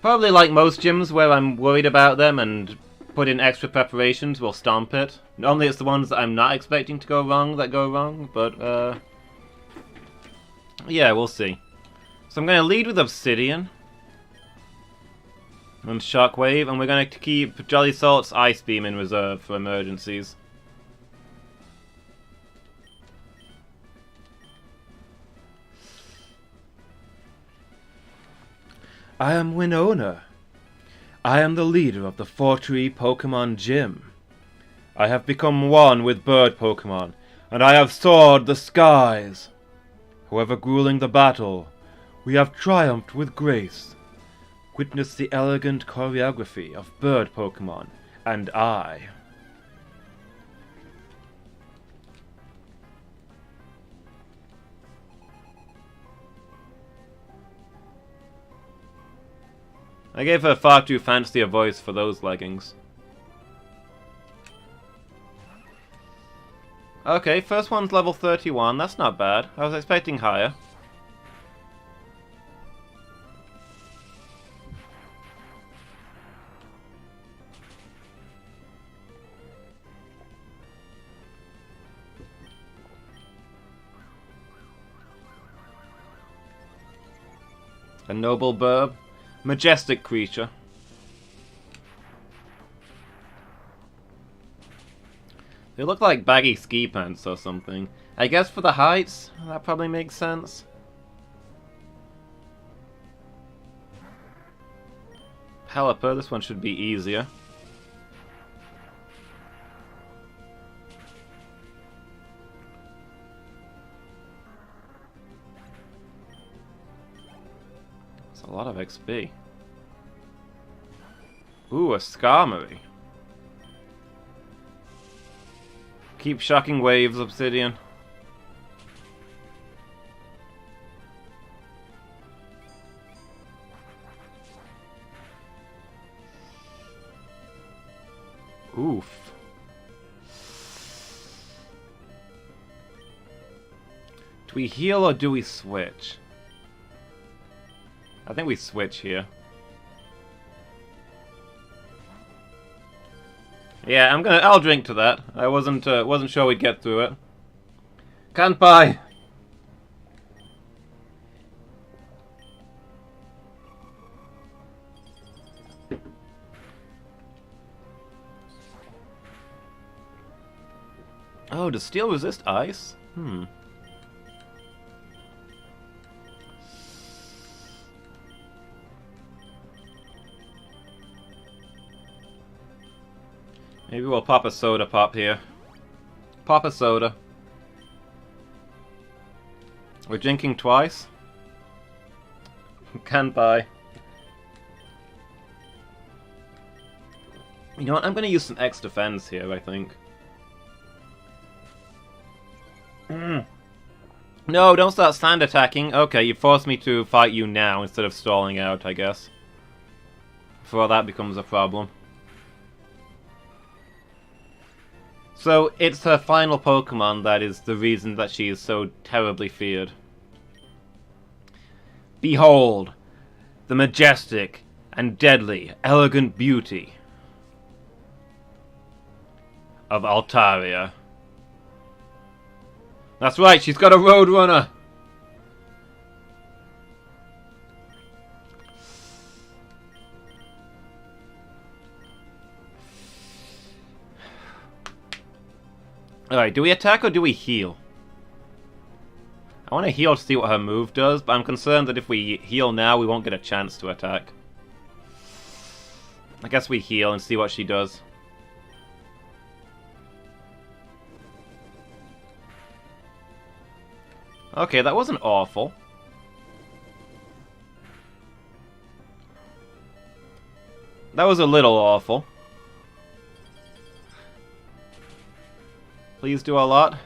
Probably like most gyms where I'm worried about them and put in extra preparations, we'll stomp it. Normally it's the ones that I'm not expecting to go wrong that go wrong, but yeah, we'll see. So I'm going to lead with Obsidian. And Shockwave, and we're going to keep Jolly Salt's Ice Beam in reserve for emergencies. I am Winona. I am the leader of the Fortree Pokémon Gym. I have become one with bird Pokémon, and I have soared the skies. However grueling the battle, we have triumphed with grace. Witness the elegant choreography of bird Pokémon, and I. I gave her far too fancy a voice for those leggings. Okay, first one's level 31, that's not bad. I was expecting higher. A noble burb. Majestic creature. They look like baggy ski pants or something. I guess for the heights, that probably makes sense. Pelipper, this one should be easier. It's a lot of XP. Ooh, a Skarmory. Keep shocking waves, Obsidian. Oof. Do we heal or do we switch? I think we switch here. Yeah, I'll drink to that. I wasn't sure we'd get through it. Kanpai! Oh, does steel resist ice? Maybe we'll pop a soda pop here. Pop a soda. We're drinking twice. Kanpai. You know what? I'm gonna use some X defense here, I think. No, don't start stand attacking. Okay, you forced me to fight you now instead of stalling out, I guess. Before that becomes a problem. So, it's her final Pokemon that is the reason that she is so terribly feared. Behold, the majestic and deadly, elegant beauty of Altaria. That's right, she's got a Roadrunner! Alright, do we attack or do we heal? I want to heal to see what her move does, but I'm concerned that if we heal now, we won't get a chance to attack. I guess we heal and see what she does. Okay, that wasn't awful. That was a little awful. Please do a lot.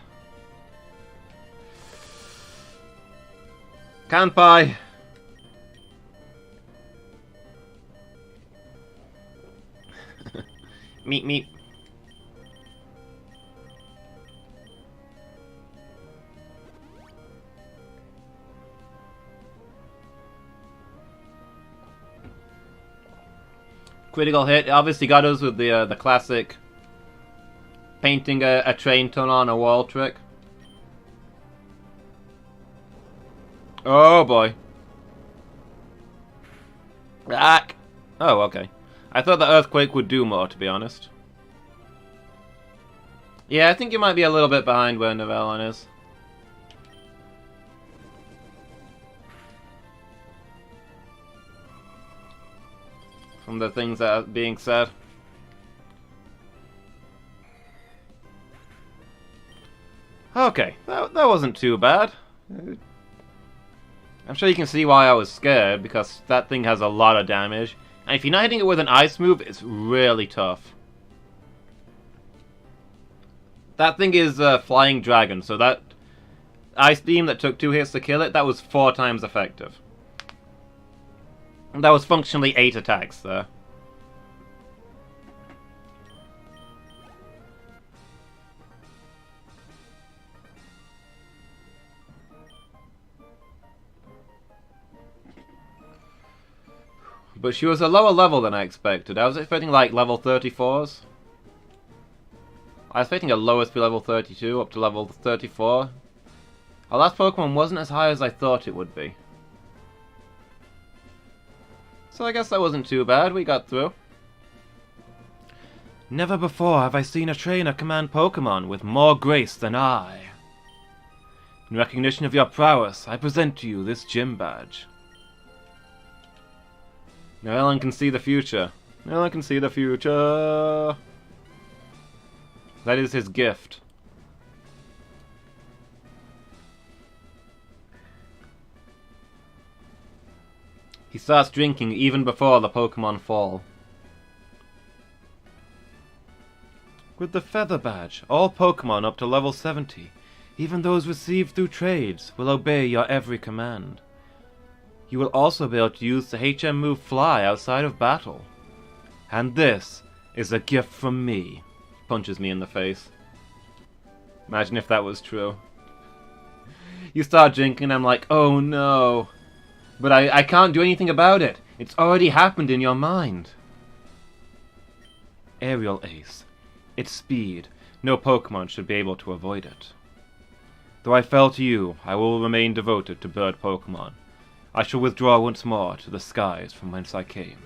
Kanpai! Meep meep. Critical hit. Obviously got us with the classic painting a train tunnel on a wall trick. Oh boy. Ah. Oh, okay. I thought the earthquake would do more, to be honest. Yeah, I think you might be a little bit behind where Novellon is. From the things that are being said. Okay, that wasn't too bad. I'm sure you can see why I was scared, because that thing has a lot of damage. And if you're not hitting it with an ice move, it's really tough. That thing is a flying dragon, so that ice beam that took 2 hits to kill it, that was 4 times effective. That was functionally 8 attacks there. But she was a lower level than I expected. I was expecting like level 34s. I was expecting a lowest be level 32 up to level 34. Our last Pokemon wasn't as high as I thought it would be. So I guess that wasn't too bad, we got through. Never before have I seen a trainer command Pokémon with more grace than I. In recognition of your prowess, I present to you this gym badge. Now Ellen can see the future. Ellen can see the future. That is his gift. He starts drinking even before the Pokémon fall. With the Feather Badge, all Pokémon up to level 70, even those received through trades, will obey your every command. You will also be able to use the HM move Fly outside of battle. And this is a gift from me. Punches me in the face. Imagine if that was true. You start drinking, I'm like, oh no. But I can't do anything about it. It's already happened in your mind. Aerial Ace. Its speed. No Pokemon should be able to avoid it. Though I fell to you, I will remain devoted to bird Pokemon. I shall withdraw once more to the skies from whence I came.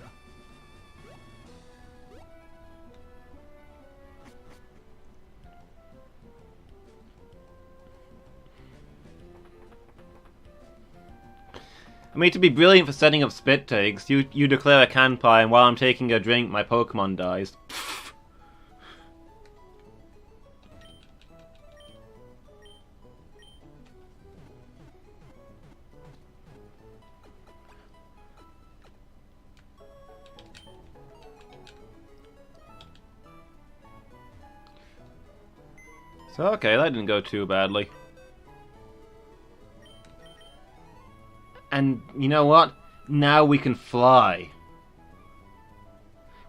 I mean, to be brilliant for setting up spit takes, you declare a Kanpai, and while I'm taking a drink, my Pokemon dies. So, okay, that didn't go too badly. And you know what? Now we can fly.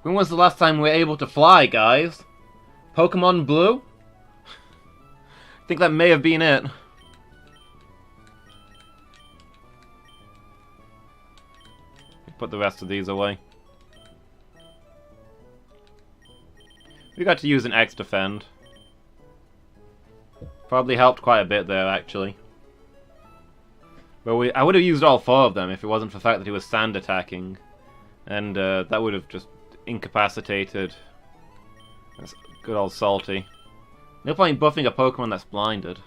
When was the last time we were able to fly, guys? Pokemon Blue? I think that may have been it. Put the rest of these away. We got to use an X defend. Probably helped quite a bit there, actually. But I would have used all 4 of them if it wasn't for the fact that he was sand attacking. And that would have just incapacitated. That's good old Salty. No point buffing a Pokemon that's blinded.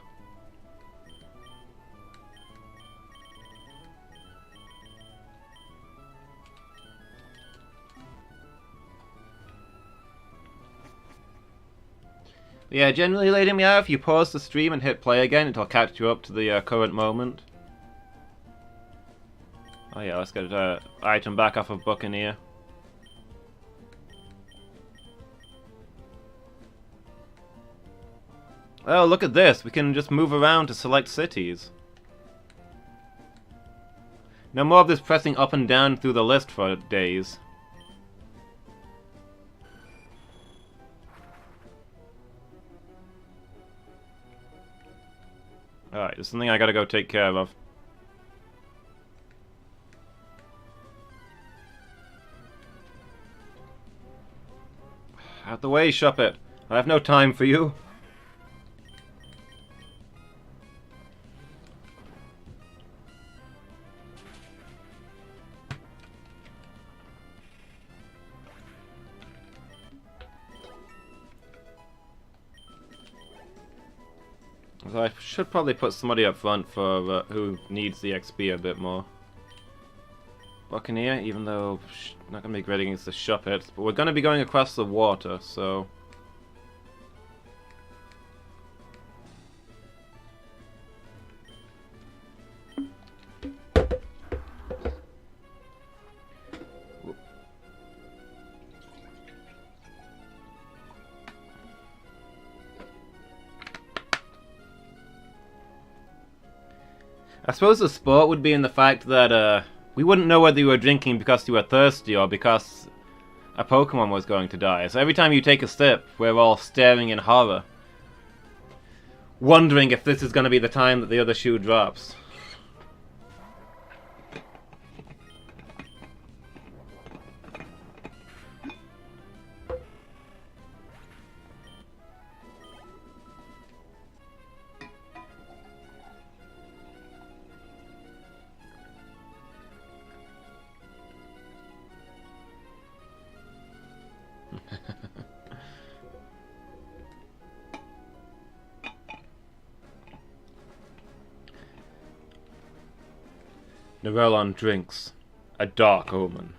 Yeah, generally, Lady Meow, if you pause the stream and hit play again, it'll catch you up to the current moment. Oh yeah, let's get an item back off of Buccaneer. Oh, look at this! We can just move around to select cities. No more of this pressing up and down through the list for days. Alright, there's something I gotta go take care of. Out the way, Shuppet. I have no time for you. So I should probably put somebody up front for who needs the XP a bit more. Buccaneer, even though not going to be great against the Shuppets, but we're going to be going across the water, so... I suppose the sport would be in the fact that we wouldn't know whether you were drinking because you were thirsty or because a Pokemon was going to die. So every time you take a sip, we're all staring in horror, wondering if this is going to be the time that the other shoe drops. Nurelon drinks. A dark omen.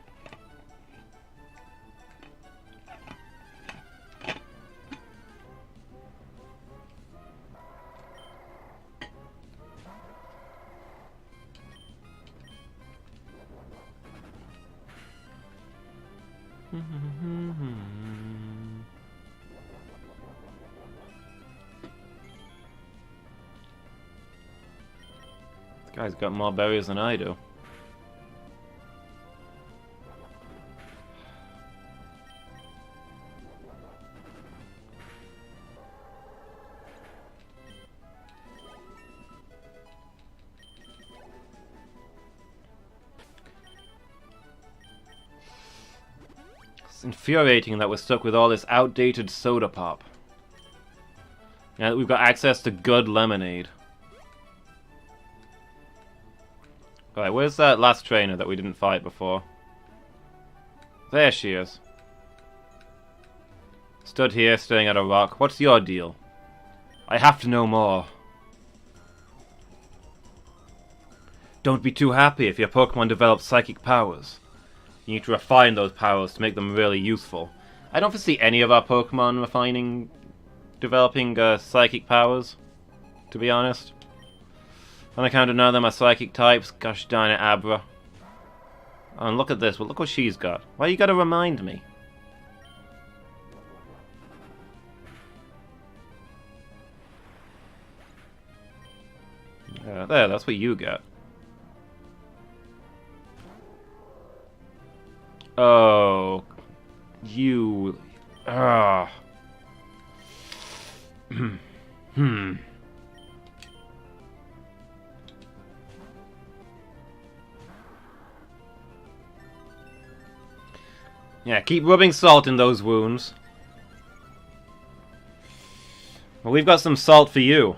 This guy's got more berries than I do. It's infuriating that we're stuck with all this outdated soda pop. Now that we've got access to good lemonade. Alright, where's that last trainer that we didn't fight before? There she is. Stood here staring at a rock. What's your deal? I have to know more. Don't be too happy if your Pokemon develop psychic powers. You need to refine those powers to make them really useful. I don't foresee any of our Pokemon developing psychic powers, to be honest. On account of none of them are psychic types, gosh darn it, Abra. Oh, and look at this, well, look what she's got. Why you gotta remind me? There, that's what you got. Oh, you... Yeah, keep rubbing salt in those wounds. Well, we've got some salt for you.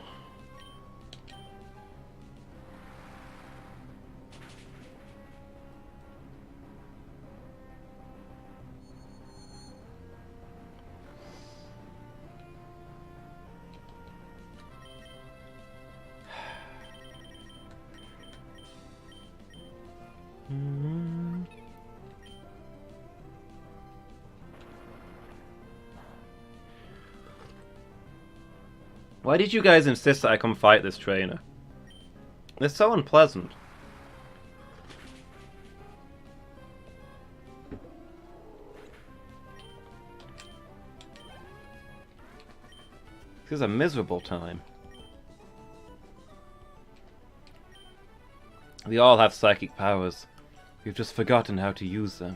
Why did you guys insist that I come fight this trainer? They're so unpleasant. This is a miserable time. We all have psychic powers. We've just forgotten how to use them.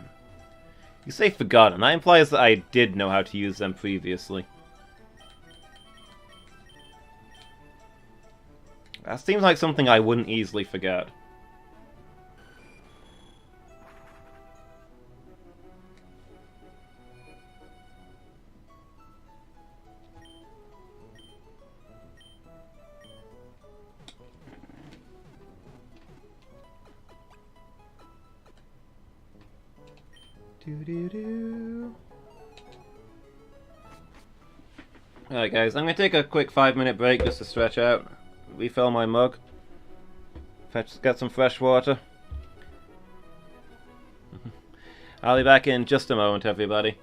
You say forgotten, that implies that I did know how to use them previously. That seems like something I wouldn't easily forget. Alright guys, I'm going to take a quick 5-minute break just to stretch out, refill my mug, get some fresh water. I'll be back in just a moment, everybody.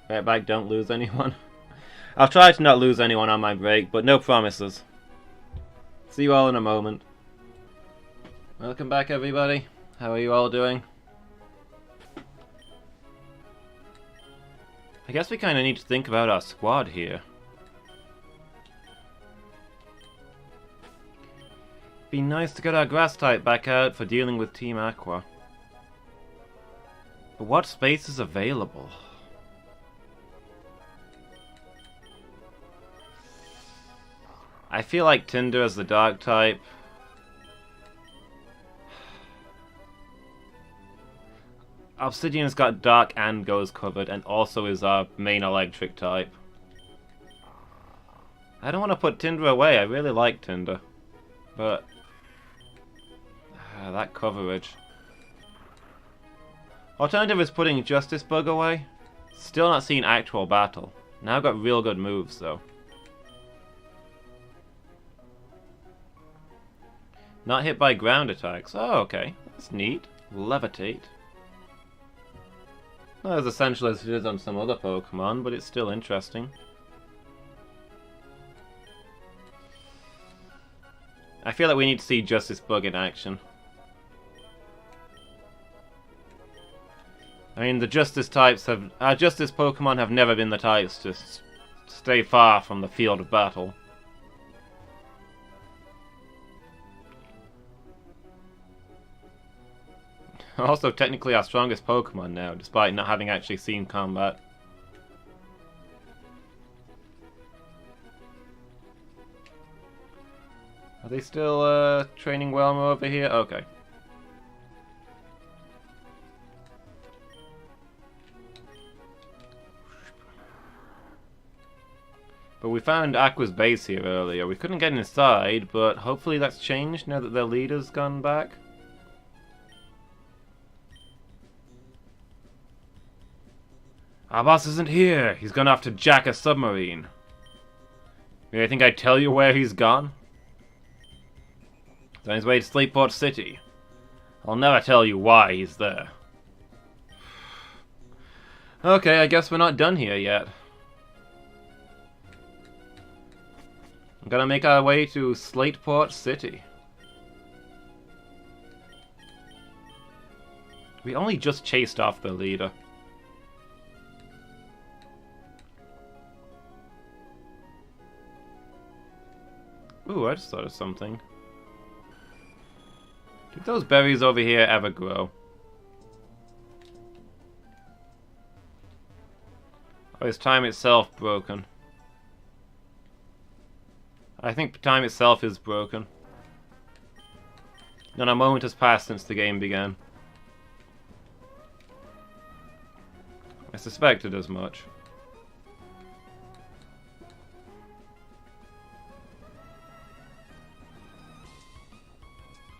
Right back, don't lose anyone. I'll try to not lose anyone on my break, but no promises. See you all in a moment. Welcome back, everybody. How are you all doing? I guess we kind of need to think about our squad here. Be nice to get our grass type back out for dealing with Team Aqua. But what space is available? I feel like Tinder is the dark type. Obsidian's got dark and goes covered, and also is our main electric type. I don't want to put Tinder away, I really like Tinder. But... that coverage. Alternative is putting Justice Bug away. Still not seeing actual battle. Now got real good moves though. Not hit by ground attacks. Oh, okay. That's neat. Levitate. Not as essential as it is on some other Pokemon, but it's still interesting. I feel like we need to see Justice Bug in action. I mean, the Justice types have... Justice Pokemon have never been the types to stay far from the field of battle. Also, technically our strongest Pokemon now, despite not having actually seen combat. Are they still training Welmer over here? Okay. But we found Aqua's base here earlier. We couldn't get inside, but hopefully that's changed now that their leader's gone back. Our boss isn't here. He's gone off to jack a submarine. You think I'd tell you where he's gone? He's on his way to Sleeport City. I'll never tell you why he's there. Okay, I guess we're not done here yet. We're gonna make our way to Slateport City. We only just chased off the leader. Ooh, I just thought of something. Did those berries over here ever grow? Or is time itself broken? I think time itself is broken. Not a moment has passed since the game began. I suspected as much.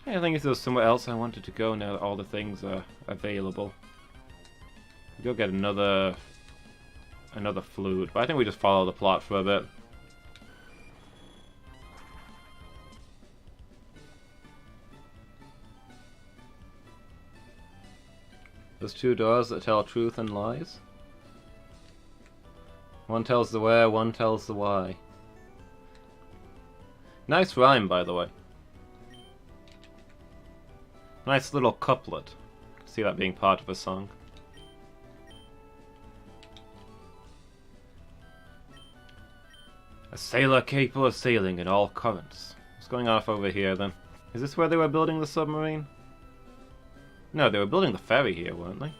I think if there was somewhere else I wanted to go now that all the things are available. Go get another flute, but I think we just follow the plot for a bit. There's two doors that tell truth and lies. One tells the where, one tells the why. Nice rhyme, by the way. Nice little couplet. See that being part of a song. A sailor capable of sailing in all currents. What's going off over here then? Is this where they were building the submarine? No, they were building the ferry here, weren't they?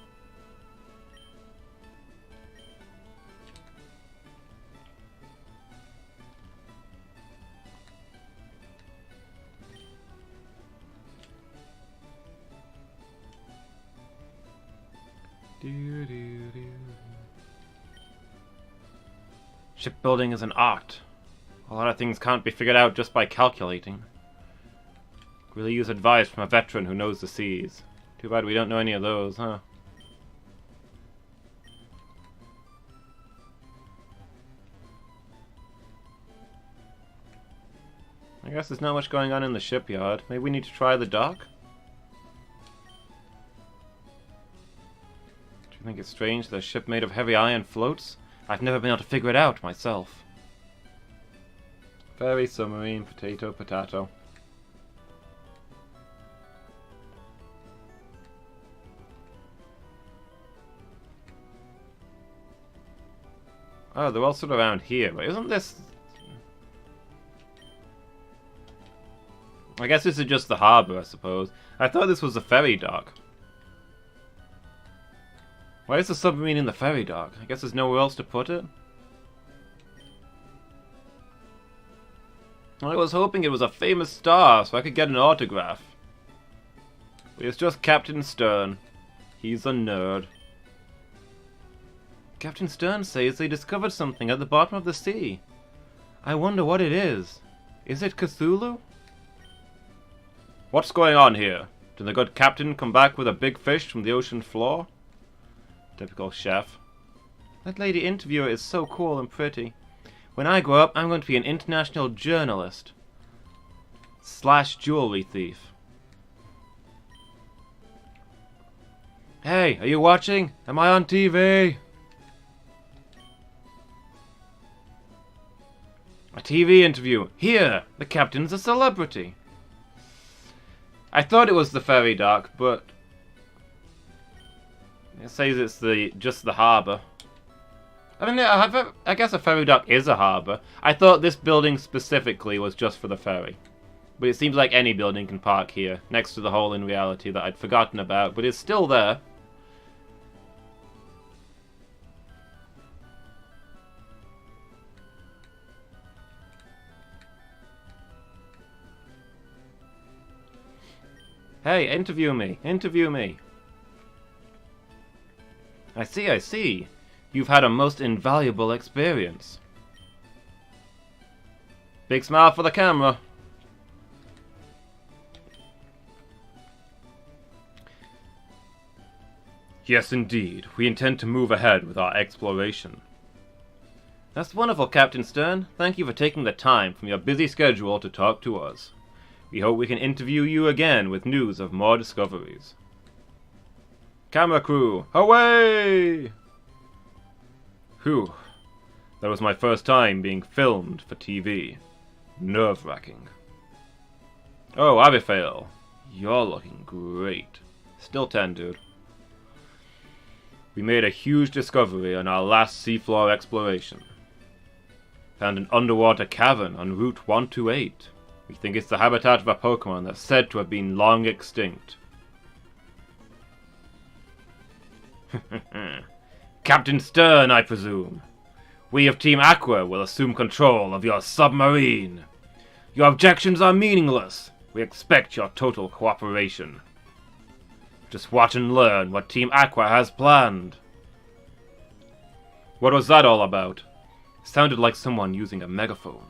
Shipbuilding is an art. A lot of things can't be figured out just by calculating. Really use advice from a veteran who knows the seas. Too bad we don't know any of those, huh? I guess there's not much going on in the shipyard. Maybe we need to try the dock? Do you think it's strange that a ship made of heavy iron floats? I've never been able to figure it out myself. Ferry, submarine, potato, potato. Oh, they're all sort of around here, but isn't this... I guess this is just the harbour, I suppose. I thought this was the ferry dock. Why is the submarine in the ferry dock? I guess there's nowhere else to put it? I was hoping it was a famous star so I could get an autograph. But it's just Captain Stern. He's a nerd. Captain Stern says they discovered something at the bottom of the sea. I wonder what it is. Is it Cthulhu? What's going on here? Did the good captain come back with a big fish from the ocean floor? Typical chef. That lady interviewer is so cool and pretty. When I grow up, I'm going to be an international journalist. slash jewelry thief. Hey, are you watching? Am I on TV? A TV interview. Here, the captain's a celebrity. I thought it was the ferry dock, but it says it's just the harbour. I mean, I guess a ferry dock is a harbour. I thought this building specifically was just for the ferry. But it seems like any building can park here, next to the hole in reality that I'd forgotten about, but it's still there. Hey, interview me. Interview me. I see. You've had a most invaluable experience. Big smile for the camera. Yes, indeed. We intend to move ahead with our exploration. That's wonderful, Captain Stern. Thank you for taking the time from your busy schedule to talk to us. We hope we can interview you again with news of more discoveries. Camera crew, away! Whew. That was my first time being filmed for TV. Nerve-wracking. Oh, Abifail. You're looking great. Still 10, dude. We made a huge discovery on our last seafloor exploration. Found an underwater cavern on Route 128. We think it's the habitat of a Pokémon that's said to have been long extinct. Captain Stern, I presume. We of Team Aqua will assume control of your submarine. Your objections are meaningless. We expect your total cooperation. Just watch and learn what Team Aqua has planned. What was that all about? It sounded like someone using a megaphone.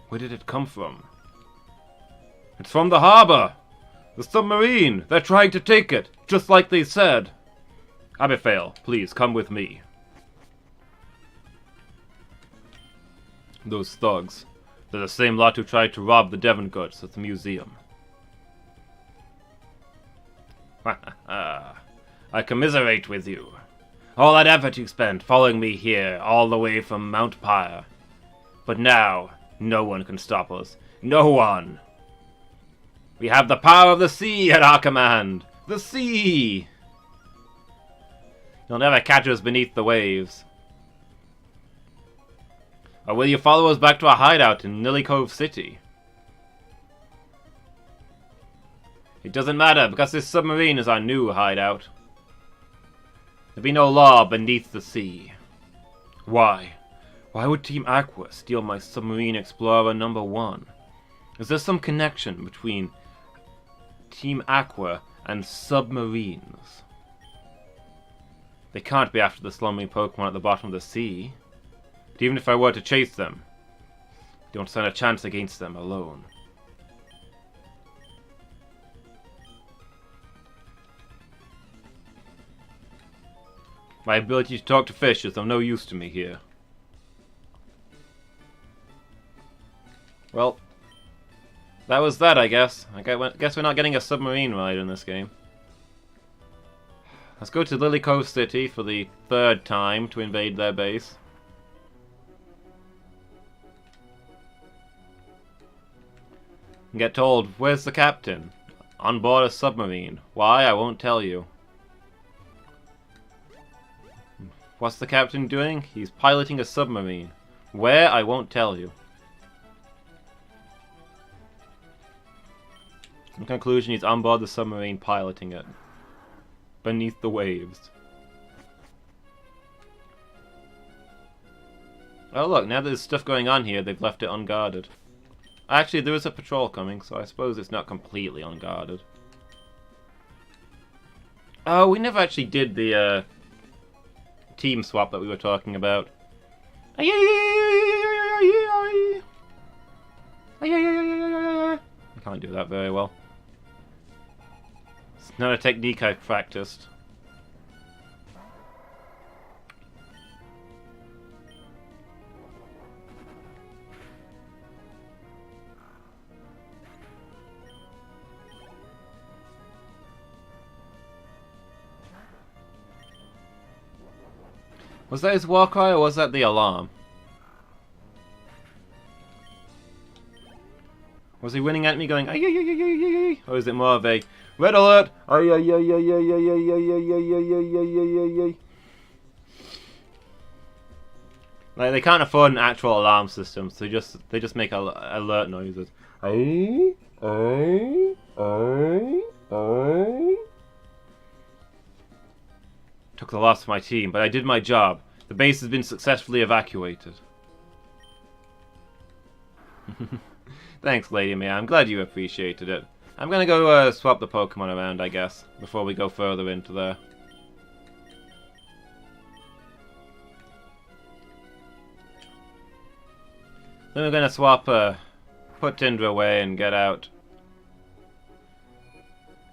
Where did it come from? It's from the harbor! The submarine! They're trying to take it, just like they said. Abifail, please come with me. Those thugs. They're the same lot who tried to rob the Devon goods at the museum. I commiserate with you. All that effort you spent following me here, all the way from Mount Pyre. But now, no one can stop us. No one! We have the power of the sea at our command! The sea! You'll never catch us beneath the waves. Or will you follow us back to our hideout in Lily Cove City? It doesn't matter, because this submarine is our new hideout. There'll be no law beneath the sea. Why? Why would Team Aqua steal my Submarine Explorer number 1? Is there some connection between Team Aqua and submarines? They can't be after the slumbering Pokemon at the bottom of the sea. But even if I were to chase them, I don't stand a chance against them alone. My ability to talk to fish is of no use to me here. Well, that was that, I guess. I guess we're not getting a submarine ride in this game. Let's go to Lily Cove City for the 3rd time to invade their base. And get told, where's the captain? On board a submarine. Why? I won't tell you. What's the captain doing? He's piloting a submarine. Where? I won't tell you. In conclusion, he's on board the submarine piloting it. Beneath the waves. Oh look, now that there's stuff going on here, they've left it unguarded. Actually, there is a patrol coming, so I suppose it's not completely unguarded. Oh, we never actually did the team swap that we were talking about. I can't do that very well. It's not a technique I've practiced. Was that his war cry or was that the alarm? Was he winning at me going, ay, ay, ay, ay, ay, ay, ay? Or is it more of a red alert? Ay, ay, ay, ay, ay, ay, ay, ay, ay, ay, ay, ay, ay, ay, ay. Like, they can't afford an actual alarm system, so they just make alert noises. Ay, ay, ay, ay. Took the loss of my team, but I did my job. The base has been successfully evacuated. Thanks, Lady May. I'm glad you appreciated it. I'm gonna go swap the Pokemon around, I guess, before we go further into there. Then we're gonna swap, put Tinder away and get out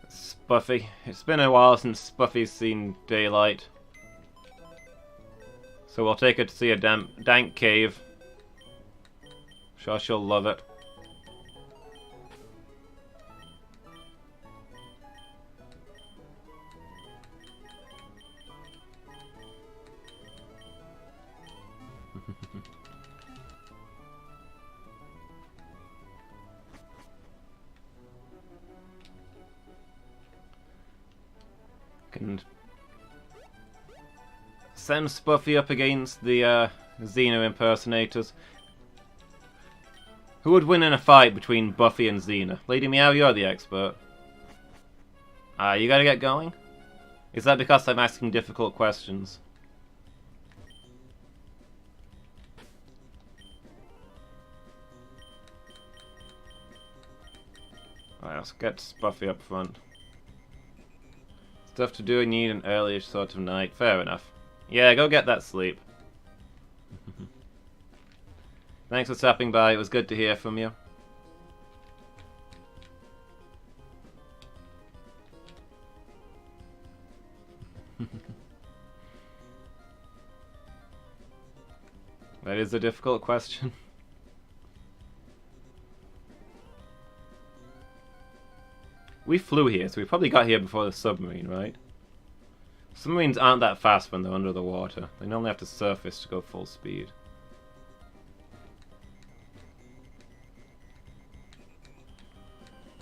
Spuffy. It's been a while since Spuffy's seen daylight. So we'll take her to see a dank cave. Sure she'll love it. Can send Spuffy up against the Xena impersonators. Who would win in a fight between Buffy and Xena? Lady Meow, you're the expert. You gotta get going? Is that because I'm asking difficult questions? Alright, let's get Buffy up front. Stuff to do, I need an early sort of night. Fair enough. Yeah, go get that sleep. Thanks for stopping by, it was good to hear from you. That is a difficult question. We flew here, so we probably got here before the submarine, right? Submarines aren't that fast when they're under the water. They normally have to surface to go full speed.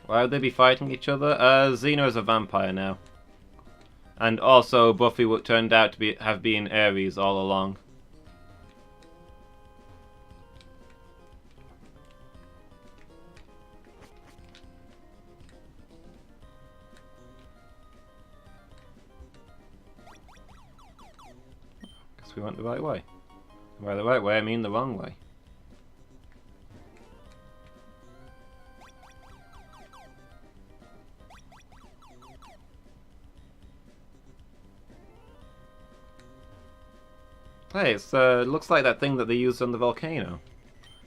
Why would they be fighting each other? Xena is a vampire now. And also, Buffy turned out to have been Ares all along. We went the right way. By the right way, I mean the wrong way. Hey, it looks like that thing that they used on the volcano.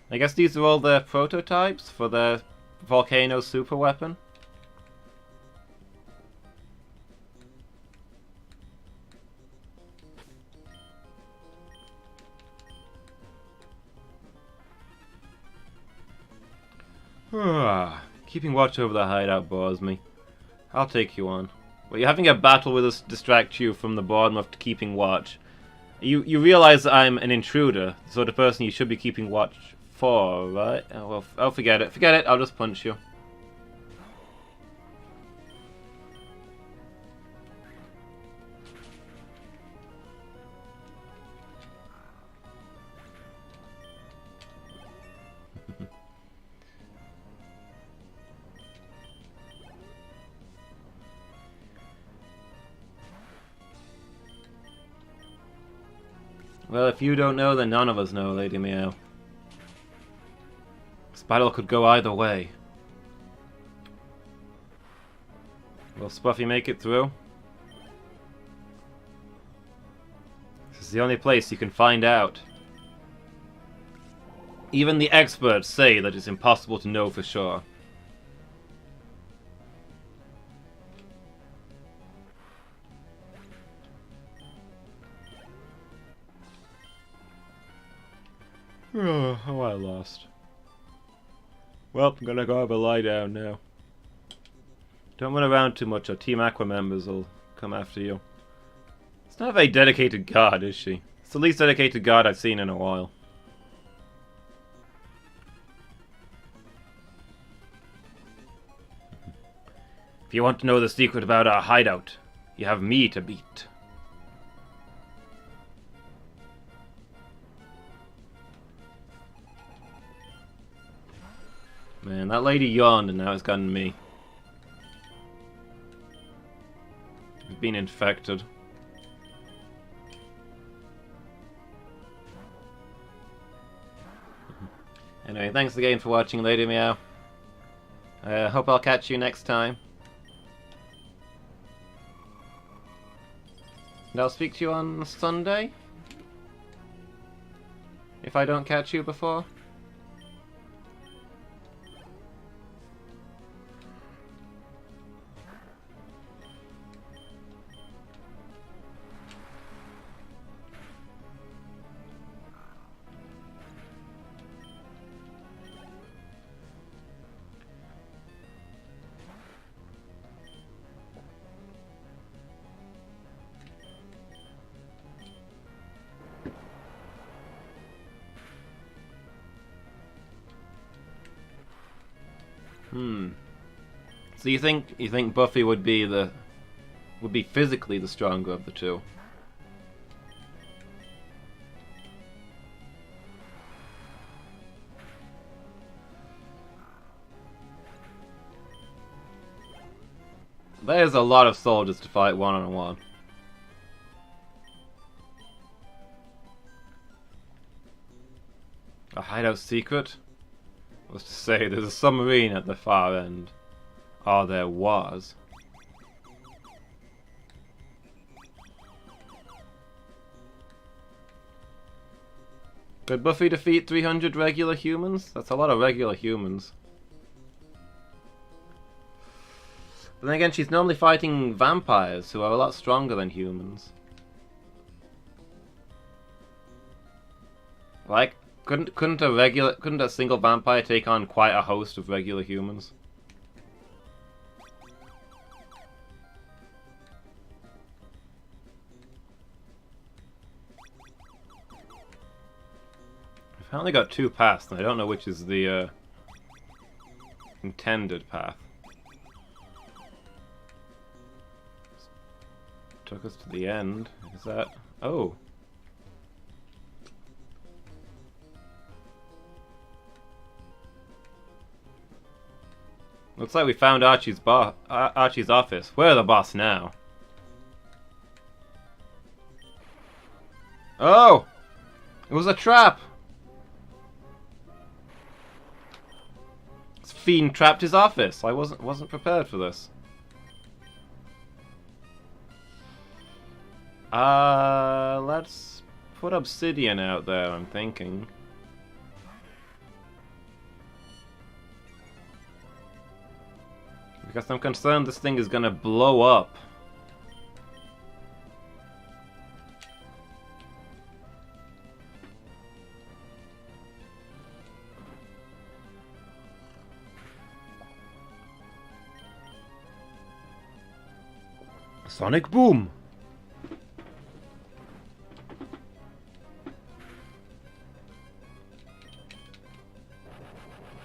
I guess these are all the prototypes for the volcano super weapon. Keeping watch over the hideout bores me. I'll take you on. But you're having a battle with us to distract you from the boredom of keeping watch. You realize that I'm an intruder, the sort of person you should be keeping watch for, right? Oh, well, oh, forget it. Forget it, I'll just punch you. Well, if you don't know, then none of us know, Lady Meow. This battle could go either way. Will Spuffy make it through? This is the only place you can find out. Even the experts say that it's impossible to know for sure. Oh, I lost. Well, I'm gonna go have a lie down now. Don't run around too much or Team Aqua members will come after you. It's not a very dedicated guard, is she? It's the least dedicated guard I've seen in a while. If you want to know the secret about our hideout, you have me to beat. Man, that lady yawned and now it's gotten me. I've been infected. Anyway, thanks again for watching, Lady Meow. I hope I'll catch you next time. And I'll speak to you on Sunday? If I don't catch you before? So you think Buffy would be physically the stronger of the two? There's a lot of soldiers to fight one-on-one. A hideout secret? Was to say, there's a submarine at the far end. Oh, there was. Could Buffy defeat 300 regular humans? That's a lot of regular humans. But then again, she's normally fighting vampires who are a lot stronger than humans. Like, couldn't a single vampire take on quite a host of regular humans? I've only got 2 paths, and I don't know which is the intended path. Took us to the end. Is that... Oh. Looks like we found Archie's office. We're the boss now. Oh! It was a trap! This fiend trapped his office. I wasn't prepared for this. Let's put obsidian out there, I'm thinking. Because I'm concerned this thing is gonna blow up. Sonic boom!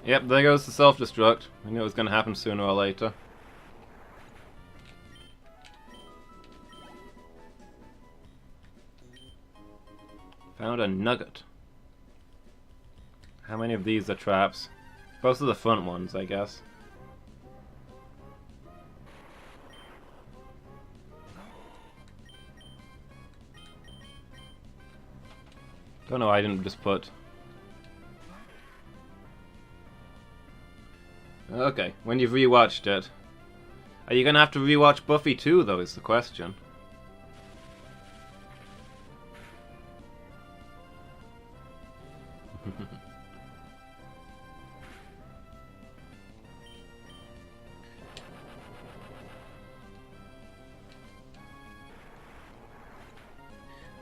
Yep, there goes the self-destruct. I knew it was going to happen sooner or later. Found a nugget. How many of these are traps? Most of the front ones, I guess. Don't know why I didn't just put... Okay, when you've rewatched it. Are you gonna have to rewatch Buffy too, though, is the question.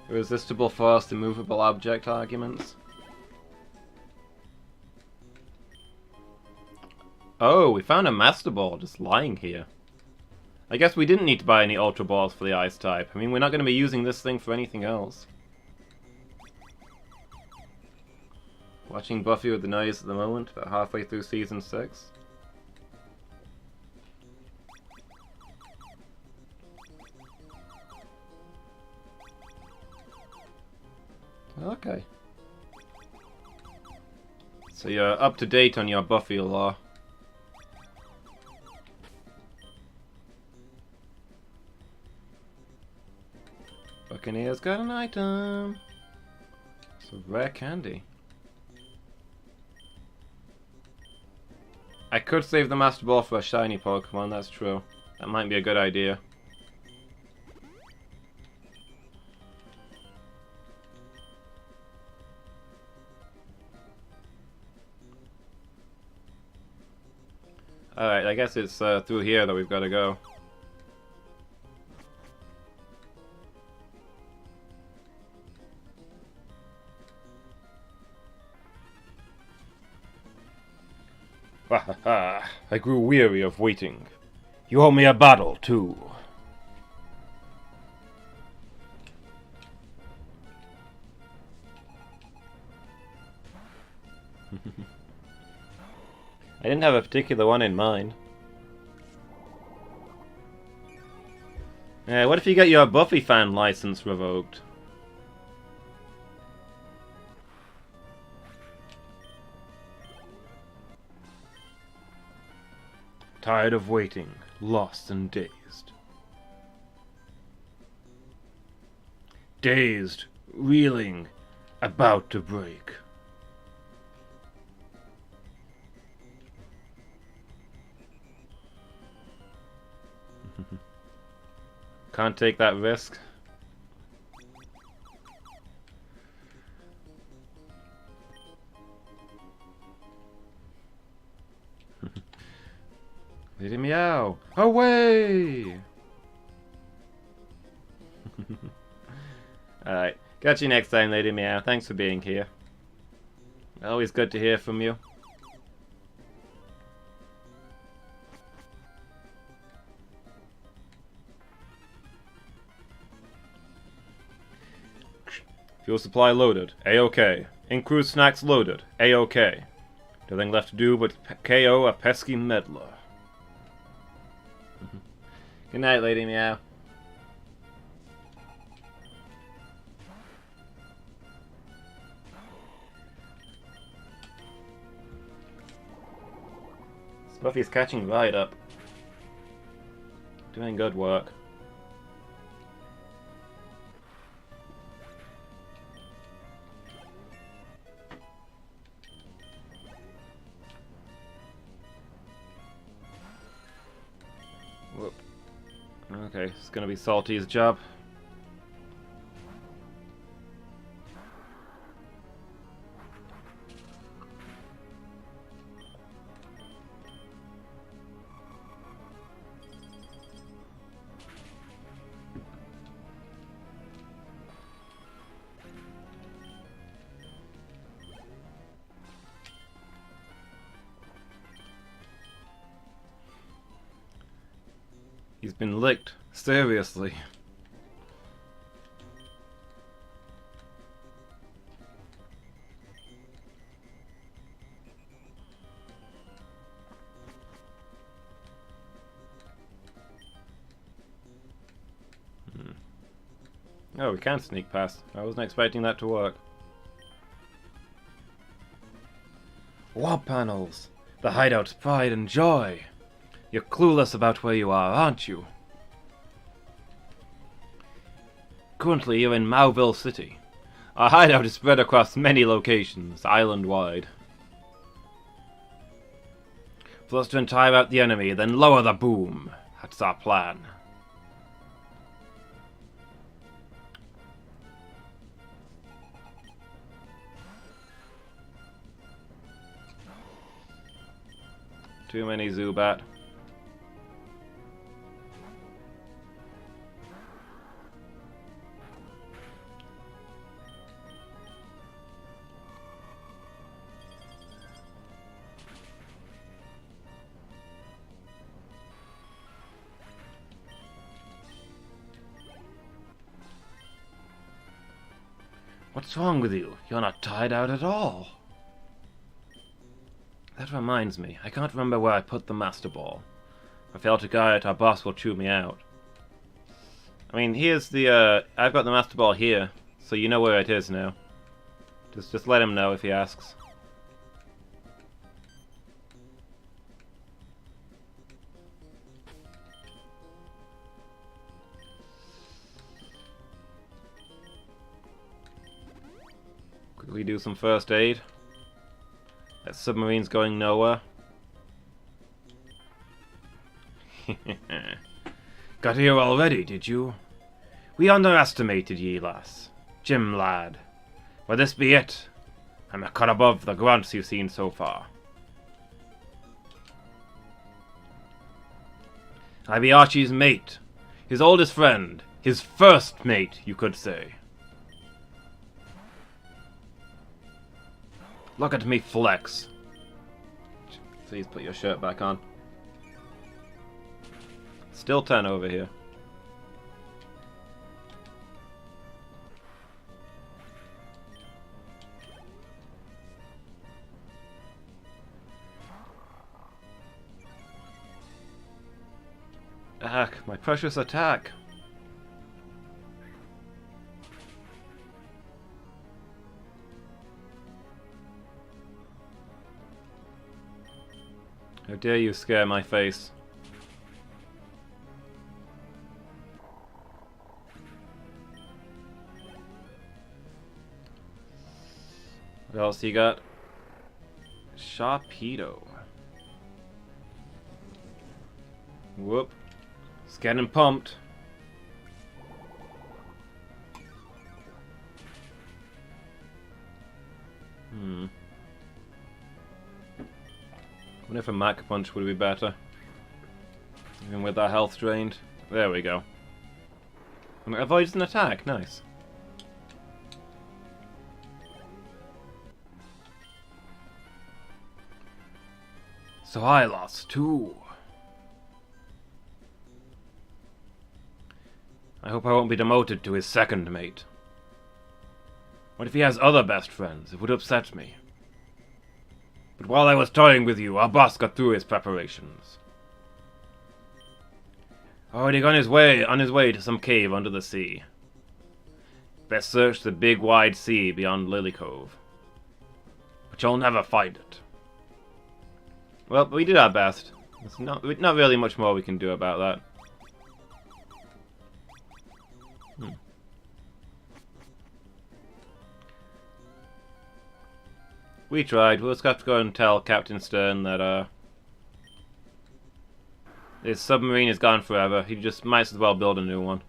Irresistible force, immovable object arguments. Oh, we found a Master Ball just lying here. I guess we didn't need to buy any Ultra Balls for the Ice type. I mean, we're not going to be using this thing for anything else. Watching Buffy with the noise at the moment, about halfway through season 6. Okay. So you're up to date on your Buffy lore. Buccaneer's got an item. It's a rare candy. I could save the Master Ball for a shiny Pokemon, that's true. That might be a good idea. Alright, I guess it's through here that we've got to go. Ha ha ha, I grew weary of waiting. You owe me a battle, too. I didn't have a particular one in mind. What if you get your Buffy fan license revoked? Tired of waiting, lost and dazed. Dazed, reeling, about to break. Can't take that risk. Lady Meow, away! Alright, catch you next time, Lady Meow. Thanks for being here. Always good to hear from you. Fuel supply loaded. A-OK. In-cruise snacks loaded. A-OK. Nothing left to do but KO a pesky meddler. Good night, Lady Meow. Buffy's catching right up. Doing good work. Whoop. Okay, it's gonna be Salty's job. He's been licked. Seriously. Oh, we can sneak past. I wasn't expecting that to work. Wall panels! The hideout's pride and joy! You're clueless about where you are, aren't you? Currently, you're in Mauville City. Our hideout is spread across many locations, island-wide. For us to tire out the enemy, then lower the boom. That's our plan. Too many Zubat. What's wrong with you? You're not tired out at all. That reminds me, I can't remember where I put the Master Ball. If I fail to guard it, our boss will chew me out. I mean, here's the, I've got the Master Ball here, so you know where it is now. Just let him know if he asks. Could we do some first aid? That submarine's going nowhere. Got here already, did you? We underestimated ye, lass. Jim, lad. Will this be it? I'm a cut above the grunts you've seen so far. I be Archie's mate. His oldest friend. His first mate, you could say. Look at me flex. Please put your shirt back on. Still 10 over here. Attack, my precious attack. How dare you scare my face. What else you got? Sharpedo. Whoop. It's getting pumped. I wonder if a Mach Punch would be better. Even with our health drained. There we go. And it avoids an attack. Nice. So I lost 2. I hope I won't be demoted to his second mate. What if he has other best friends? It would upset me. But while I was toying with you, our boss got through his preparations. Already on his way to some cave under the sea. Best search the big wide sea beyond Lily Cove. But you'll never find it. Well, we did our best. There's not really much more we can do about that. We tried. We'll just have to go and tell Captain Stern that his submarine is gone forever. He just might as well build a new one.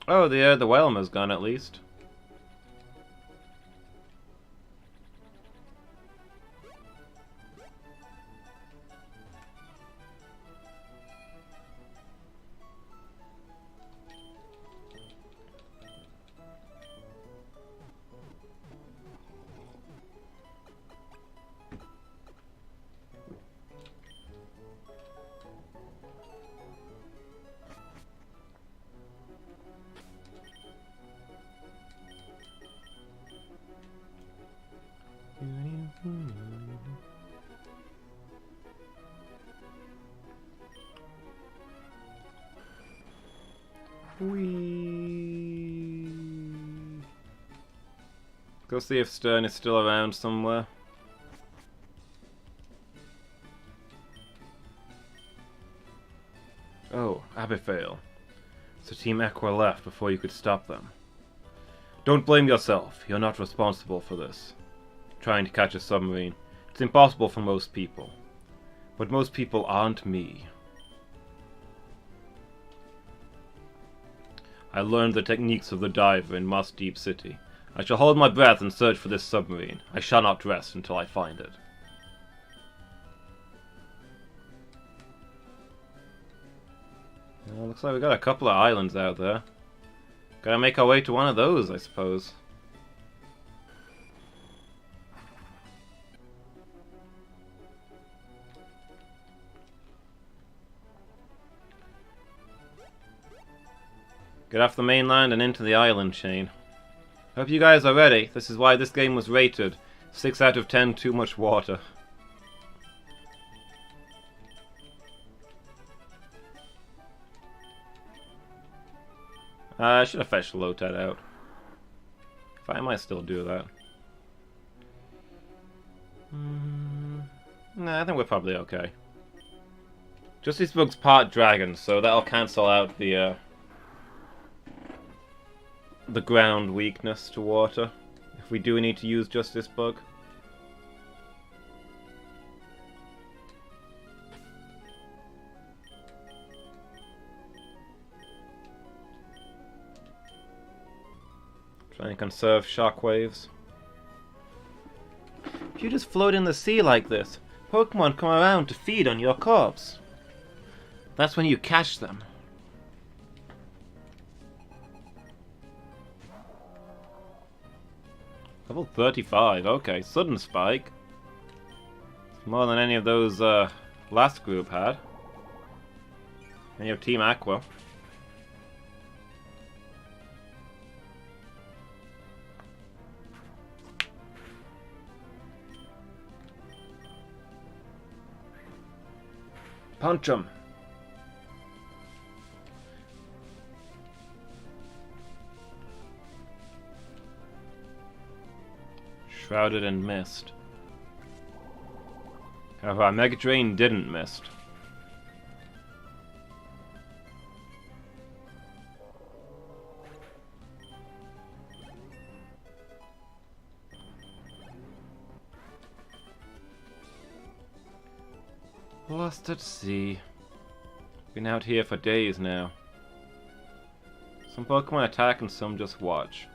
Oh, the Whelmer's gone at least. Whee. Go see if Stern is still around somewhere. Oh, Abifail. So Team Equa left before you could stop them. Don't blame yourself. You're not responsible for this. Trying to catch a submarine. It's impossible for most people. But most people aren't me. I learned the techniques of the diver in Moss Deep City. I shall hold my breath and search for this submarine. I shall not rest until I find it. Well, looks like we got a couple of islands out there. Gotta make our way to one of those, I suppose. Get off the mainland and into the island chain. Hope you guys are ready. This is why this game was rated 6 out of 10 too much water. I should have fetched Lotad out. If I might still do that. Nah, I think we're probably okay. Justice Bug's part dragon, so that'll cancel out the ground weakness to water. If we do need to use Justice Bug. Try and conserve shockwaves. If you just float in the sea like this, Pokemon come around to feed on your corpse. That's when you catch them. Level 35, okay. Sudden Spike. It's more than any of those last group had. And you have Team Aqua. Punch him! Shrouded in mist. However, our Mega Drain didn't mist. Lost at sea. Been out here for days now. Some Pokemon attack and some just watch.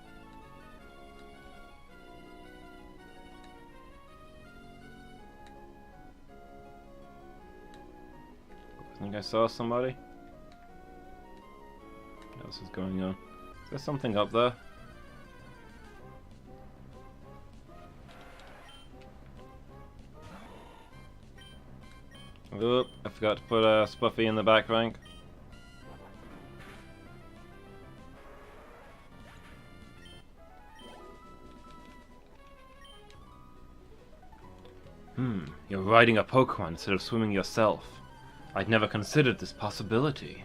I think I saw somebody. What else is going on? Is there something up there? Oop, I forgot to put Spuffy in the back rank. You're riding a Pokemon instead of swimming yourself. I'd never considered this possibility.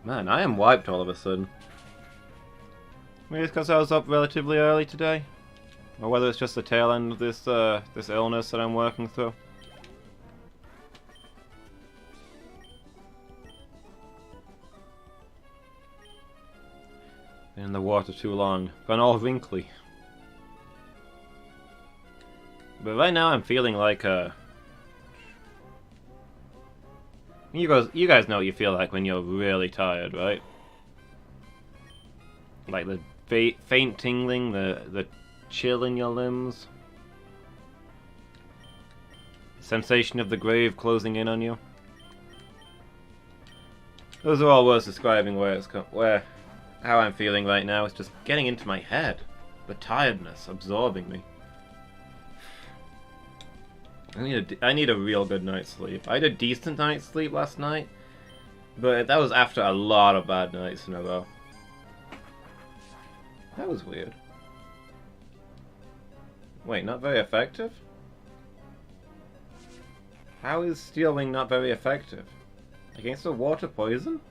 Man, I am wiped all of a sudden. Maybe it's because I was up relatively early today? Or whether it's just the tail end of this this illness that I'm working through. Been in the water too long. Gone all wrinkly. But right now I'm feeling like You guys know what you feel like when you're really tired, right? Like the faint tingling, the chill in your limbs. Sensation of the grave closing in on you. Those are all words describing how I'm feeling right now. It's just getting into my head. The tiredness absorbing me. I need a real good night's sleep. I had a decent night's sleep last night, but that was after a lot of bad nights in a row. That was weird. Wait, not very effective? How is Steel Wing not very effective? Against a water poison?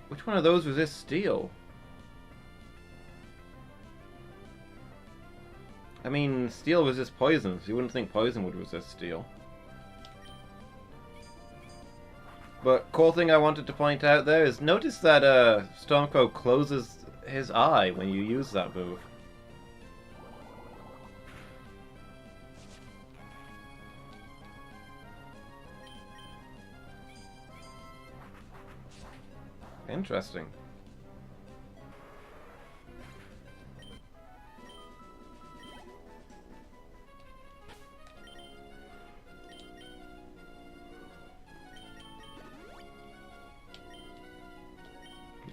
Which one of those resists steel? I mean, steel resists poison, so you wouldn't think poison would resist steel. But cool thing I wanted to point out there is notice that Stormcrow closes his eye when you use that move. Interesting.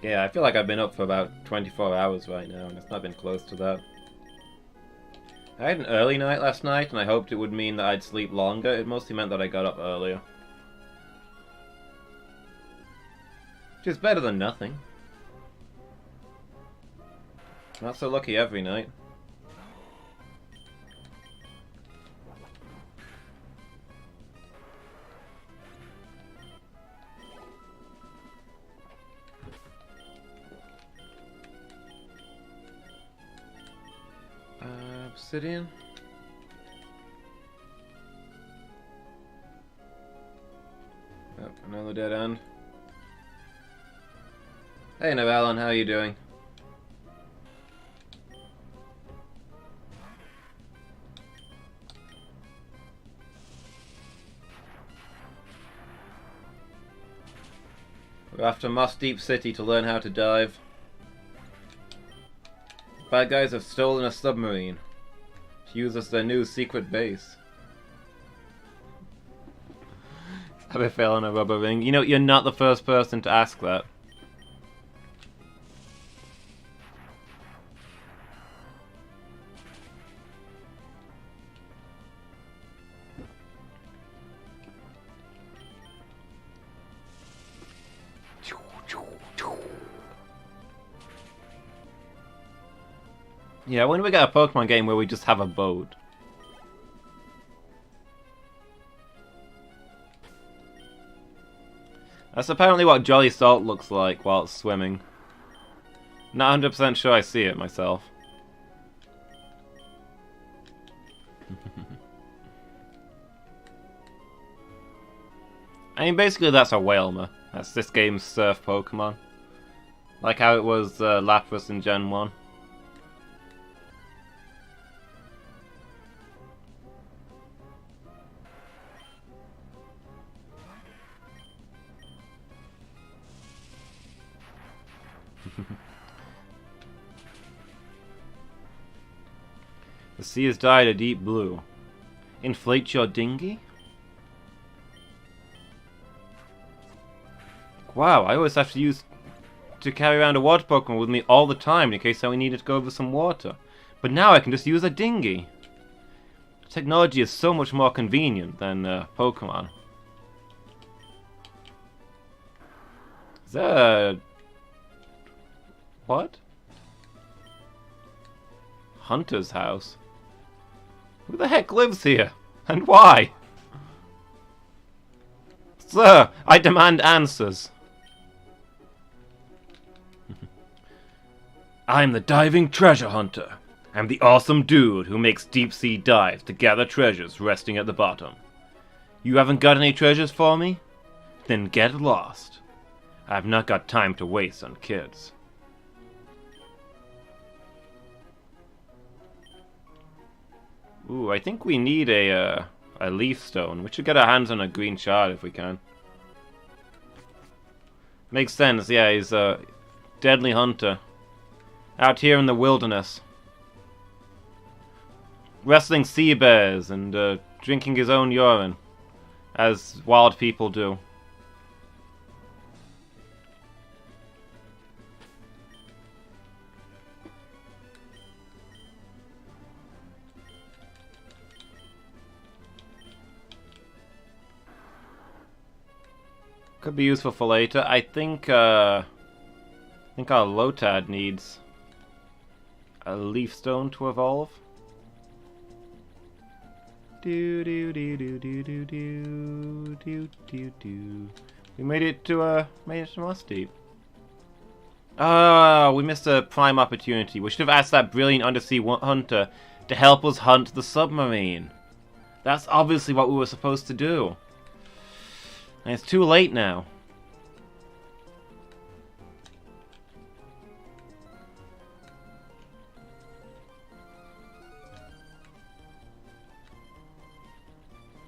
Yeah, I feel like I've been up for about 24 hours right now, and it's not been close to that. I had an early night last night, and I hoped it would mean that I'd sleep longer. It mostly meant that I got up earlier. Which is better than nothing. Not so lucky every night. Obsidian. Oh, another dead end. Hey Novalan, how are you doing? We're off to Moss Deep City to learn how to dive. Bad guys have stolen a submarine to use as their new secret base. Have I fell on a rubber ring? You know, you're not the first person to ask that. Yeah, when we get a Pokemon game where we just have a boat. That's apparently what Jolly Salt looks like while it's swimming. Not 100% sure I see it myself. I mean, basically that's a Whalmer. That's this game's surf Pokemon. Like how it was Lapras in Gen 1. The sea has dyed a deep blue. Inflate your dinghy? Wow, I always have to carry around a water Pokemon with me all the time in case I needed to go over some water. But now I can just use a dinghy. Technology is so much more convenient than Pokemon. Is that a... What? Hunter's house? Who the heck lives here? And why? Sir, I demand answers. I'm the diving treasure hunter. I'm the awesome dude who makes deep sea dives to gather treasures resting at the bottom. You haven't got any treasures for me? Then get lost. I've not got time to waste on kids. Ooh, I think we need a leaf stone. We should get our hands on a green shard if we can. Makes sense, yeah, he's a deadly hunter. Out here in the wilderness. Wrestling sea bears and drinking his own urine. As wild people do. Could be useful for later. I think our Lotad needs a leaf stone to evolve. Do do do do do do do do do do. We made it to Moss Deep. Oh, we missed a prime opportunity. We should have asked that brilliant undersea hunter to help us hunt the submarine. That's obviously what we were supposed to do. And it's too late now.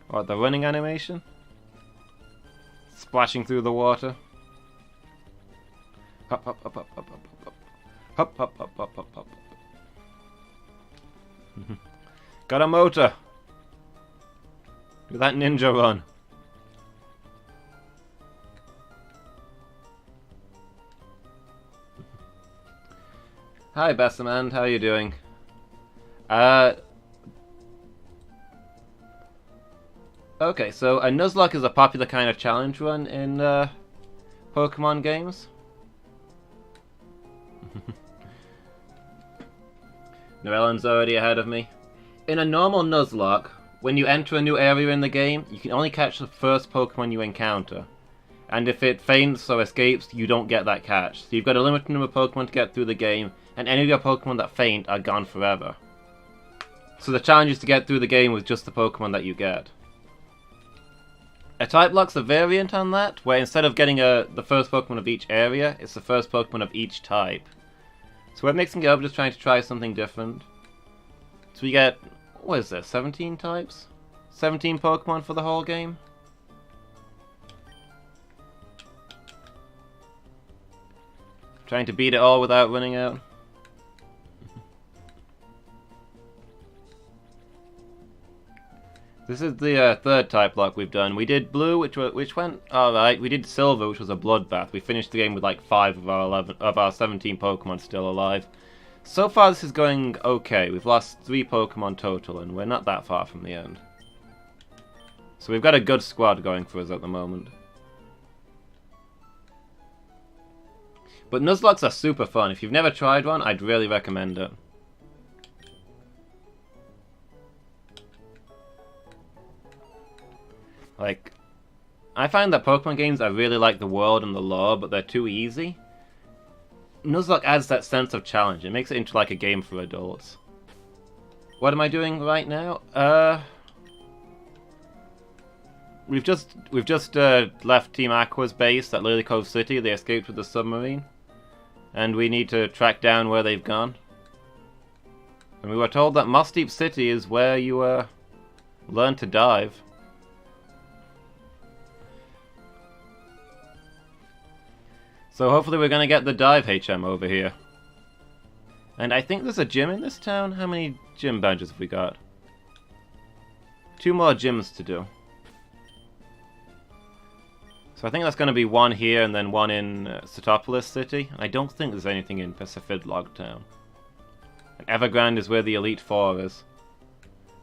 What, the running animation? Splashing through the water. Hop, hop, hop, hop, hop, hop, hop. Hop, hop, hop, hop, hop, hop. Got a motor. Do that ninja run. Hi Bessamand, how are you doing? Okay, so a Nuzlocke is a popular kind of challenge run in Pokemon games. Noellen's already ahead of me. In a normal Nuzlocke, when you enter a new area in the game, you can only catch the first Pokemon you encounter. And if it faints or escapes, you don't get that catch. So you've got a limited number of Pokemon to get through the game, and any of your Pokemon that faint are gone forever. So the challenge is to get through the game with just the Pokemon that you get. A Typelocke's a variant on that, where instead of getting the first Pokemon of each area, it's the first Pokemon of each type. So we're mixing it up, just trying to try something different. So we get, what is this, 17 types? 17 Pokemon for the whole game? Trying to beat it all without running out. This is the third Typelocke we've done. We did Blue, which went alright. We did Silver, which was a bloodbath. We finished the game with like 5 of our 17 Pokemon still alive. So far this is going okay. We've lost 3 Pokemon total, and we're not that far from the end. So we've got a good squad going for us at the moment. But Nuzlockes are super fun. If you've never tried one, I'd really recommend it. Like, I find that Pokemon games are really like the world and the lore, but they're too easy. Nuzlocke adds that sense of challenge. It makes it into like a game for adults. What am I doing right now? We've just left Team Aqua's base at Lily Cove City. They escaped with the submarine. And we need to track down where they've gone. And we were told that Moss Deep City is where you learn to dive. So hopefully we're going to get the dive HM over here. And I think there's a gym in this town. How many gym badges have we got? 2 more gyms to do. So I think that's going to be one here and then one in Setopolis City. And I don't think there's anything in Pacifidlog Town. And Evergrande is where the Elite Four is.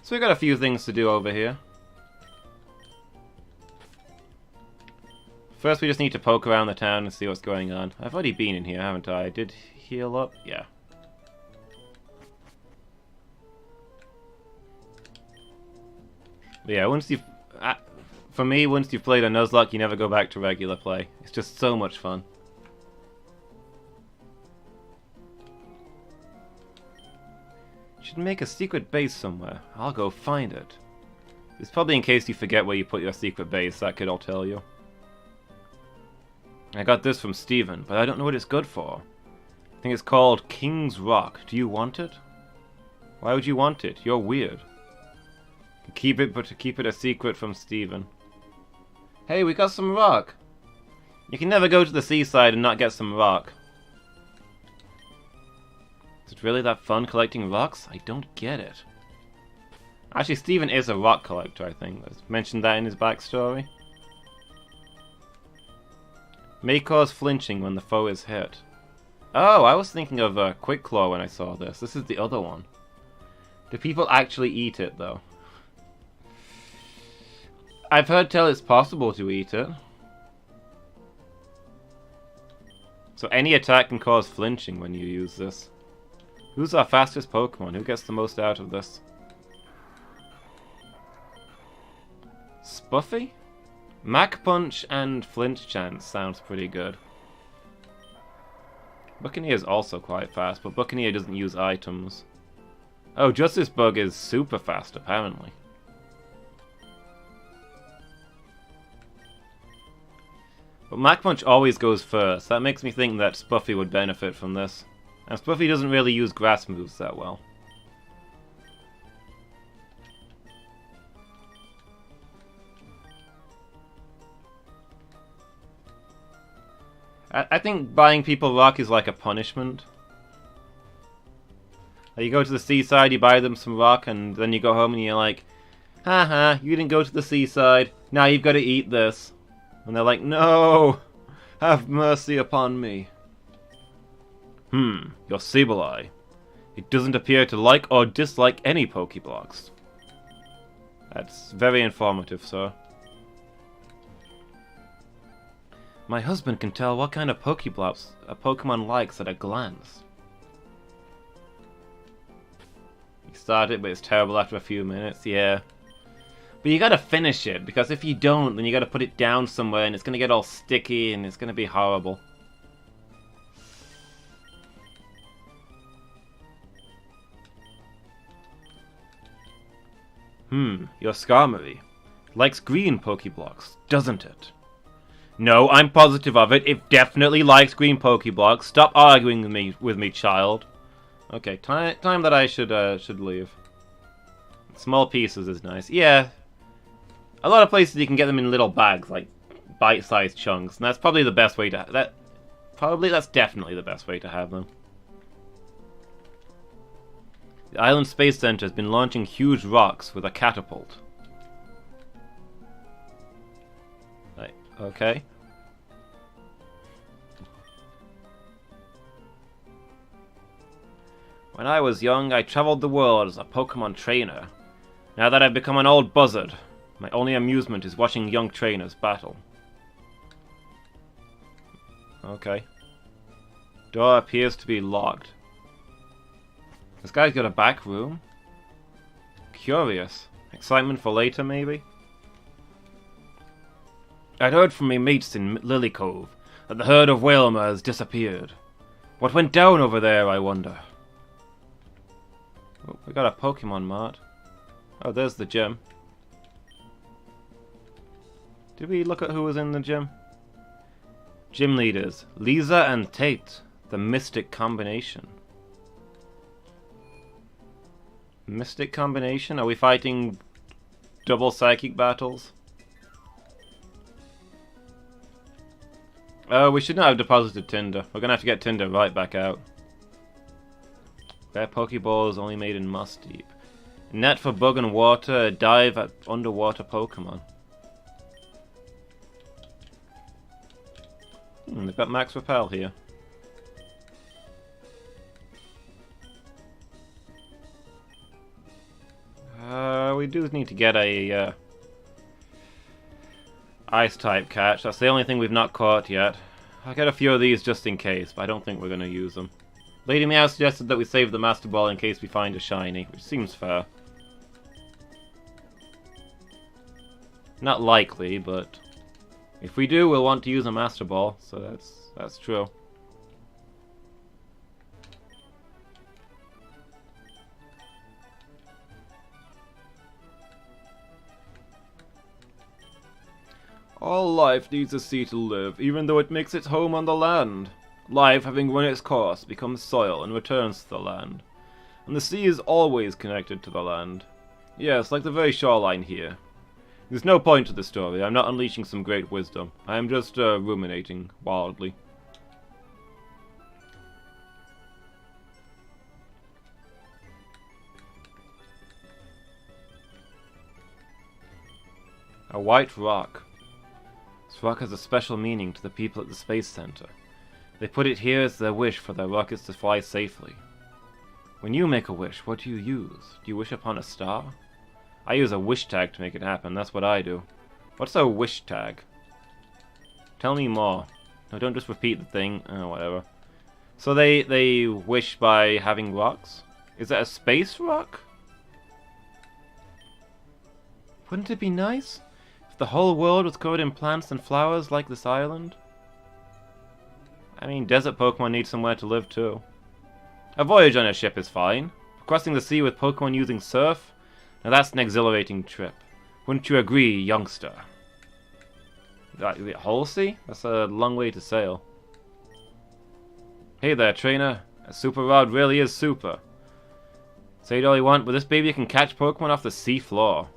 So we've got a few things to do over here. First we just need to poke around the town and see what's going on. I've already been in here, haven't I? I did heal up? Yeah. But yeah, once you've... for me, once you've played a Nuzlocke, you never go back to regular play. It's just so much fun. You should make a secret base somewhere. I'll go find it. It's probably in case you forget where you put your secret base, that kid will tell you. I got this from Steven, but I don't know what it's good for. I think it's called King's Rock. Do you want it? Why would you want it? You're weird. Keep it, but to keep it a secret from Steven. Hey, we got some rock! You can never go to the seaside and not get some rock. Is it really that fun collecting rocks? I don't get it. Actually, Steven is a rock collector, I think. I've mentioned that in his backstory. May cause flinching when the foe is hit. Oh, I was thinking of Quick Claw when I saw this. This is the other one. Do people actually eat it, though? I've heard tell it's possible to eat it. So any attack can cause flinching when you use this. Who's our fastest Pokemon? Who gets the most out of this? Spuffy? Mach Punch and Flinch Chance sounds pretty good. Buccaneer is also quite fast, but Buccaneer doesn't use items. Oh, Justice Bug is super fast, apparently. But Mach Punch always goes first. That makes me think that Spuffy would benefit from this. And Spuffy doesn't really use grass moves that well. I think buying people rock is like a punishment. Like you go to the seaside, you buy them some rock, and then you go home and you're like, haha, you didn't go to the seaside, now you've got to eat this. And they're like, no, have mercy upon me. Your Sableye. It doesn't appear to like or dislike any Pokeblocks. That's very informative, sir. My husband can tell what kind of Pokeblobs a Pokemon likes at a glance. You start it, but it's terrible after a few minutes, yeah. But you gotta finish it, because if you don't, then you gotta put it down somewhere, and it's gonna get all sticky, and it's gonna be horrible. Your Skarmory likes green Pokeblocks, doesn't it? No, I'm positive of it. It definitely likes green Pokeblocks. Stop arguing with me, child. Okay, time that I should leave. Small pieces is nice. Yeah. A lot of places you can get them in little bags, like bite-sized chunks, and that's probably the best way to that's definitely the best way to have them. The Island Space Center has been launching huge rocks with a catapult. Right, okay. When I was young, I traveled the world as a Pokemon trainer. Now that I've become an old buzzard, my only amusement is watching young trainers battle. Okay. Door appears to be locked. This guy's got a back room? Curious. Excitement for later, maybe? I'd heard from me mates in Lily Cove that the herd of Whalmer has disappeared. What went down over there, I wonder? Oh, we got a Pokemon Mart. Oh, there's the gym. Did we look at who was in the gym? Gym leaders. Lisa and Tate. The Mystic Combination. Mystic Combination? Are we fighting double psychic battles? Oh, we should not have deposited Tinder. We're gonna have to get Tinder right back out. Rare Pokeball is only made in Moss Deep. Net for bug and water, a dive at underwater Pokemon. They've got Max Repel here. We do need to get a Ice type catch. That's the only thing we've not caught yet. I'll get a few of these just in case, but I don't think we're going to use them. Lady Meow suggested that we save the Master Ball in case we find a shiny, which seems fair. Not likely, but if we do, we'll want to use a Master Ball, so that's true. All life needs a sea to live, even though it makes its home on the land. Life, having run its course, becomes soil and returns to the land. And the sea is always connected to the land. Yes, like the very shoreline here. There's no point to the story. I'm not unleashing some great wisdom. I am just ruminating wildly. A white rock. This rock has a special meaning to the people at the Space Center. They put it here as their wish for their rockets to fly safely. When you make a wish, what do you use? Do you wish upon a star? I use a wish tag to make it happen, that's what I do. What's a wish tag? Tell me more. No, don't just repeat the thing. Oh, whatever. So they wish by having rocks? Is that a space rock? Wouldn't it be nice if the whole world was covered in plants and flowers like this island? I mean, desert Pokemon need somewhere to live too. A voyage on a ship is fine. Crossing the sea with Pokemon using surf? Now that's an exhilarating trip. Wouldn't you agree, youngster? The whole sea? That's a long way to sail. Hey there, trainer. A super rod really is super. Say it all you want, but this baby can catch Pokemon off the sea floor.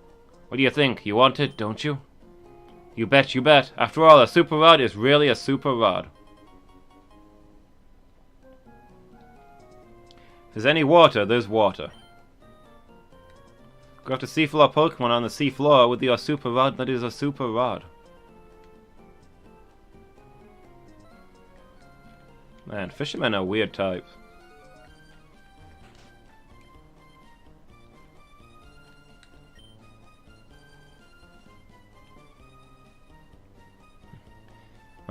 What do you think? You want it, don't you? You bet, you bet. After all, a super rod is really a super rod. If there's any water, there's water. Go to seafloor Pokemon on the seafloor with your super rod that is a super rod. Man, fishermen are weird types.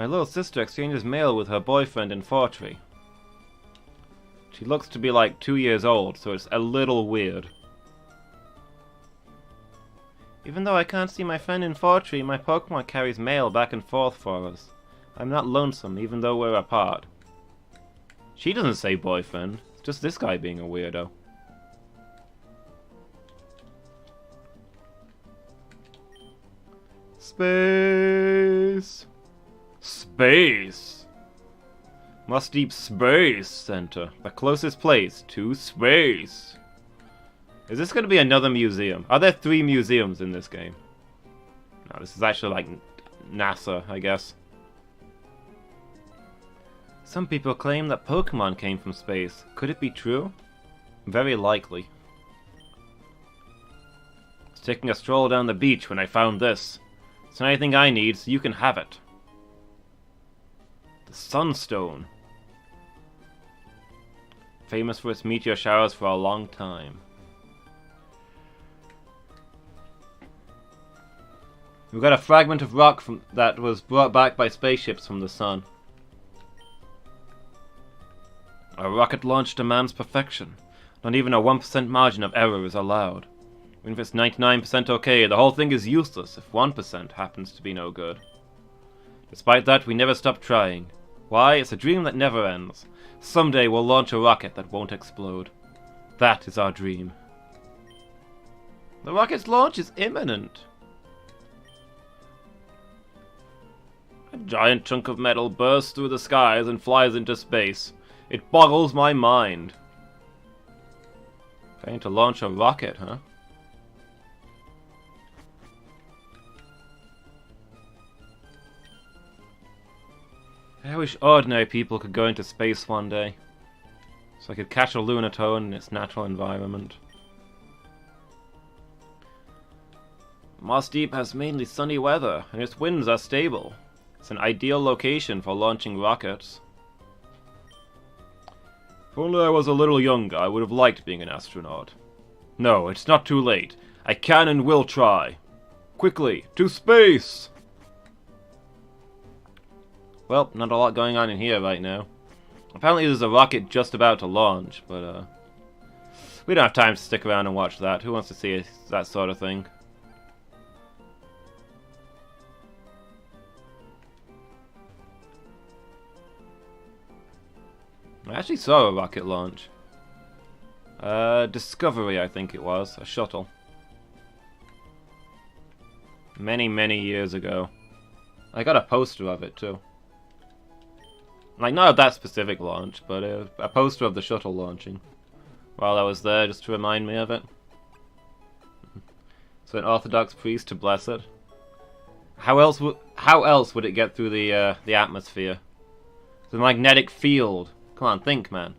My little sister exchanges mail with her boyfriend in Fortree. She looks to be like 2 years old, so it's a little weird. Even though I can't see my friend in Fortree, my Pokemon carries mail back and forth for us. I'm not lonesome, even though we're apart. She doesn't say boyfriend. It's just this guy being a weirdo. Space! Space! Must Deep Space Center. The closest place to space. Is this going to be another museum? Are there 3 museums in this game? No, this is actually like NASA, I guess. Some people claim that Pokemon came from space. Could it be true? Very likely. I was taking a stroll down the beach when I found this. It's not anything I need, so you can have it. The Sunstone. Famous for its meteor showers for a long time. We've got a fragment of rock that was brought back by spaceships from the sun. A rocket launch demands perfection. Not even a 1% margin of error is allowed. Even if it's 99% okay, the whole thing is useless if 1% happens to be no good. Despite that, we never stop trying. Why? It's a dream that never ends. Someday we'll launch a rocket that won't explode. That is our dream. The rocket's launch is imminent. A giant chunk of metal bursts through the skies and flies into space. It boggles my mind. Trying to launch a rocket, huh? I wish ordinary people could go into space one day, so I could catch a Lunatone in its natural environment. Moss Deep has mainly sunny weather, and its winds are stable. It's an ideal location for launching rockets. If only I was a little younger, I would have liked being an astronaut. No, it's not too late. I can and will try. Quickly, to space! Well, not a lot going on in here right now. Apparently there's a rocket just about to launch, but we don't have time to stick around and watch that. Who wants to see that sort of thing? I actually saw a rocket launch. Discovery, I think it was. A shuttle. Many, many years ago. I got a poster of it, too. Like, not of that specific launch, but a poster of the shuttle launching. While I was there, just to remind me of it. So an Orthodox priest to bless it. How else would it get through the atmosphere? The magnetic field. Come on, think, man.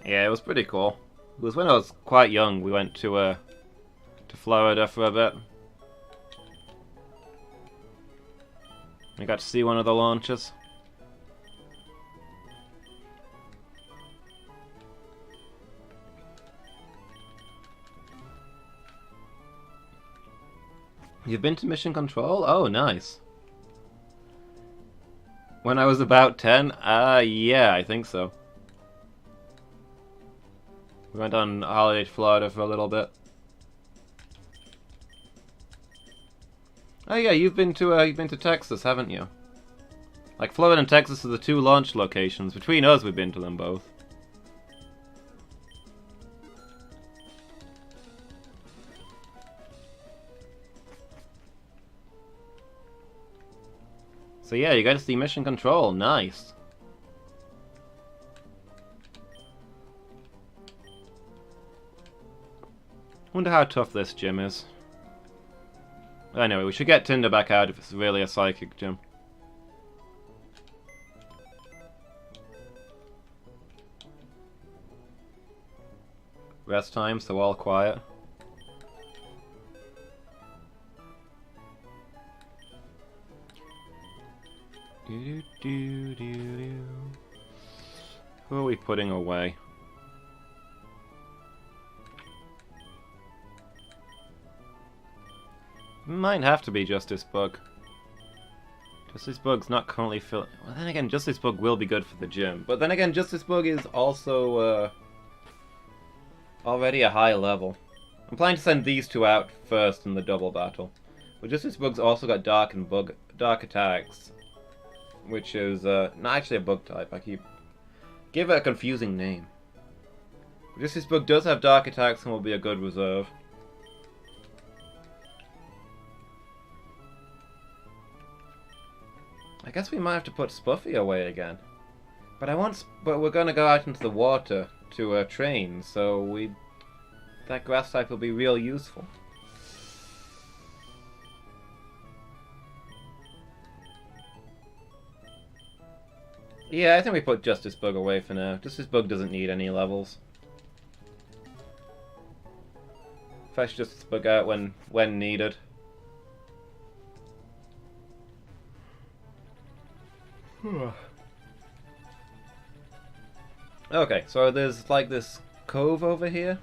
Yeah, it was pretty cool. It was when I was quite young. We went to Florida for a bit. I got to see one of the launches. You've been to Mission Control? Oh, nice. When I was about 10? Yeah, I think so. We went on holiday to Florida for a little bit. Oh yeah, you've been to Texas, haven't you? Like, Florida and Texas are the 2 launch locations. Between us, we've been to them both. So yeah, you got to see Mission Control. Nice. Wonder how tough this gym is. Anyway, we should get Tinder back out if it's really a psychic gym. Rest time, so all quiet. Who are we putting away? Might have to be Justice Bug. Justice Bug's not currently filling... Well, then again, Justice Bug will be good for the gym. But then again, Justice Bug is also, already a high level. I'm planning to send these two out first in the double battle. But Justice Bug's also got Dark attacks. Which is, not actually a bug type. I keep... Give it a confusing name. But Justice Bug does have Dark attacks and will be a good reserve. I guess we might have to put Spuffy away again. But but we're gonna go out into the water to train, so that grass type will be real useful. Yeah, I think we put Justice Bug away for now. Justice Bug doesn't need any levels. Fetch Justice Bug out when needed. Okay, so there's like this cove over here.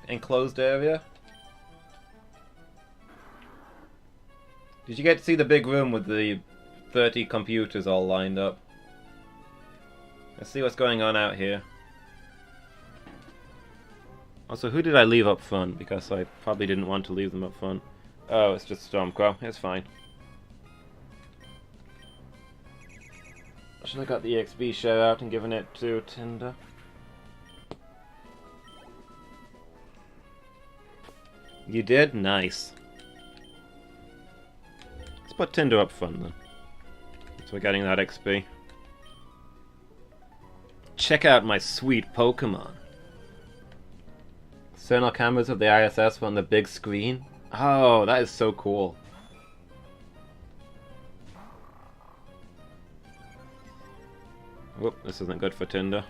Enclosed area. Did you get to see the big room with the 30 computers all lined up? Let's see what's going on out here. Also, who did I leave up front? Because I probably didn't want to leave them up front. Oh, it's just Stormcrow. It's fine. Should have got the EXP share out and given it to Tinder. You did? Nice. Let's put Tinder up front then. So we're getting that XP. Check out my sweet Pokémon. External cameras of the ISS on the big screen. Oh, that is so cool. Whoop, this isn't good for Tinder.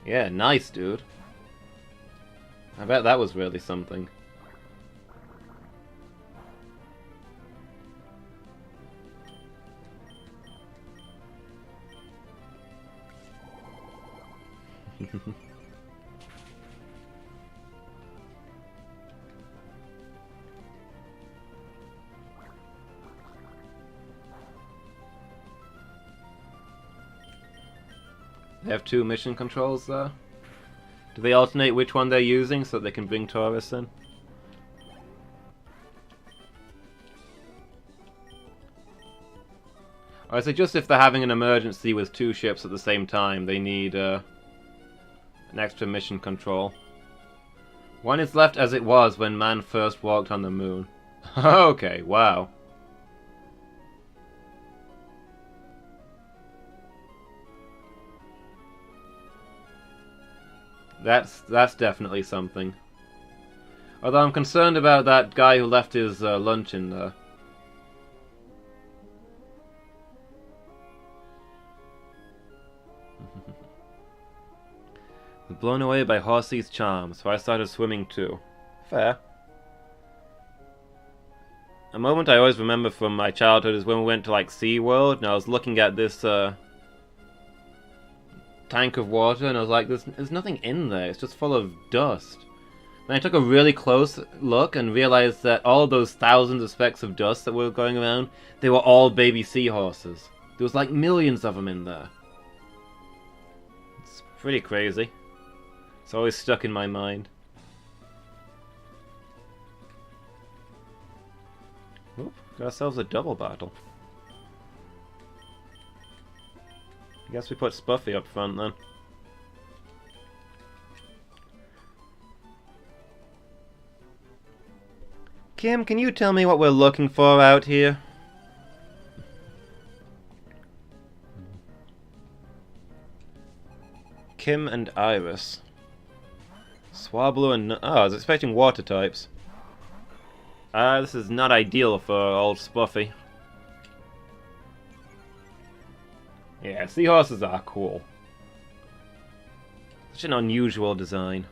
Yeah, nice, dude. I bet that was really something. They have two mission controls there. Do they alternate which one they're using so they can bring tourists in? Or is it just if they're having an emergency with two ships at the same time, they need an extra mission control? One is left as it was when man first walked on the moon. Okay, wow. That's definitely something. Although I'm concerned about that guy who left his lunch in there. Blown away by Horsey's charm, so I started swimming too. Fair. A moment I always remember from my childhood is when we went to like SeaWorld and I was looking at this tank of water and I was like, there's nothing in there, it's just full of dust. Then I took a really close look and realized that all those thousands of specks of dust that were going around, they were all baby seahorses. There was like millions of them in there. It's pretty crazy. It's always stuck in my mind. Oop, got ourselves a double battle. I guess we put Spuffy up front then. Kim, can you tell me what we're looking for out here? Kim and Iris. Swablu and... Oh, I was expecting water types. This is not ideal for old Spuffy. Yeah, seahorses are cool. Such an unusual design.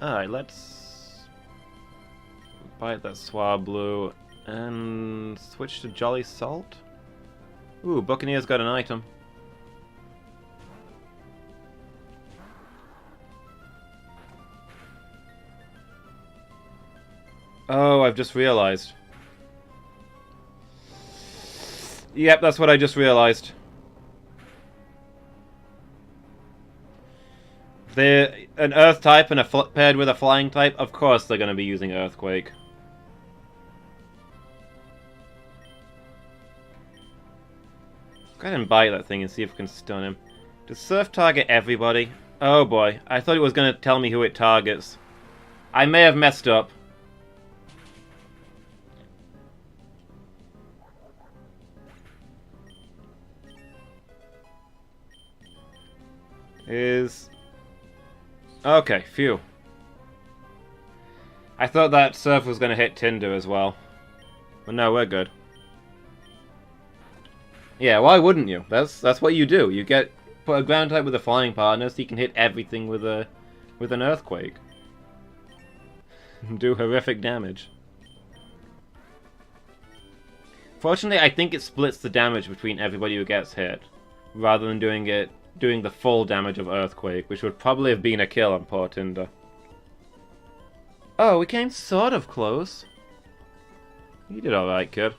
Alright, let's bite that Swablu and switch to Jolly Salt. Ooh, Buccaneer's got an item. Oh, I've just realized. Yep, that's what I just realized. They're an Earth type and paired with a flying type. Of course they're going to be using Earthquake. Go ahead and bite that thing and see if we can stun him. Does Surf target everybody? Oh boy, I thought it was going to tell me who it targets. I may have messed up. Okay, phew. I thought that Surf was going to hit Tinder as well. But no, we're good. Yeah, why wouldn't you? That's what you do. You put a ground type with a flying partner so you can hit everything with an Earthquake. Do horrific damage. Fortunately, I think it splits the damage between everybody who gets hit, rather than doing the full damage of Earthquake, which would probably have been a kill on poor Tinder. Oh, we came sort of close. You did alright, kid.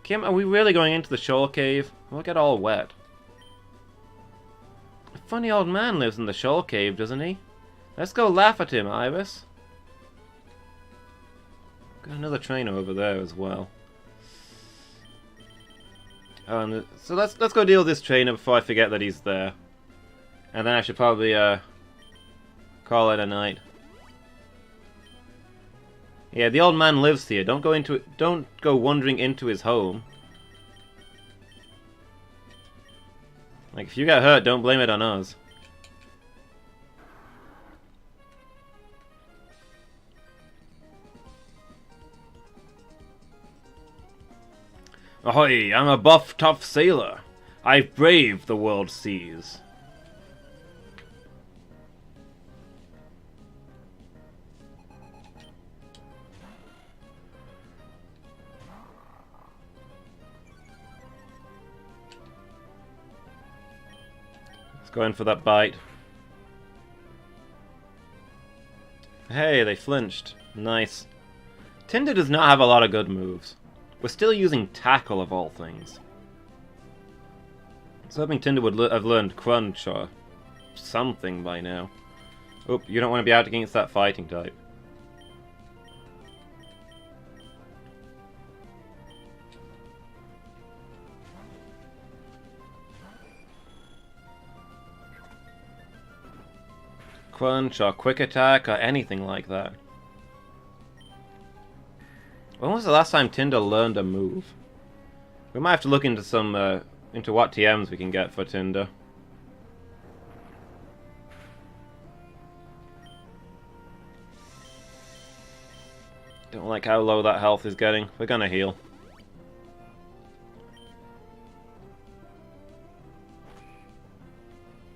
Kim, are we really going into the shoal cave? We'll get all wet. A funny old man lives in the shoal cave, doesn't he? Let's go laugh at him, Iris. Got another trainer over there as well. Oh, and so let's go deal with this trainer before I forget that he's there. And then I should probably call it a night. Yeah, the old man lives here. Don't go wandering into his home. Like, if you get hurt, don't blame it on us. Ahoy, I'm a buff, tough sailor. I've braved the world's seas. Let's go in for that bite. Hey, they flinched. Nice. Tinder does not have a lot of good moves. We're still using Tackle of all things. I was hoping Tinder would have learned Crunch or something by now. Oh, you don't want to be out against that fighting type. Crunch or Quick Attack or anything like that. When was the last time Tinder learned a move? We might have to look into some, into what TMs we can get for Tinder. Don't like how low that health is getting. We're gonna heal.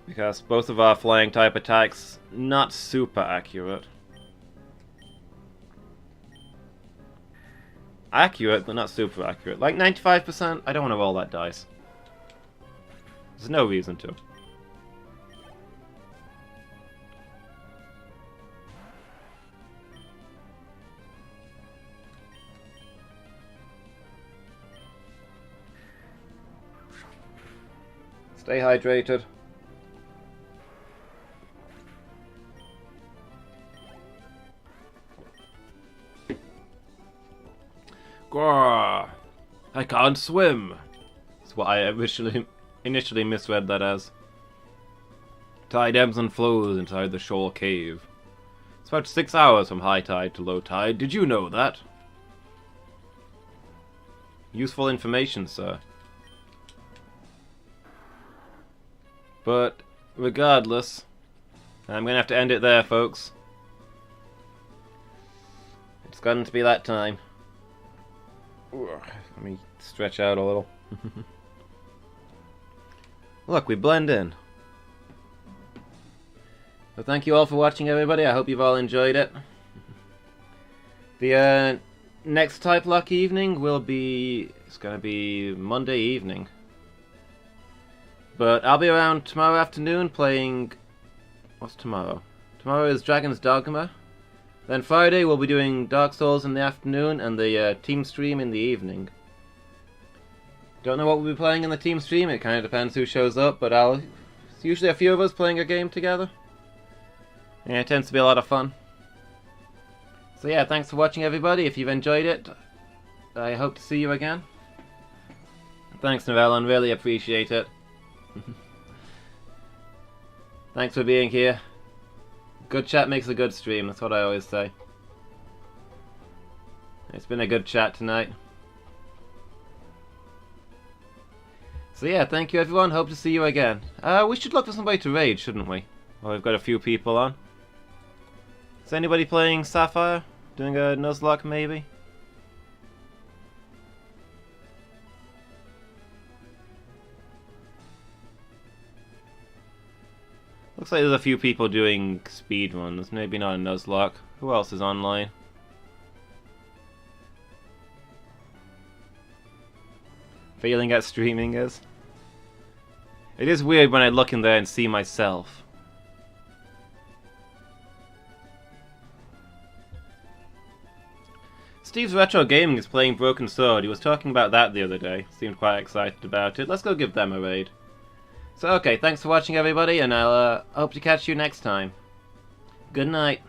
Because both of our flying type attacks, not super accurate. Accurate, but not super accurate. Like 95%? I don't want to roll that dice. There's no reason to. Stay hydrated. Grrr, I can't swim. That's what I initially misread that as. Tide ebbs and flows inside the shoal cave. It's about 6 hours from high tide to low tide. Did you know that? Useful information, sir. But regardless, I'm gonna have to end it there, folks. It's gotten to be that time. Let me stretch out a little. Look, we blend in. So thank you all for watching, everybody. I hope you've all enjoyed it. The next Typelocke evening will be... It's going to be Monday evening. But I'll be around tomorrow afternoon playing... What's tomorrow? Tomorrow is Dragon's Dogma. Then Friday we'll be doing Dark Souls in the afternoon and the team stream in the evening. Don't know what we'll be playing in the team stream, it kind of depends who shows up, but it's usually a few of us playing a game together. And it tends to be a lot of fun. So yeah, thanks for watching everybody. If you've enjoyed it, I hope to see you again. Thanks Novellon, really appreciate it. Thanks for being here. Good chat makes a good stream, that's what I always say. It's been a good chat tonight. So yeah, thank you everyone, hope to see you again. We should look for somebody to raid, shouldn't we? Well, we've got a few people on. Is anybody playing Sapphire? Doing a Nuzlocke maybe? Looks like there's a few people doing speedruns, maybe not a Nuzlocke. Who else is online? Failing at streaming is? It is weird when I look in there and see myself. Steve's Retro Gaming is playing Broken Sword. He was talking about that the other day. Seemed quite excited about it. Let's go give them a raid. So okay, thanks for watching everybody, and I'll hope to catch you next time. Good night.